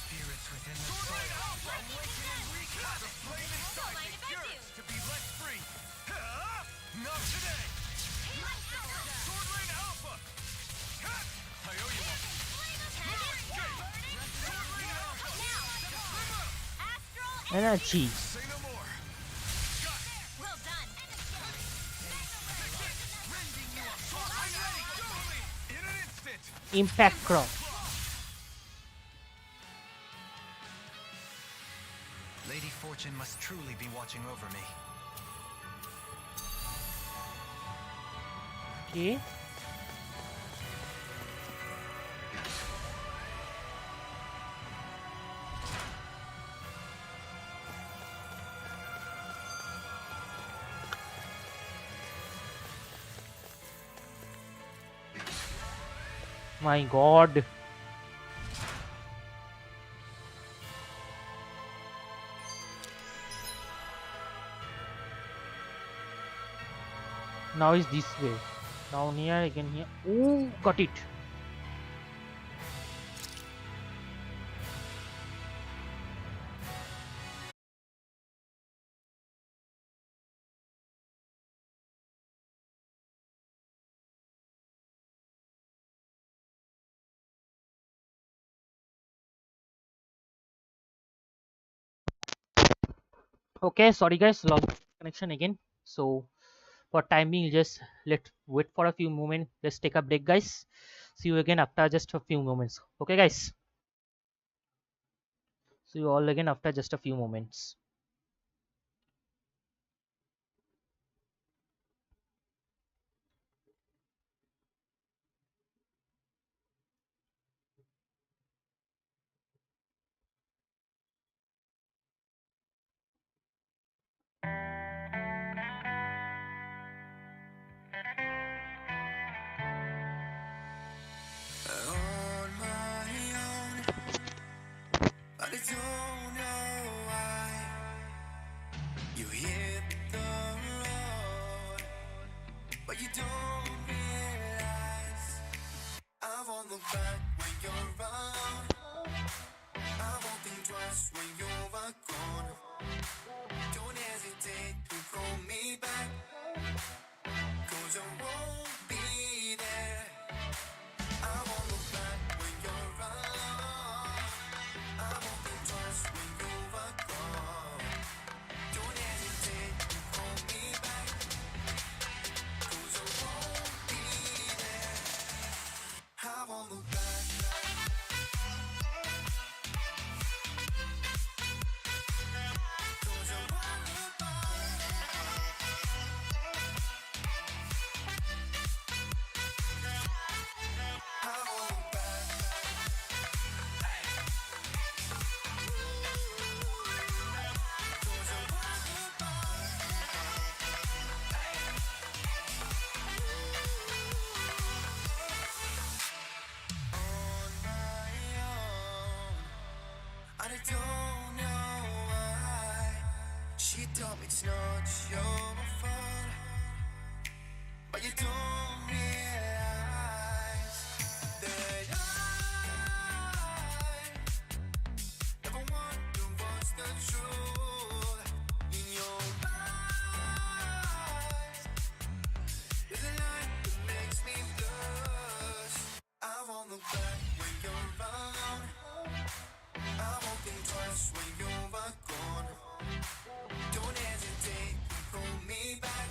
Spirits within the soil. Awaken and recast the flame inside that yearns to be let free. Not today! Sword Lane Alpha! I owe you one. Energy. Say no more. Well done. Raising you up. I'm ready. Totally. In an instant. Impact crop. Lady Fortune must truly be watching over me. Okay. My God. Now is this way. Down here, again here. Ooh, got it. Okay, sorry guys, lost connection again. So for time being, just let wait for a few moments. Let's take a break, guys. See you again after just a few moments. Okay, guys. See you all again after just a few moments. On my own, but I don't know why you hit the road, but you don't realize I won't look back when you're around. I won't think twice when you're gone. Don't hesitate to call me back, 'cause I won't be there. I won't look back when you're around. I won't think twice when you're gone. Don't hesitate to call me back, 'cause I won't be there. I won't look back. I don't know why she told me it's not your fault, but you don't realize that I never wonder what's the truth in your eyes. There's a light that makes me blush. I won't look back when you're around. I won't think twice when you're gone. Don't hesitate to call me back,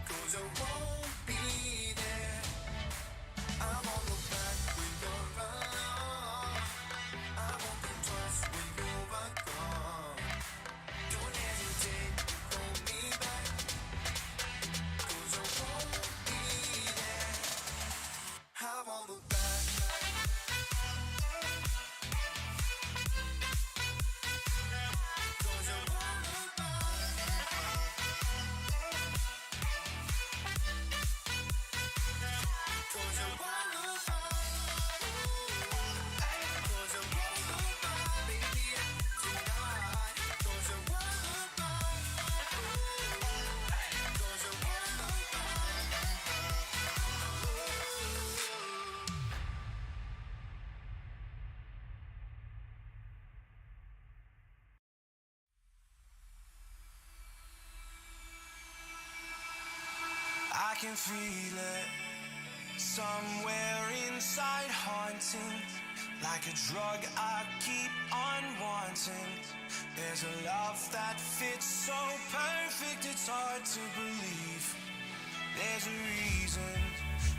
'cause I won't can feel it somewhere inside, haunting like a drug I keep on wanting. There's a love that fits so perfect, it's hard to believe. There's a reason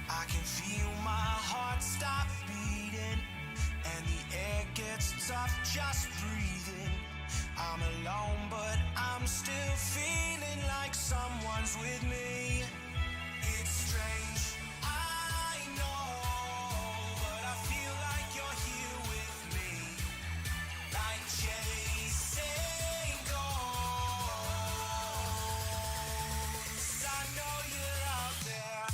I can feel my heart stop beating, and the air gets tough just breathing. I'm alone, but I'm still feeling like someone's with me. It's strange, I know, but I feel like you're here with me, like chasing ghosts. I know you're out there.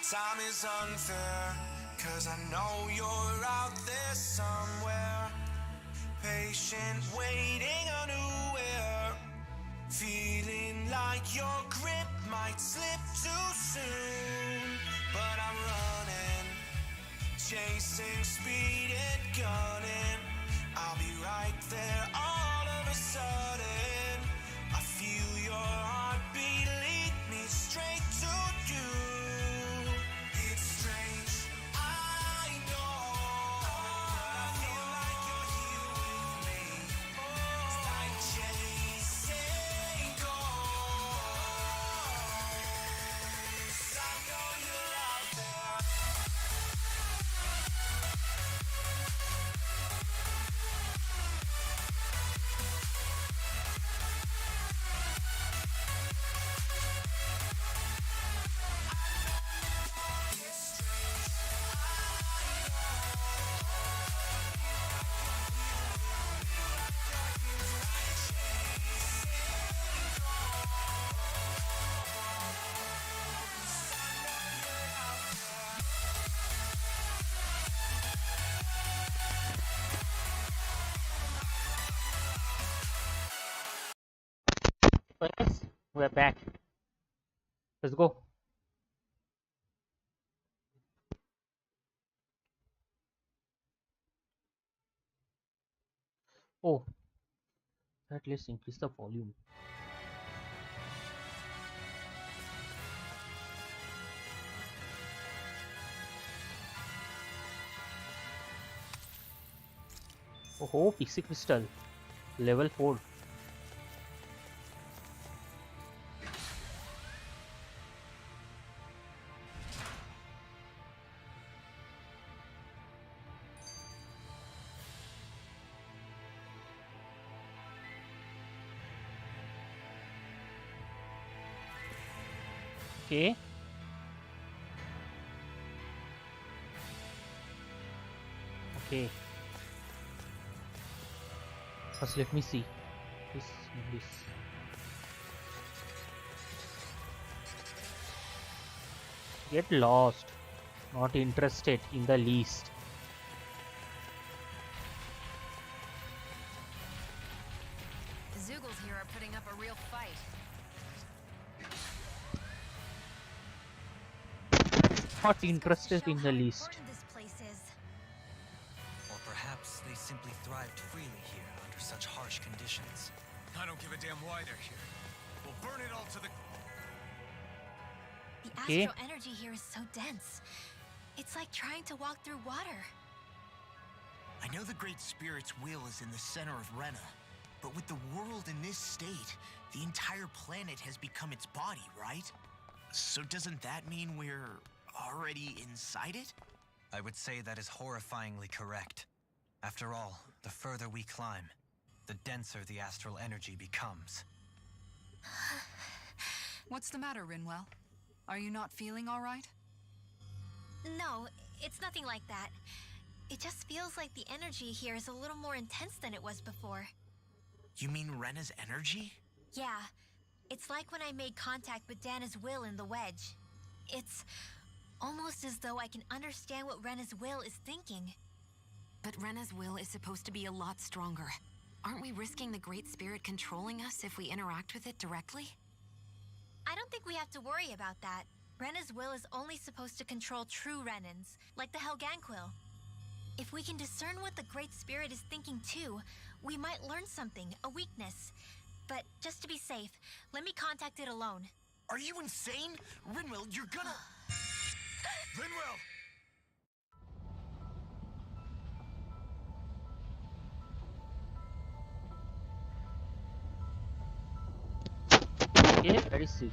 Time is unfair, 'cause I know you're out there somewhere, patient, waiting unaware, feeling like your grip might slip too soon. But I'm running, chasing speed and gunning. I'll be right there all of a sudden. I feel your heartbeat lead me straight to you. It's strange, I know, but I feel like you're here with me. It's like chasing ghosts. I know you're out there. Well, yes, we're back. Let's go. Oh, let's increase the volume. Oh, pixie crystal, level 4. Okay. Okay. First, let me see. This. Get lost. Not interested in the least. The Zoogles here are putting up a real fight. Not interested in the least. This place is. Or perhaps they simply thrived freely here under such harsh conditions. I don't give a damn why they're here. We'll burn it all to the... The Okay. astral energy here is so dense. It's like trying to walk through water. I know the Great Spirit's will is in the center of Rena, but with the world in this state, the entire planet has become its body, right? So doesn't that mean we're already inside it? I would say that is horrifyingly correct. After all, the further we climb, the denser the astral energy becomes. What's the matter, Rinwell? Are you not feeling all right? No, it's nothing like that. It just feels like the energy here is a little more intense than it was before. You mean Rena's energy? Yeah, it's like when I made contact with Dana's will in the wedge. It's almost as though I can understand what Rena's will is thinking. But Rena's will is supposed to be a lot stronger. Aren't we risking the Great Spirit controlling us if we interact with it directly? I don't think we have to worry about that. Rena's will is only supposed to control true Renans, like the Helganquil. If we can discern what the Great Spirit is thinking too, we might learn something, a weakness. But just to be safe, let me contact it alone. Are you insane? Rinwell, you're gonna... Rinwell! Okay, very sick.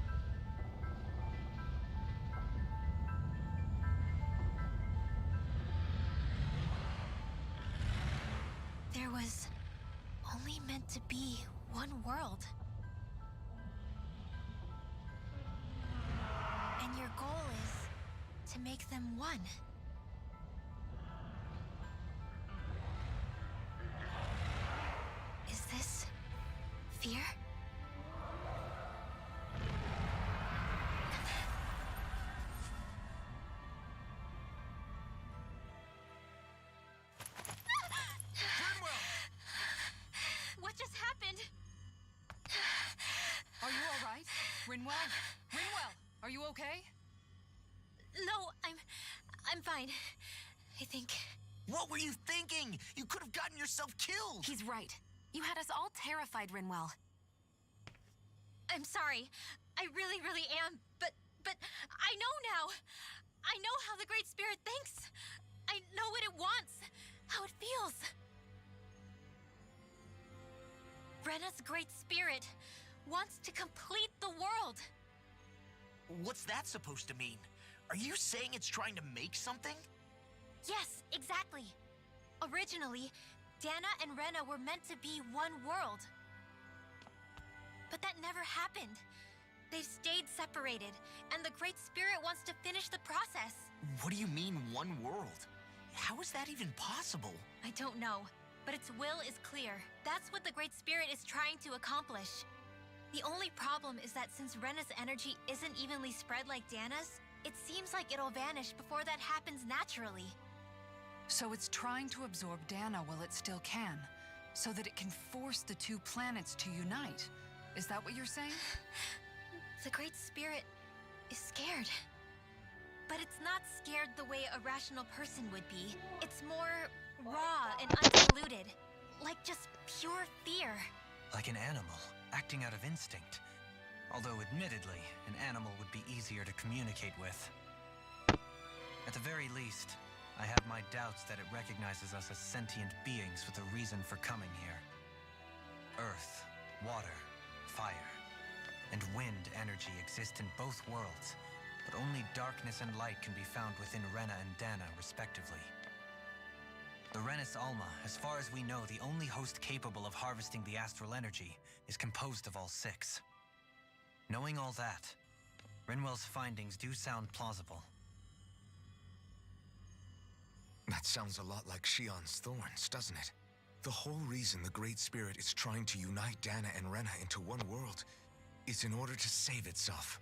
There was only meant to be one world. And your goal is to make them one. Is this fear? What just happened? Are you all right? Rinwell? Rinwell, are you okay? No, I'm fine. I think. What were you thinking? You could have gotten yourself killed! He's right. You had us all terrified, Rinwell. I'm sorry. I really am. But I know now. I know how the Great Spirit thinks. I know what it wants. How it feels. Rena's Great Spirit wants to complete the world. What's that supposed to mean? Are you saying it's trying to make something? Yes, exactly. Originally, Dana and Rena were meant to be one world. But that never happened. They've stayed separated, and the Great Spirit wants to finish the process. What do you mean, one world? How is that even possible? I don't know, but its will is clear. That's what the Great Spirit is trying to accomplish. The only problem is that since Rena's energy isn't evenly spread like Dana's, it seems like it'll vanish before that happens naturally. So it's trying to absorb Dana while it still can, so that it can force the two planets to unite. Is that what you're saying? The Great Spirit is scared. But it's not scared the way a rational person would be. It's more raw and undiluted. Like just pure fear. Like an animal, acting out of instinct. Although admittedly, an animal would be easier to communicate with. At the very least, I have my doubts that it recognizes us as sentient beings with a reason for coming here. Earth, water, fire, and wind energy exist in both worlds, but only darkness and light can be found within Rena and Dana, respectively. The Renis Alma, as far as we know, the only host capable of harvesting the astral energy, is composed of all six. Knowing all that, Rinwell's findings do sound plausible. That sounds a lot like Shion's thorns, doesn't it? The whole reason the Great Spirit is trying to unite Dana and Rena into one world is in order to save itself.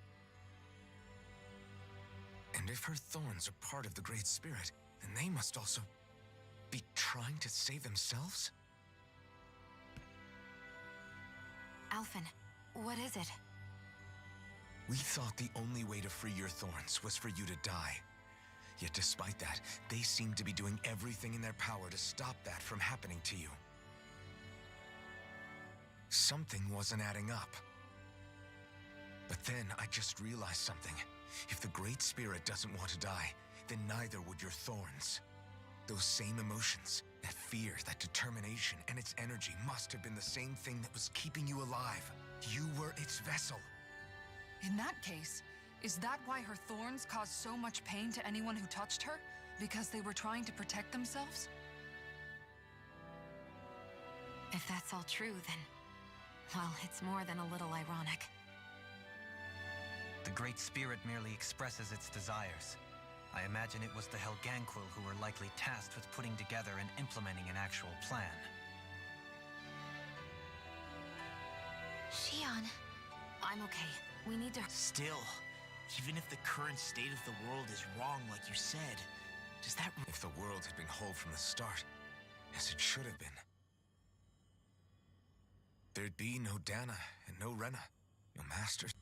And if her thorns are part of the Great Spirit, then they must also be trying to save themselves? Alphen, what is it? We thought the only way to free your thorns was for you to die. Yet despite that, they seem to be doing everything in their power to stop that from happening to you. Something wasn't adding up. But then I just realized something. If the Great Spirit doesn't want to die, then neither would your thorns. Those same emotions, that fear, that determination, and its energy must have been the same thing that was keeping you alive. You were its vessel. In that case, is that why her thorns caused so much pain to anyone who touched her? Because they were trying to protect themselves? If that's all true, then... well, it's more than a little ironic. The Great Spirit merely expresses its desires. I imagine it was the Helganquil who were likely tasked with putting together and implementing an actual plan. Shion. I'm okay. We need to... Still, even if the current state of the world is wrong like you said, does that... If the world had been whole from the start, as it should have been, there'd be no Dana and no Rena, no masters.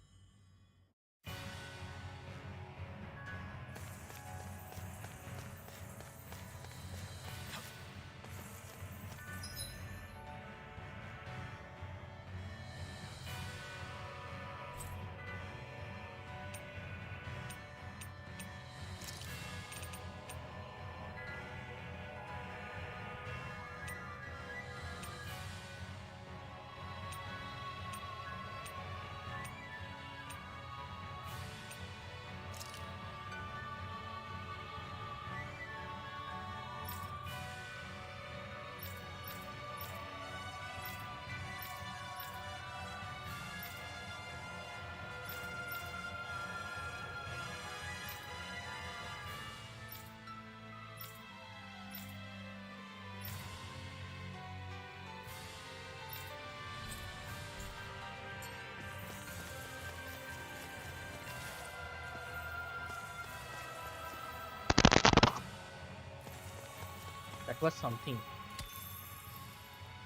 That was something.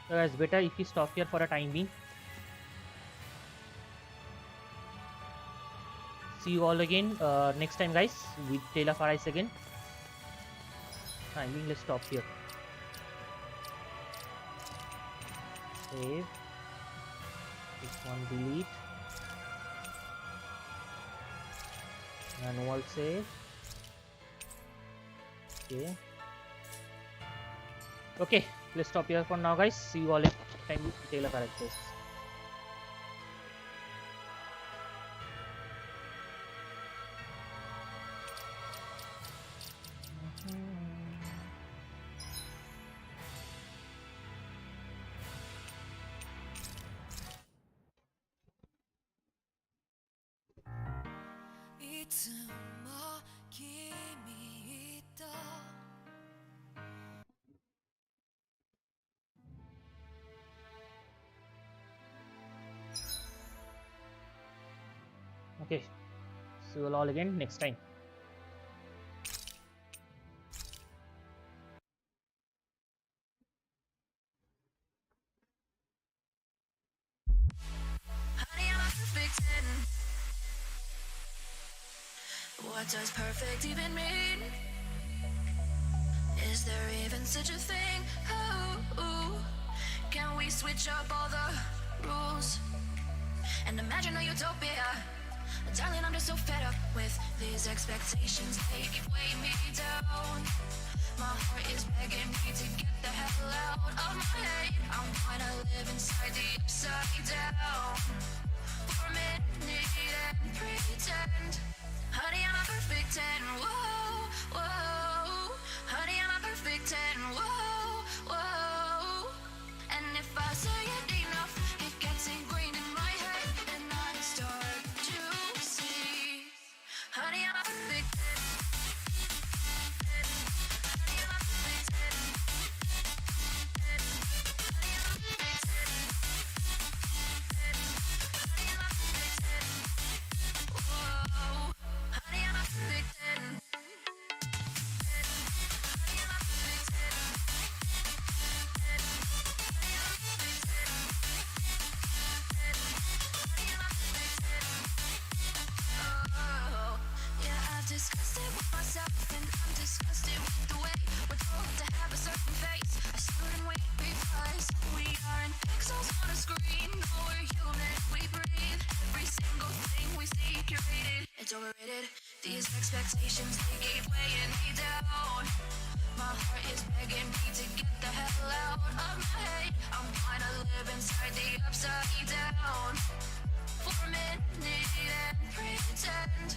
So it's better if we stop here for a time being. See you all again next time, guys, with Tale of Arise again. Timing, let's stop here. Save. This one delete. Manual save. Okay. Okay, let's stop here for now, guys. See you all next time with Tale of Arise. Okay, see you all again next time. Honey, I'm a perfect 10. What does perfect even mean? Is there even such a thing? Oh, can we switch up all the rules and imagine a utopia? Darling, I'm just so fed up with these expectations. They keep weighing me down. My heart is begging me to get the hell out of my head. I wanna live inside the upside down for a minute and pretend. Honey, I'm a perfect 10. Whoa, whoa. Honey, I'm a perfect 10. Whoa, whoa. And if I say it enough, it gets ingrained in my head, and I start to see. Honey, I'm a perfect 10. Honey, I'm a perfect 10. Honey, I'm a perfect 10. Honey, I'm a perfect 10. Whoa. Honey, I'm a perfect 10. Honey, I'm a perfect 10. Honey, I'm a perfect 10. Honey, I'm a perfect 10. Oh, yeah, I've discussed it with myself, and I'm disgusted with the way we're told to have a certain face, a certain weight, because we aren't pixels on a screen. No, we're human, we breathe. Every single thing we see curated, it's overrated. These expectations, they keep weighing me down. My heart is begging me to get the hell out of my head. I'm trying to live inside the upside down for a minute and pretend.